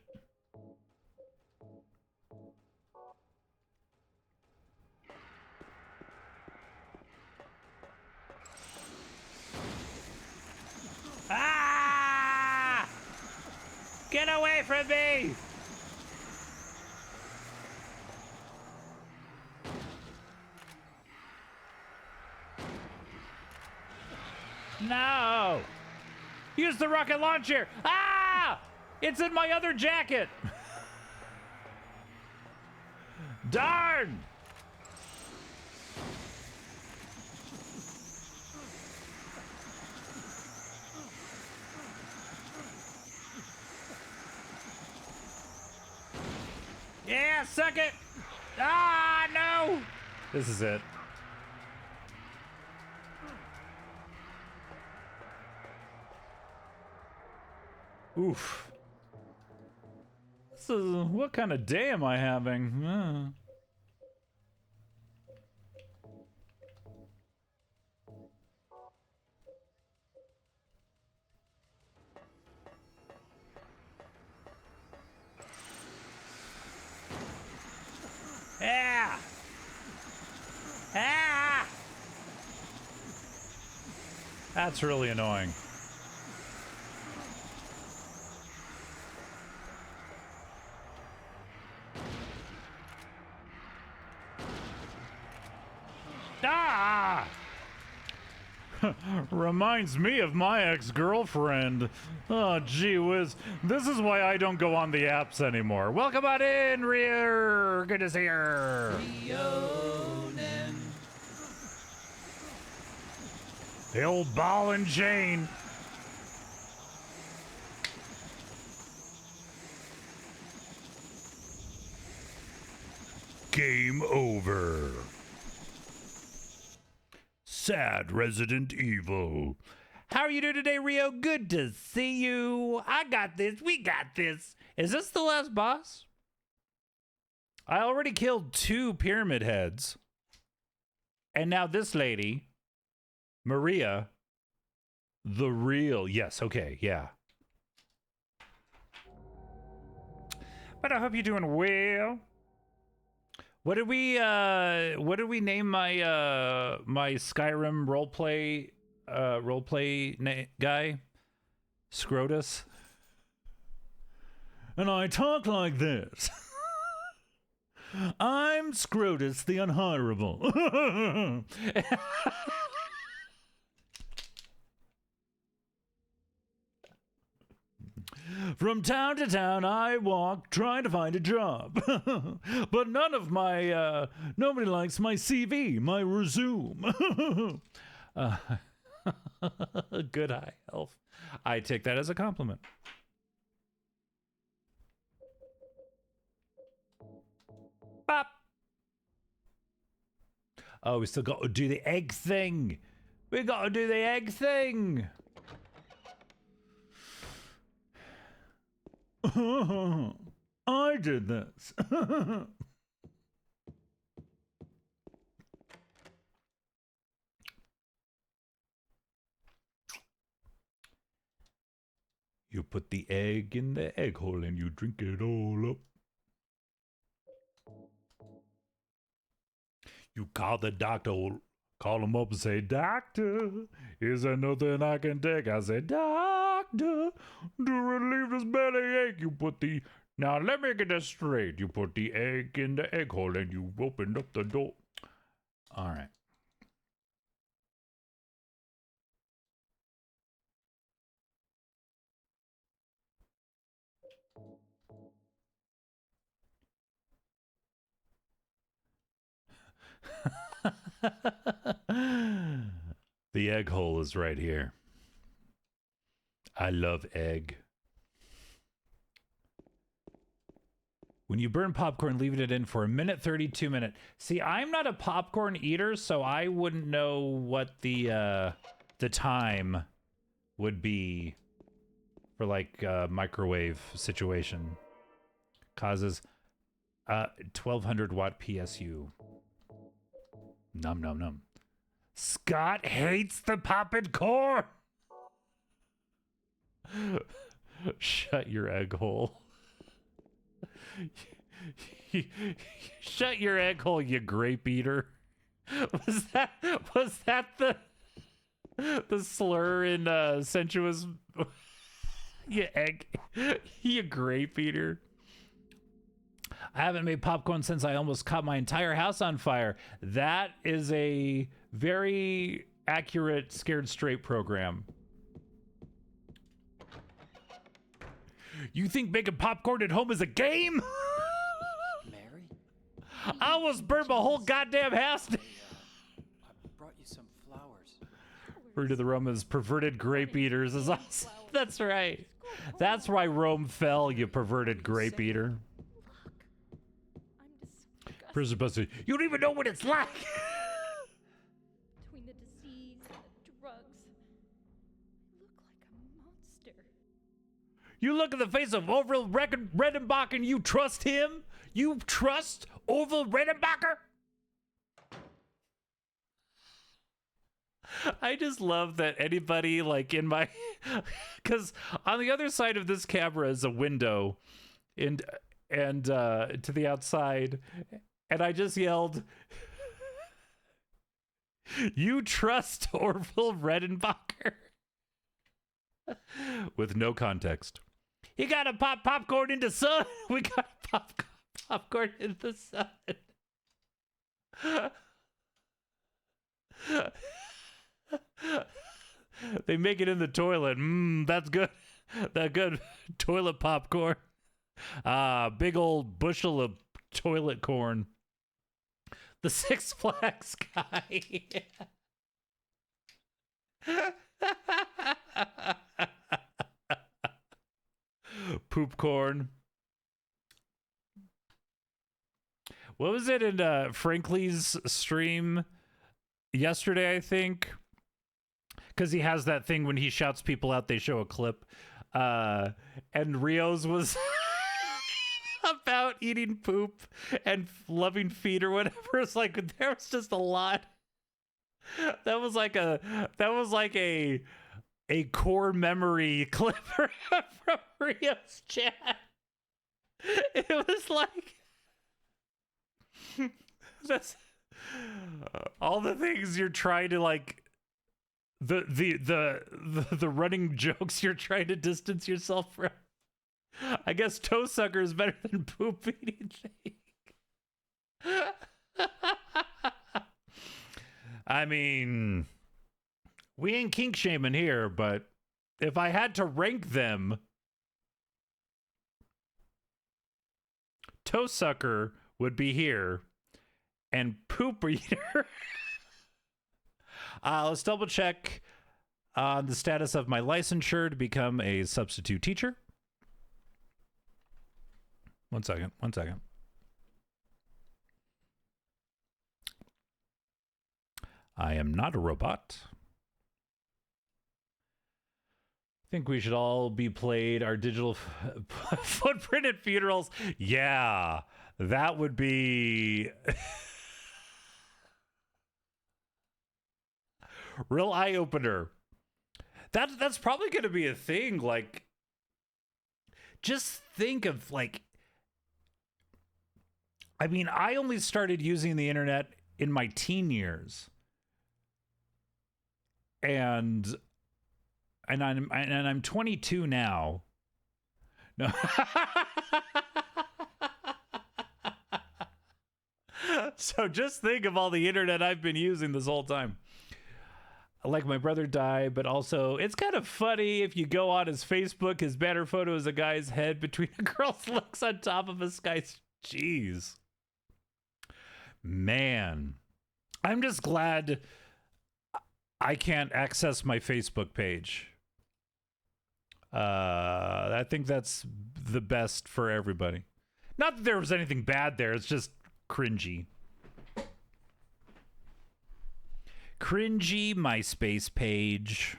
Speaker 2: Ah! Get away from me! No! Use the rocket launcher! Ah! It's in my other jacket! Darn! Yeah, suck it! Ah, no! This is it. Oof. This is, what kind of day am I having? Yeah! Ah! That's really annoying. Ah! Reminds me of my ex-girlfriend. Oh, gee whiz. This is why I don't go on the apps anymore. Welcome on in, Rear. Good to see her. The old ball and chain. Game over. Sad Resident Evil. How are you doing today, Rio? Good to see you. I got this. We got this. Is this the last boss? I already killed 2 pyramid heads. And now this lady, Maria, the real. Yes, okay, yeah. But I hope you're doing well. What did we name my my Skyrim roleplay guy? Scrotus. And I talk like this. I'm Scrotus the Unhireable. From town to town I walk trying to find a job. But nobody likes my CV, my resume. Good high elf. I take that as a compliment. Bop. Oh, we still got to do the egg thing. We got to do the egg thing. I did this. You put the egg in the egg hole and you drink it all up. You call the doctor, call him up and say, "Doctor, is there nothing I can take?" I say, "Doctor, to relieve this bellyache, you put the..." Now let me get this straight. You put the egg in the egg hole and you opened up the door. All right. The egg hole is right here. I love egg. When you burn popcorn, leaving it in for 1:32 minutes. See, I'm not a popcorn eater, so I wouldn't know what the time would be for like a microwave situation. Causes 1200 watt PSU. Num num num. Scott hates the poppin' corn. Shut your egg hole. Shut your egg hole, you grape eater. Was that the slur in sensuous? You egg, you grape eater. I haven't made popcorn since I almost caught my entire house on fire. That is a very accurate Scared Straight program. You think making popcorn at home is a game?
Speaker 7: Mary?
Speaker 2: I almost burned my whole goddamn house.
Speaker 7: I brought you some flowers.
Speaker 2: Refer to the Romans perverted grape eaters as awesome. That's right. That's why Rome fell, you perverted grape eater. Prison busted. You don't even know what it's like.
Speaker 9: Between the disease and the drugs, I look like a monster.
Speaker 2: You look at the face of Orville Redenbacher and you trust him? You trust Orville Redenbacher? I just love that anybody like in my, because on the other side of this camera is a window, and to the outside, and I just yelled, "You trust Orville Redenbacher?" With no context. You gotta pop popcorn into sun. We gotta pop popcorn in the sun. They make it in the toilet. That's good. That good toilet popcorn. Big old bushel of toilet corn. The Six Flags guy. Poop corn. What was it in Frankly's stream yesterday, I think? Because he has that thing when he shouts people out, they show a clip. And Rio's was about eating poop and loving feet or whatever. It's like there was just a lot. That was like a core memory clip from Rio's chat. It was like That's all the things you're trying to like. The running jokes you're trying to distance yourself from. I guess toe sucker is better than poop eating Jake. I mean, we ain't kink shaming here, but if I had to rank them, toe sucker would be here, and poop eater. Let's double check on the status of my licensure to become a substitute teacher. One second. I am not a robot. I think we should all be played our digital footprint at funerals. Yeah, that would be real eye-opener. That's probably going to be a thing. Like, just think of like, I mean, I only started using the internet in my teen years. And I'm 22 now. No. So just think of all the internet I've been using this whole time. Like, my brother died, but also it's kind of funny if you go on his Facebook, his banner photo is a guy's head between a girl's legs on top of a guy's. Jeez. Man. I'm just glad I can't access my Facebook page. I think that's the best for everybody. Not that there was anything bad there, it's just cringy. Cringy MySpace page.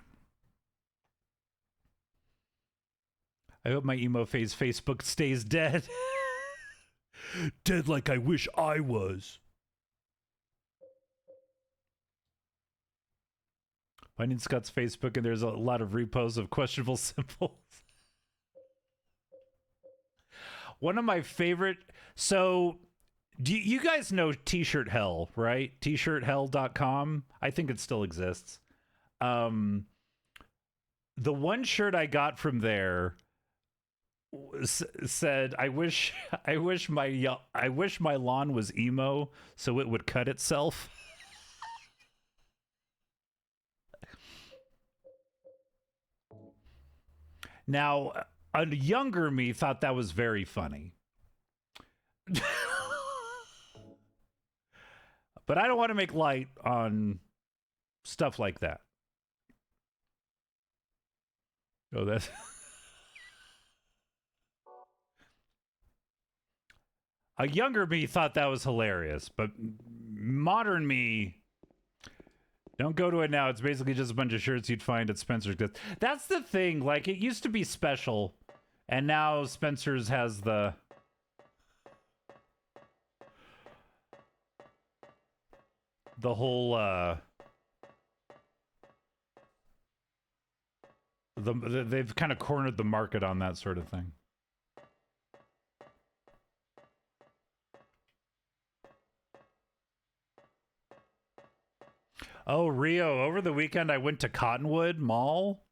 Speaker 2: I hope my emo phase Facebook stays dead. Dead like I wish I was. Finding Scott's Facebook, and there's a lot of reposts of questionable symbols. One of my favorite. So, do you guys know T-Shirt Hell, right? T-shirthell.com. I think it still exists. The one shirt I got from there said, "I wish my lawn was emo, so it would cut itself." Now, a younger me thought that was very funny. But I don't want to make light on stuff like that. Oh, that's... A younger me thought that was hilarious, but modern me... Don't go to it now. It's basically just a bunch of shirts you'd find at Spencer's. That's the thing. Like, it used to be special, and now Spencer's has the whole they've kind of cornered the market on that sort of thing. Oh, Rio, over the weekend I went to Cottonwood Mall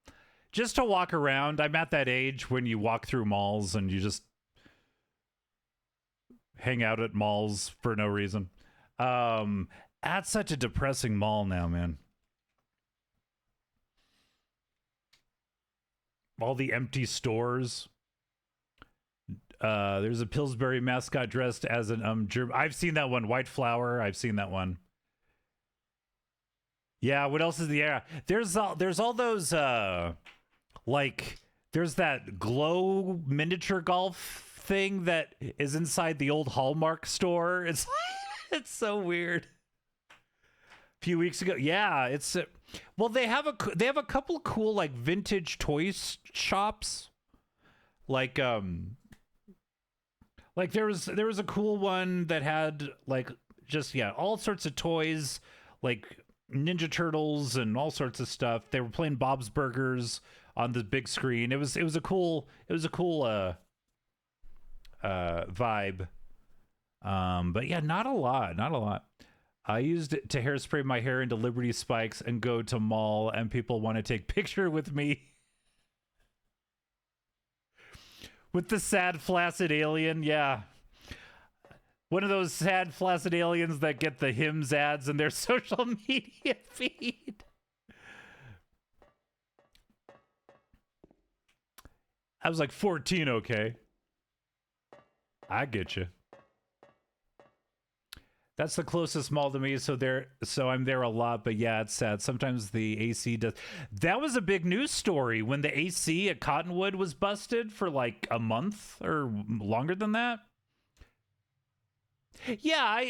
Speaker 2: just to walk around. I'm at that age when you walk through malls and you just hang out at malls for no reason. That's such a depressing mall now, man. All the empty stores. There's a Pillsbury mascot dressed as an I've seen that one. White Flower. I've seen that one. Yeah, what else is the era? There's all those like there's that glow miniature golf thing that is inside the old Hallmark store. It's it's so weird. A few weeks ago, yeah, it's well they have a couple cool like vintage toy shops. Like there was a cool one that had like just all sorts of toys, like Ninja Turtles and all sorts of stuff. They were playing Bob's Burgers on the big screen. It was a cool vibe. But yeah, not a lot, not a lot. I used it to hairspray my hair into Liberty Spikes and go to mall, and people want to take picture with me. With the sad, flaccid alien, yeah. One of those sad, flaccid aliens that get the Hims ads in their social media feed. I was like 14, okay. I get you. That's the closest mall to me, so I'm there a lot, but yeah, it's sad. Sometimes the AC does. That was a big news story when the AC at Cottonwood was busted for like a month or longer than that. Yeah,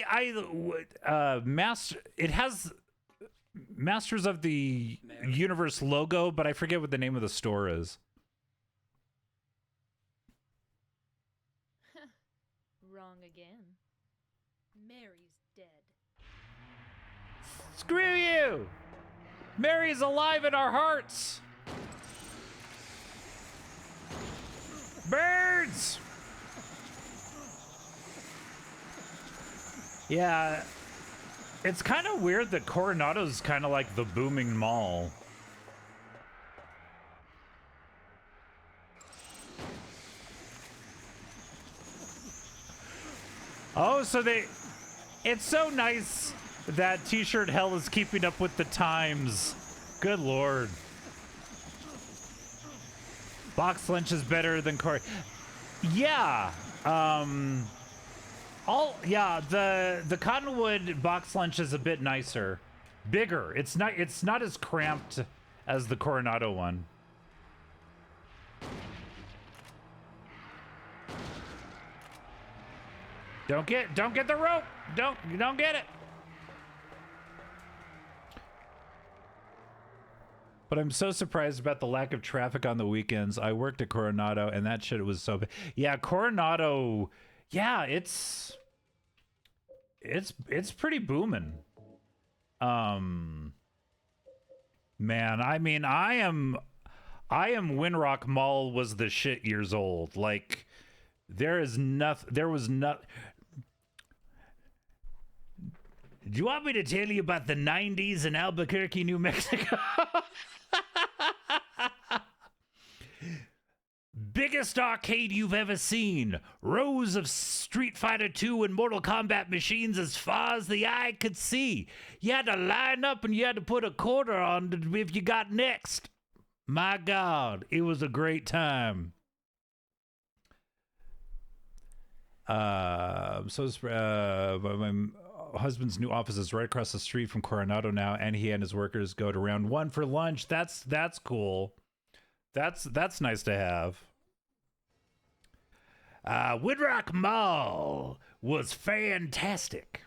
Speaker 2: it has Masters of the Universe logo, but I forget what the name of the store is.
Speaker 9: Wrong again. Mary's dead.
Speaker 2: Screw you! Mary's alive in our hearts! Birds! Yeah, it's kind of weird that Coronado's kind of like the booming mall. Oh, so it's so nice that T-shirt hell is keeping up with the times. Good lord. Box lunch is better than Yeah. The Cottonwood box lunch is a bit nicer. Bigger. It's not as cramped as the Coronado one. Don't get the rope. Don't get it. But I'm so surprised about the lack of traffic on the weekends. I worked at Coronado and that shit was so bad. Yeah, Coronado, yeah, it's pretty booming. Man, I mean, I am Winrock Mall was the shit years old. Like there was not. Do you want me to tell you about the 90s in Albuquerque, New Mexico? Biggest arcade you've ever seen. Rows of Street Fighter 2 and Mortal Kombat machines as far as the eye could see. You had to line up and you had to put a quarter on if you got next. My God, it was a great time. My husband's new office is right across the street from Coronado now, and he and his workers go to round one for lunch. That's cool. That's nice to have. Woodrock Mall was fantastic.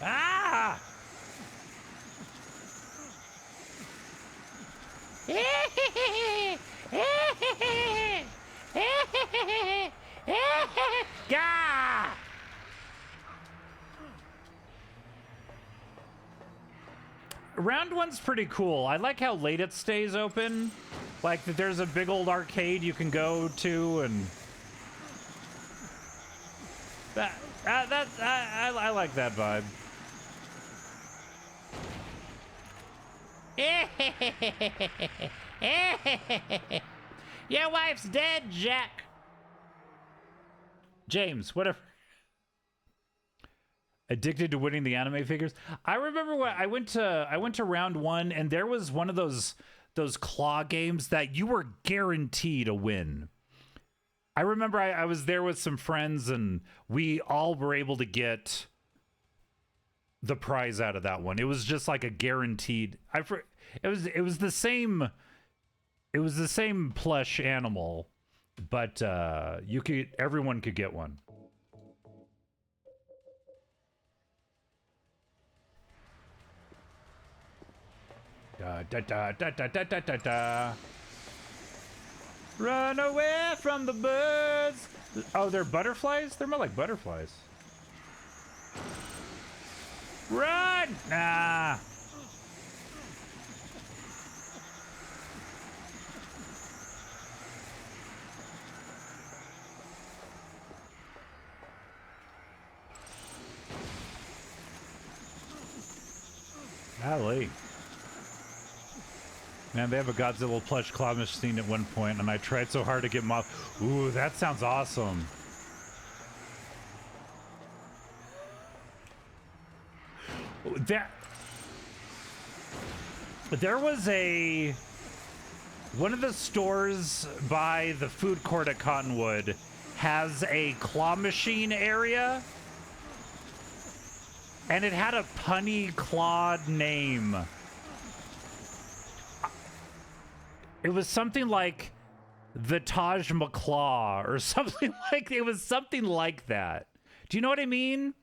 Speaker 2: Ah! Gah! Round one's pretty cool. I like how late it stays open. Like that there's a big old arcade you can go to, and I like that vibe. Your wife's dead, Jack. James, whatever. Addicted to winning the anime figures. I remember when I went to round one, and there was one of those claw games that you were guaranteed a win. I remember I was there with some friends, and we all were able to get the prize out of that one. It was just like a guaranteed. It was the same plush animal, but everyone could get one. Da da da da da da da da da. Run away from the birds. Oh, they're butterflies? They're more like butterflies. Run! in! Nah. Golly. Man, they have a Godzilla plush claw machine at one point, and I tried so hard to get Moth. Ooh, that sounds awesome. There was one of the stores by the food court at Cottonwood has a claw machine area, and it had a punny clawed name. It was something like the Taj McClaw or something like, it was something like that. Do you know what I mean?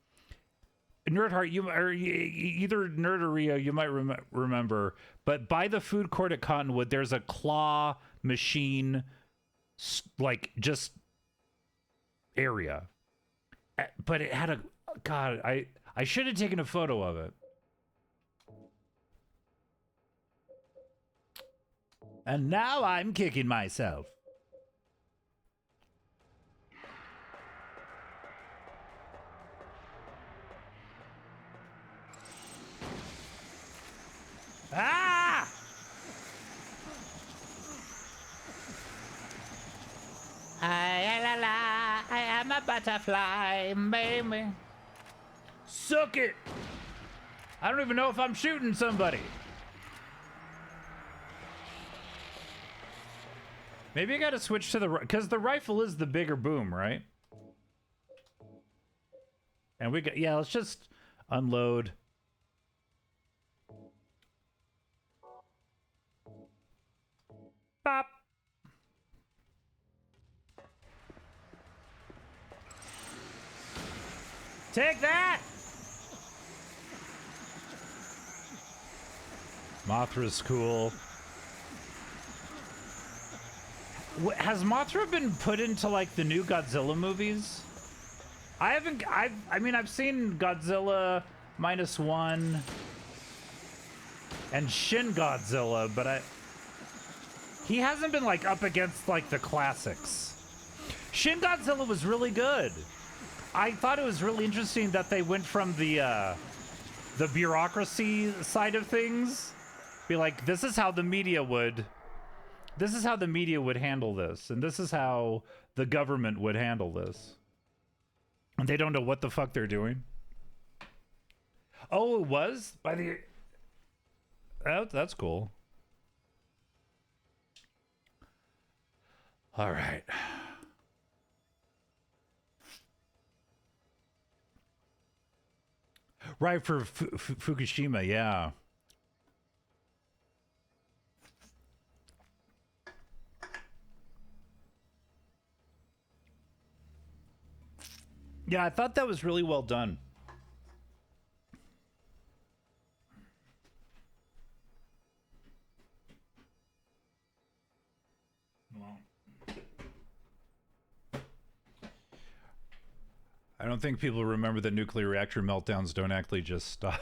Speaker 2: Nerdheart, either Nerd or Rio, you might remember, but by the food court at Cottonwood, there's a claw machine, like, just area. But it had God, I should have taken a photo of it. And now I'm kicking myself. Ah! I am a butterfly, baby. Suck it! I don't even know if I'm shooting somebody. Maybe I gotta switch to because the rifle is the bigger boom, right? And we got, yeah, let's just unload. Bop. Take that! Mothra's cool. Has Mothra been put into, like, the new Godzilla movies? I haven't, I mean, I've seen Godzilla -1 and Shin Godzilla, but he hasn't been, like, up against, like, the classics. Shin Godzilla was really good. I thought it was really interesting that they went from the bureaucracy side of things. Be like, this is how the media would handle this, and this is how the government would handle this. And they don't know what the fuck they're doing. Oh, it was? By the... that's cool. All right. Right, for Fukushima, yeah. Yeah, I thought that was really well done. Well, I don't think people remember that nuclear reactor meltdowns don't actually just stop.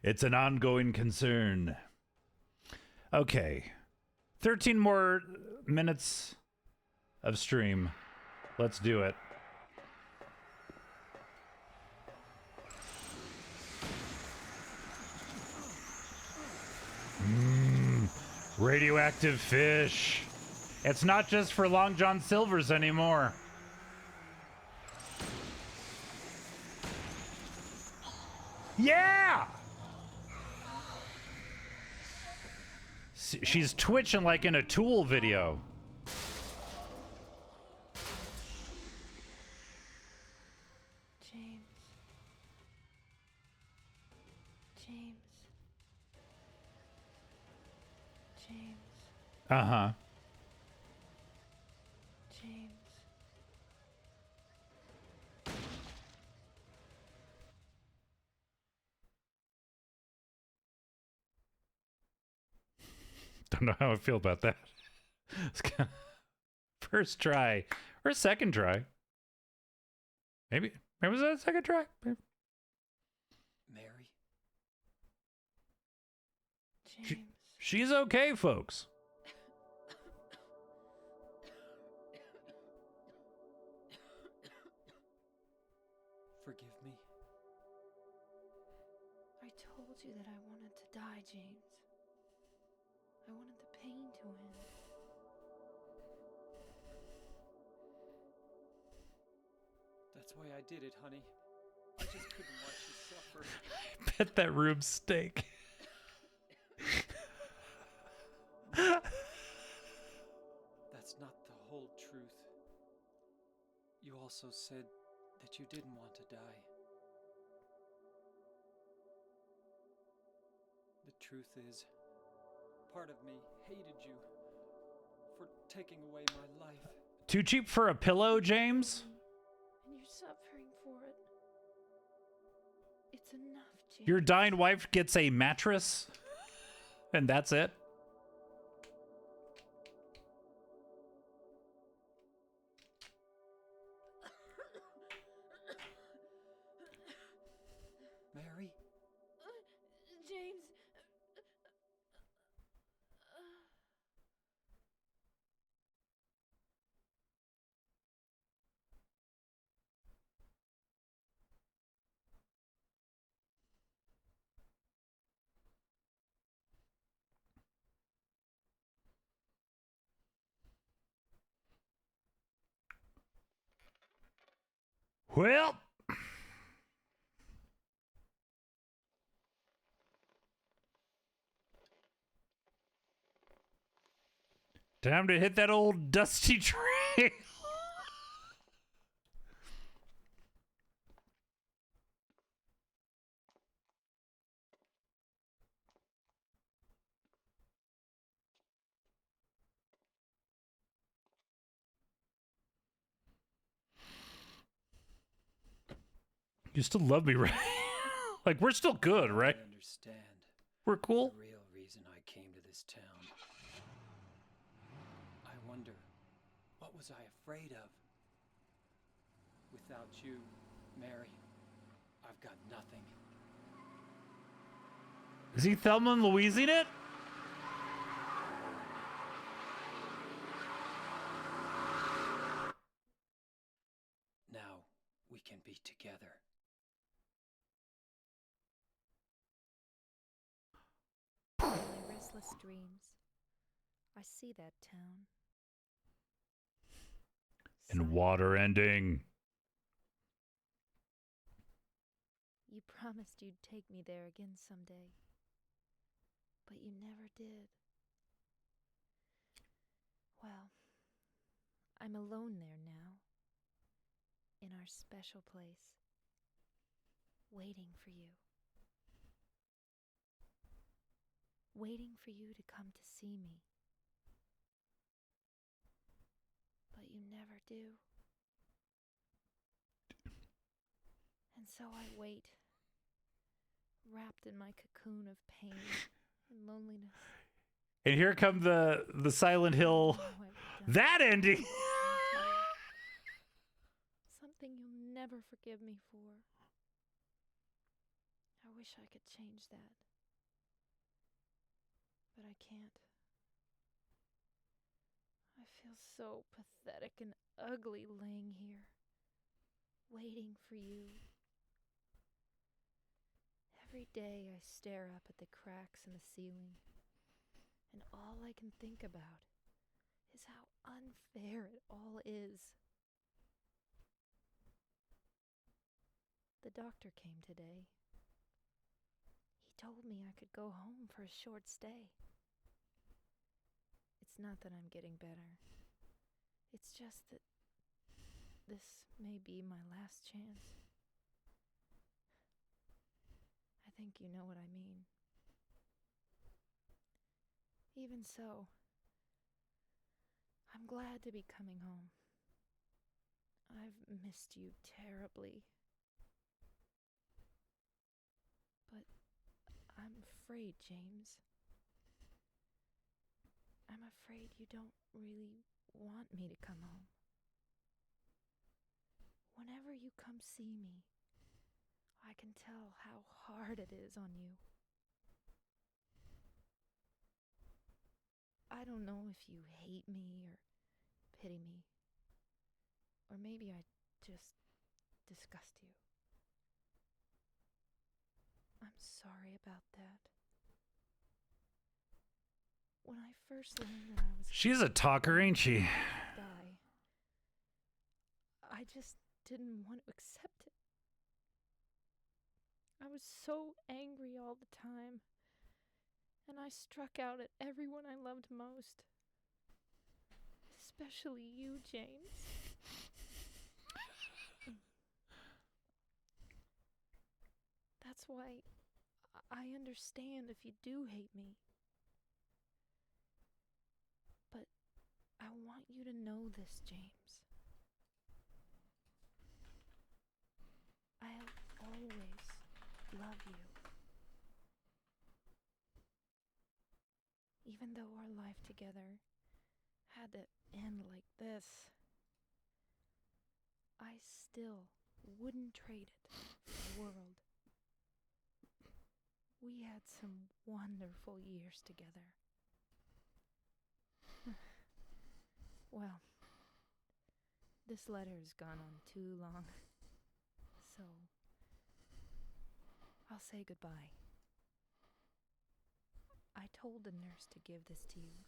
Speaker 2: It's an ongoing concern. Okay. 13 more minutes of stream. Let's do it. Radioactive fish. It's not just for Long John Silvers anymore. Yeah! She's twitching like in a Tool video. Uh-huh.
Speaker 9: James.
Speaker 2: Don't know how I feel about that. It's kind of first try or second try. Maybe was that a second try? She's okay, folks.
Speaker 7: Forgive me.
Speaker 9: I told you that I wanted to die, James. I wanted the pain to end.
Speaker 7: That's why I did it, honey. I just couldn't watch you suffer.
Speaker 2: I bet that room stank.
Speaker 7: That's not the whole truth. You also said that you didn't want to die. The truth is, part of me hated you for taking away my life.
Speaker 2: Too cheap for a pillow, James?
Speaker 9: And you're suffering for it. It's enough, James.
Speaker 2: Your dying wife gets a mattress? And that's it?
Speaker 7: Mary?
Speaker 9: James.
Speaker 2: Well, time to hit that old dusty trail. You still love me, right? Like, we're still good, right?
Speaker 7: I understand.
Speaker 2: We're cool.
Speaker 7: The real reason I came to this town. I wonder, what was I afraid of? Without you, Mary, I've got nothing.
Speaker 2: Is he Thelma and Louising it?
Speaker 7: Now we can be together.
Speaker 9: My restless dreams. I see that town.
Speaker 2: And water ending.
Speaker 9: You promised you'd take me there again someday. But you never did. Well, I'm alone there now. In our special place. Waiting for you. Waiting for you to come to see me. But you never do. And so I wait, wrapped in my cocoon of pain and loneliness.
Speaker 2: And here come the Silent Hill.
Speaker 9: I know I've done
Speaker 2: That ending.
Speaker 9: something to you. Something you'll never forgive me for. I wish I could change that. But I can't. I feel so pathetic and ugly laying here, waiting for you. Every day I stare up at the cracks in the ceiling, and all I can think about is how unfair it all is. The doctor came today. He told me I could go home for a short stay. It's not that I'm getting better. It's just that this may be my last chance. I think you know what I mean. Even so, I'm glad to be coming home. I've missed you terribly. But I'm afraid, James. I'm afraid you don't really want me to come home. Whenever you come see me, I can tell how hard it is on you. I don't know if you hate me or pity me. Or maybe I just disgust you. I'm sorry about that. When I first learned that I was
Speaker 2: She's a talker, ain't she?
Speaker 9: die, I just didn't want to accept it. I was so angry all the time, and I struck out at everyone I loved most. Especially you, James. That's why I understand if you do hate me. But I want you to know this, James. I'll always love you. Even though our life together had to end like this, I still wouldn't trade it for the world. We had some wonderful years together. Well, this letter has gone on too long, so I'll say goodbye. I told the nurse to give this to you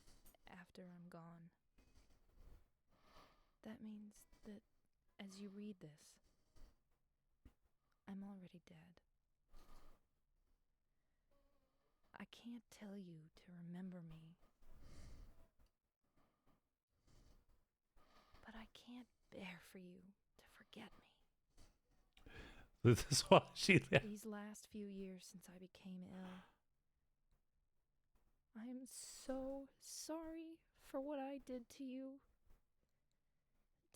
Speaker 9: after I'm gone. That means that as you read this, I'm already dead. I can't tell you to remember me, but I can't bear for you to forget me.
Speaker 2: This is why she.
Speaker 9: These last few years since I became ill, I am so sorry for what I did to you,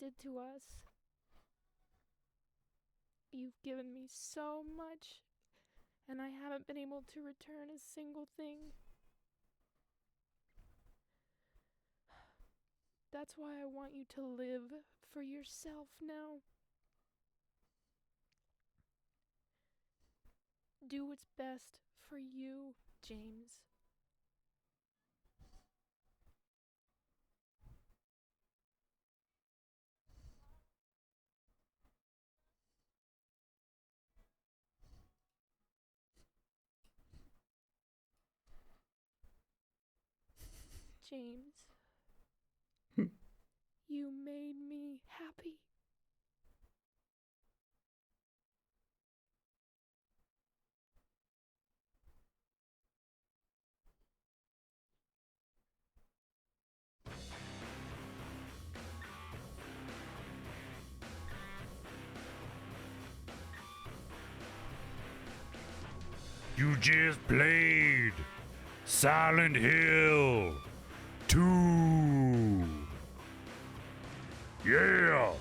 Speaker 9: did to us. You've given me so much, and I haven't been able to return a single thing. That's why I want you to live for yourself now. Do what's best for you, James. James, you made me happy.
Speaker 2: You just played Silent Hill 2. Yeah.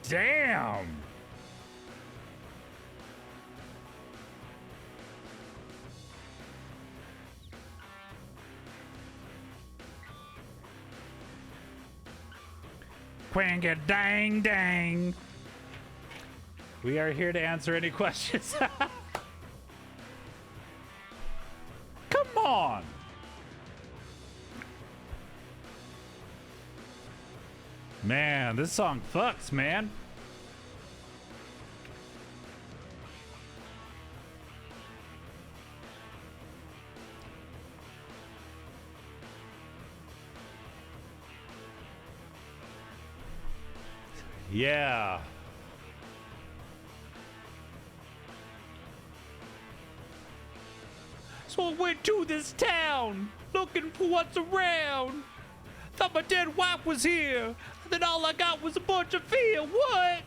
Speaker 2: Damn. Quanga dang dang. We are here to answer any questions. Come on. Man, this song fucks, man. Yeah. So I went to this town, looking for what's around. Thought my dead wife was here, then all I got was a bunch of fear. What?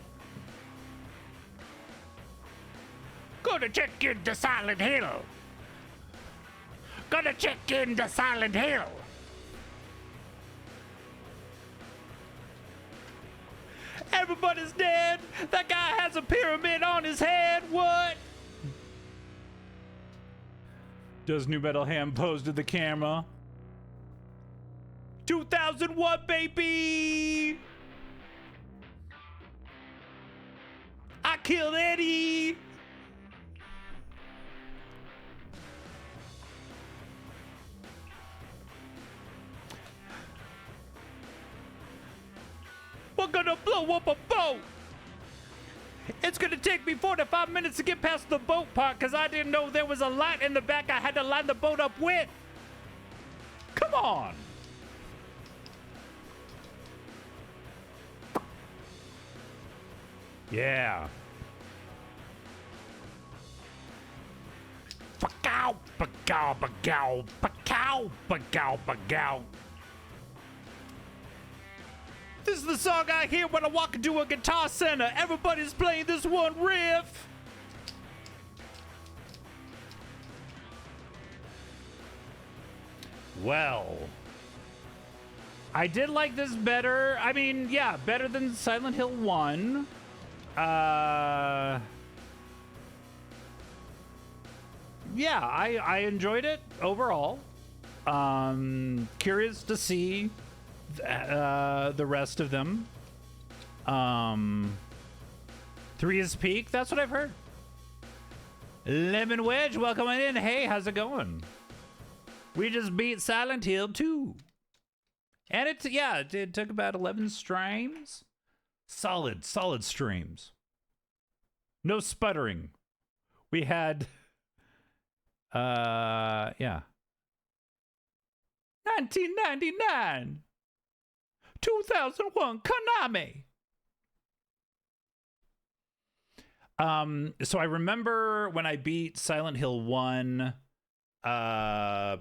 Speaker 2: Gonna check into Silent Hill. Gonna check into Silent Hill. Everybody's dead. That guy has a pyramid on his head. What? Does New Metal Ham pose to the camera? 2001, baby! I killed Eddie! gonna blow up a boat. It's gonna take me 45 minutes to get past the boat part because I didn't know there was a light in the back I had to line the boat up with. Come on. Yeah. Bagow, bagow, bagow, bagow, bagow, bagow. This is the song I hear when I walk into a guitar center. Everybody's playing this one riff. Well, I did like this better. I mean, yeah, better than Silent Hill 1. Yeah, I enjoyed it overall. Curious to see the rest of them. 3 is peak. That's what I've heard. Lemon Wedge, welcome in. Hey, how's it going? We just beat Silent Hill 2. And it took about 11 streams. Solid streams. No sputtering. We had, 1999. 2001 Konami. So I remember when I beat Silent Hill 1,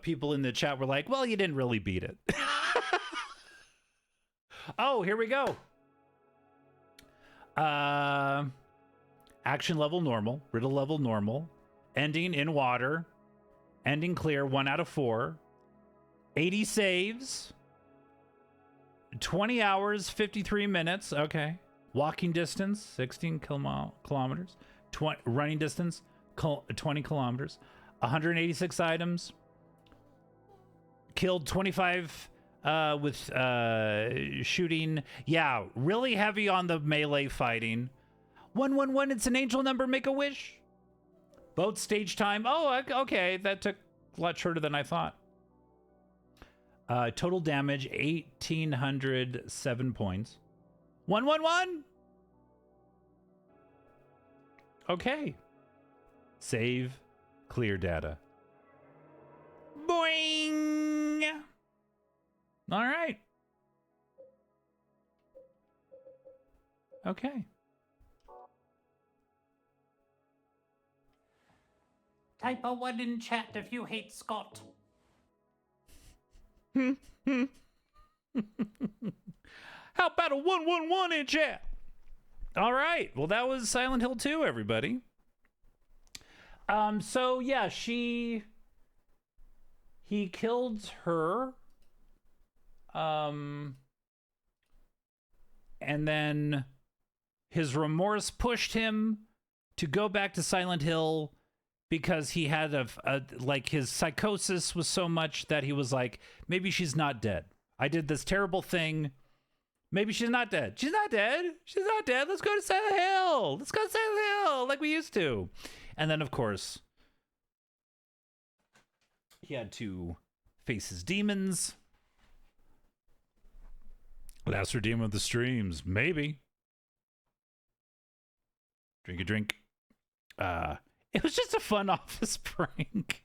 Speaker 2: people in the chat were like, well, you didn't really beat it. Oh, here we go. Action level normal, riddle level normal, ending in water, ending clear, 1 out of 4, 80 saves, 20 hours, 53 minutes. Okay. Walking distance, 16 kilometers, running distance, 20 kilometers, 186 items, killed 25 with shooting. Yeah, really heavy on the melee fighting. 111, it's an angel number, make a wish. Boat stage time. Oh, okay, that took a lot shorter than I thought. Total damage, 1,807 points. 111. Okay. Save, clear data. Boing. All right. Okay. Type a 1 in chat if you hate Scott. How about a 111 in chat? All right. Well, that was Silent Hill 2, everybody. So yeah, he killed her. And then his remorse pushed him to go back to Silent Hill because he had like his psychosis was so much that he was like, maybe she's not dead. I did this terrible thing. Maybe she's not dead. She's not dead. She's not dead. Let's go to Silent Hill. Let's go to Silent Hill like we used to. And then, of course, he had to face his demons. Last redeemer of the streams. Maybe. Drink a drink. It was just a fun office prank.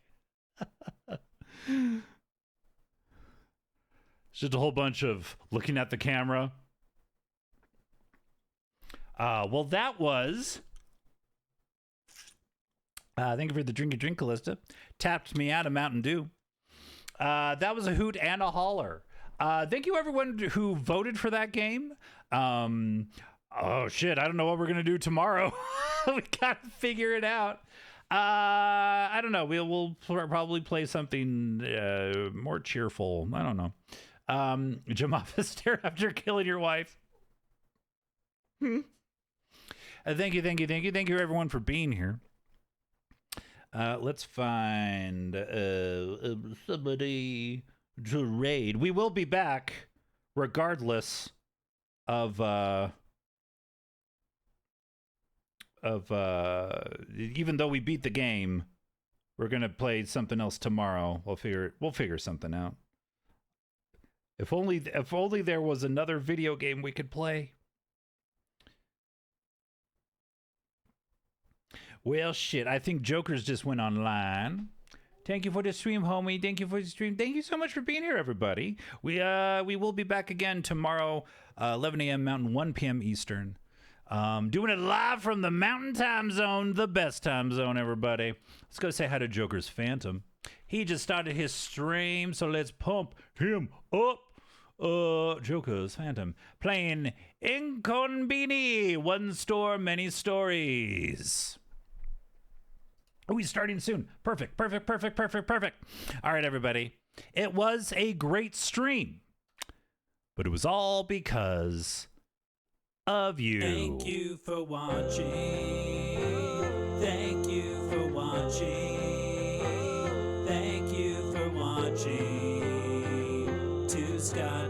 Speaker 2: Just a whole bunch of looking at the camera. Well, that was... thank you for the drink, Callista. Tapped me out of Mountain Dew. That was a hoot and a holler. Thank you, everyone who voted for that game. Oh, shit. I don't know what we're going to do tomorrow. We got to figure it out. I don't know. We'll probably play something more cheerful. I don't know. Jump off a stair after killing your wife. Thank you, everyone, for being here. Let's find somebody to raid. We will be back, regardless of even though we beat the game, we're gonna play something else tomorrow. We'll figure something out. If only there was another video game we could play. Well, shit. I think Joker's just went online. Thank you for the stream, homie. Thank you for the stream. Thank you so much for being here, everybody. We will be back again tomorrow, 11 a.m. Mountain, 1 p.m. Eastern. Doing it live from the Mountain Time Zone, the best time zone, everybody. Let's go say hi to Joker's Phantom. He just started his stream, so let's pump him up. Joker's Phantom playing Inconbini, one store, many stories. Oh, he's starting soon. Perfect. All right, everybody. It was a great stream, but it was all because of you.
Speaker 1: Thank you for watching. Thank you for watching. Thank you for watching. To Scott.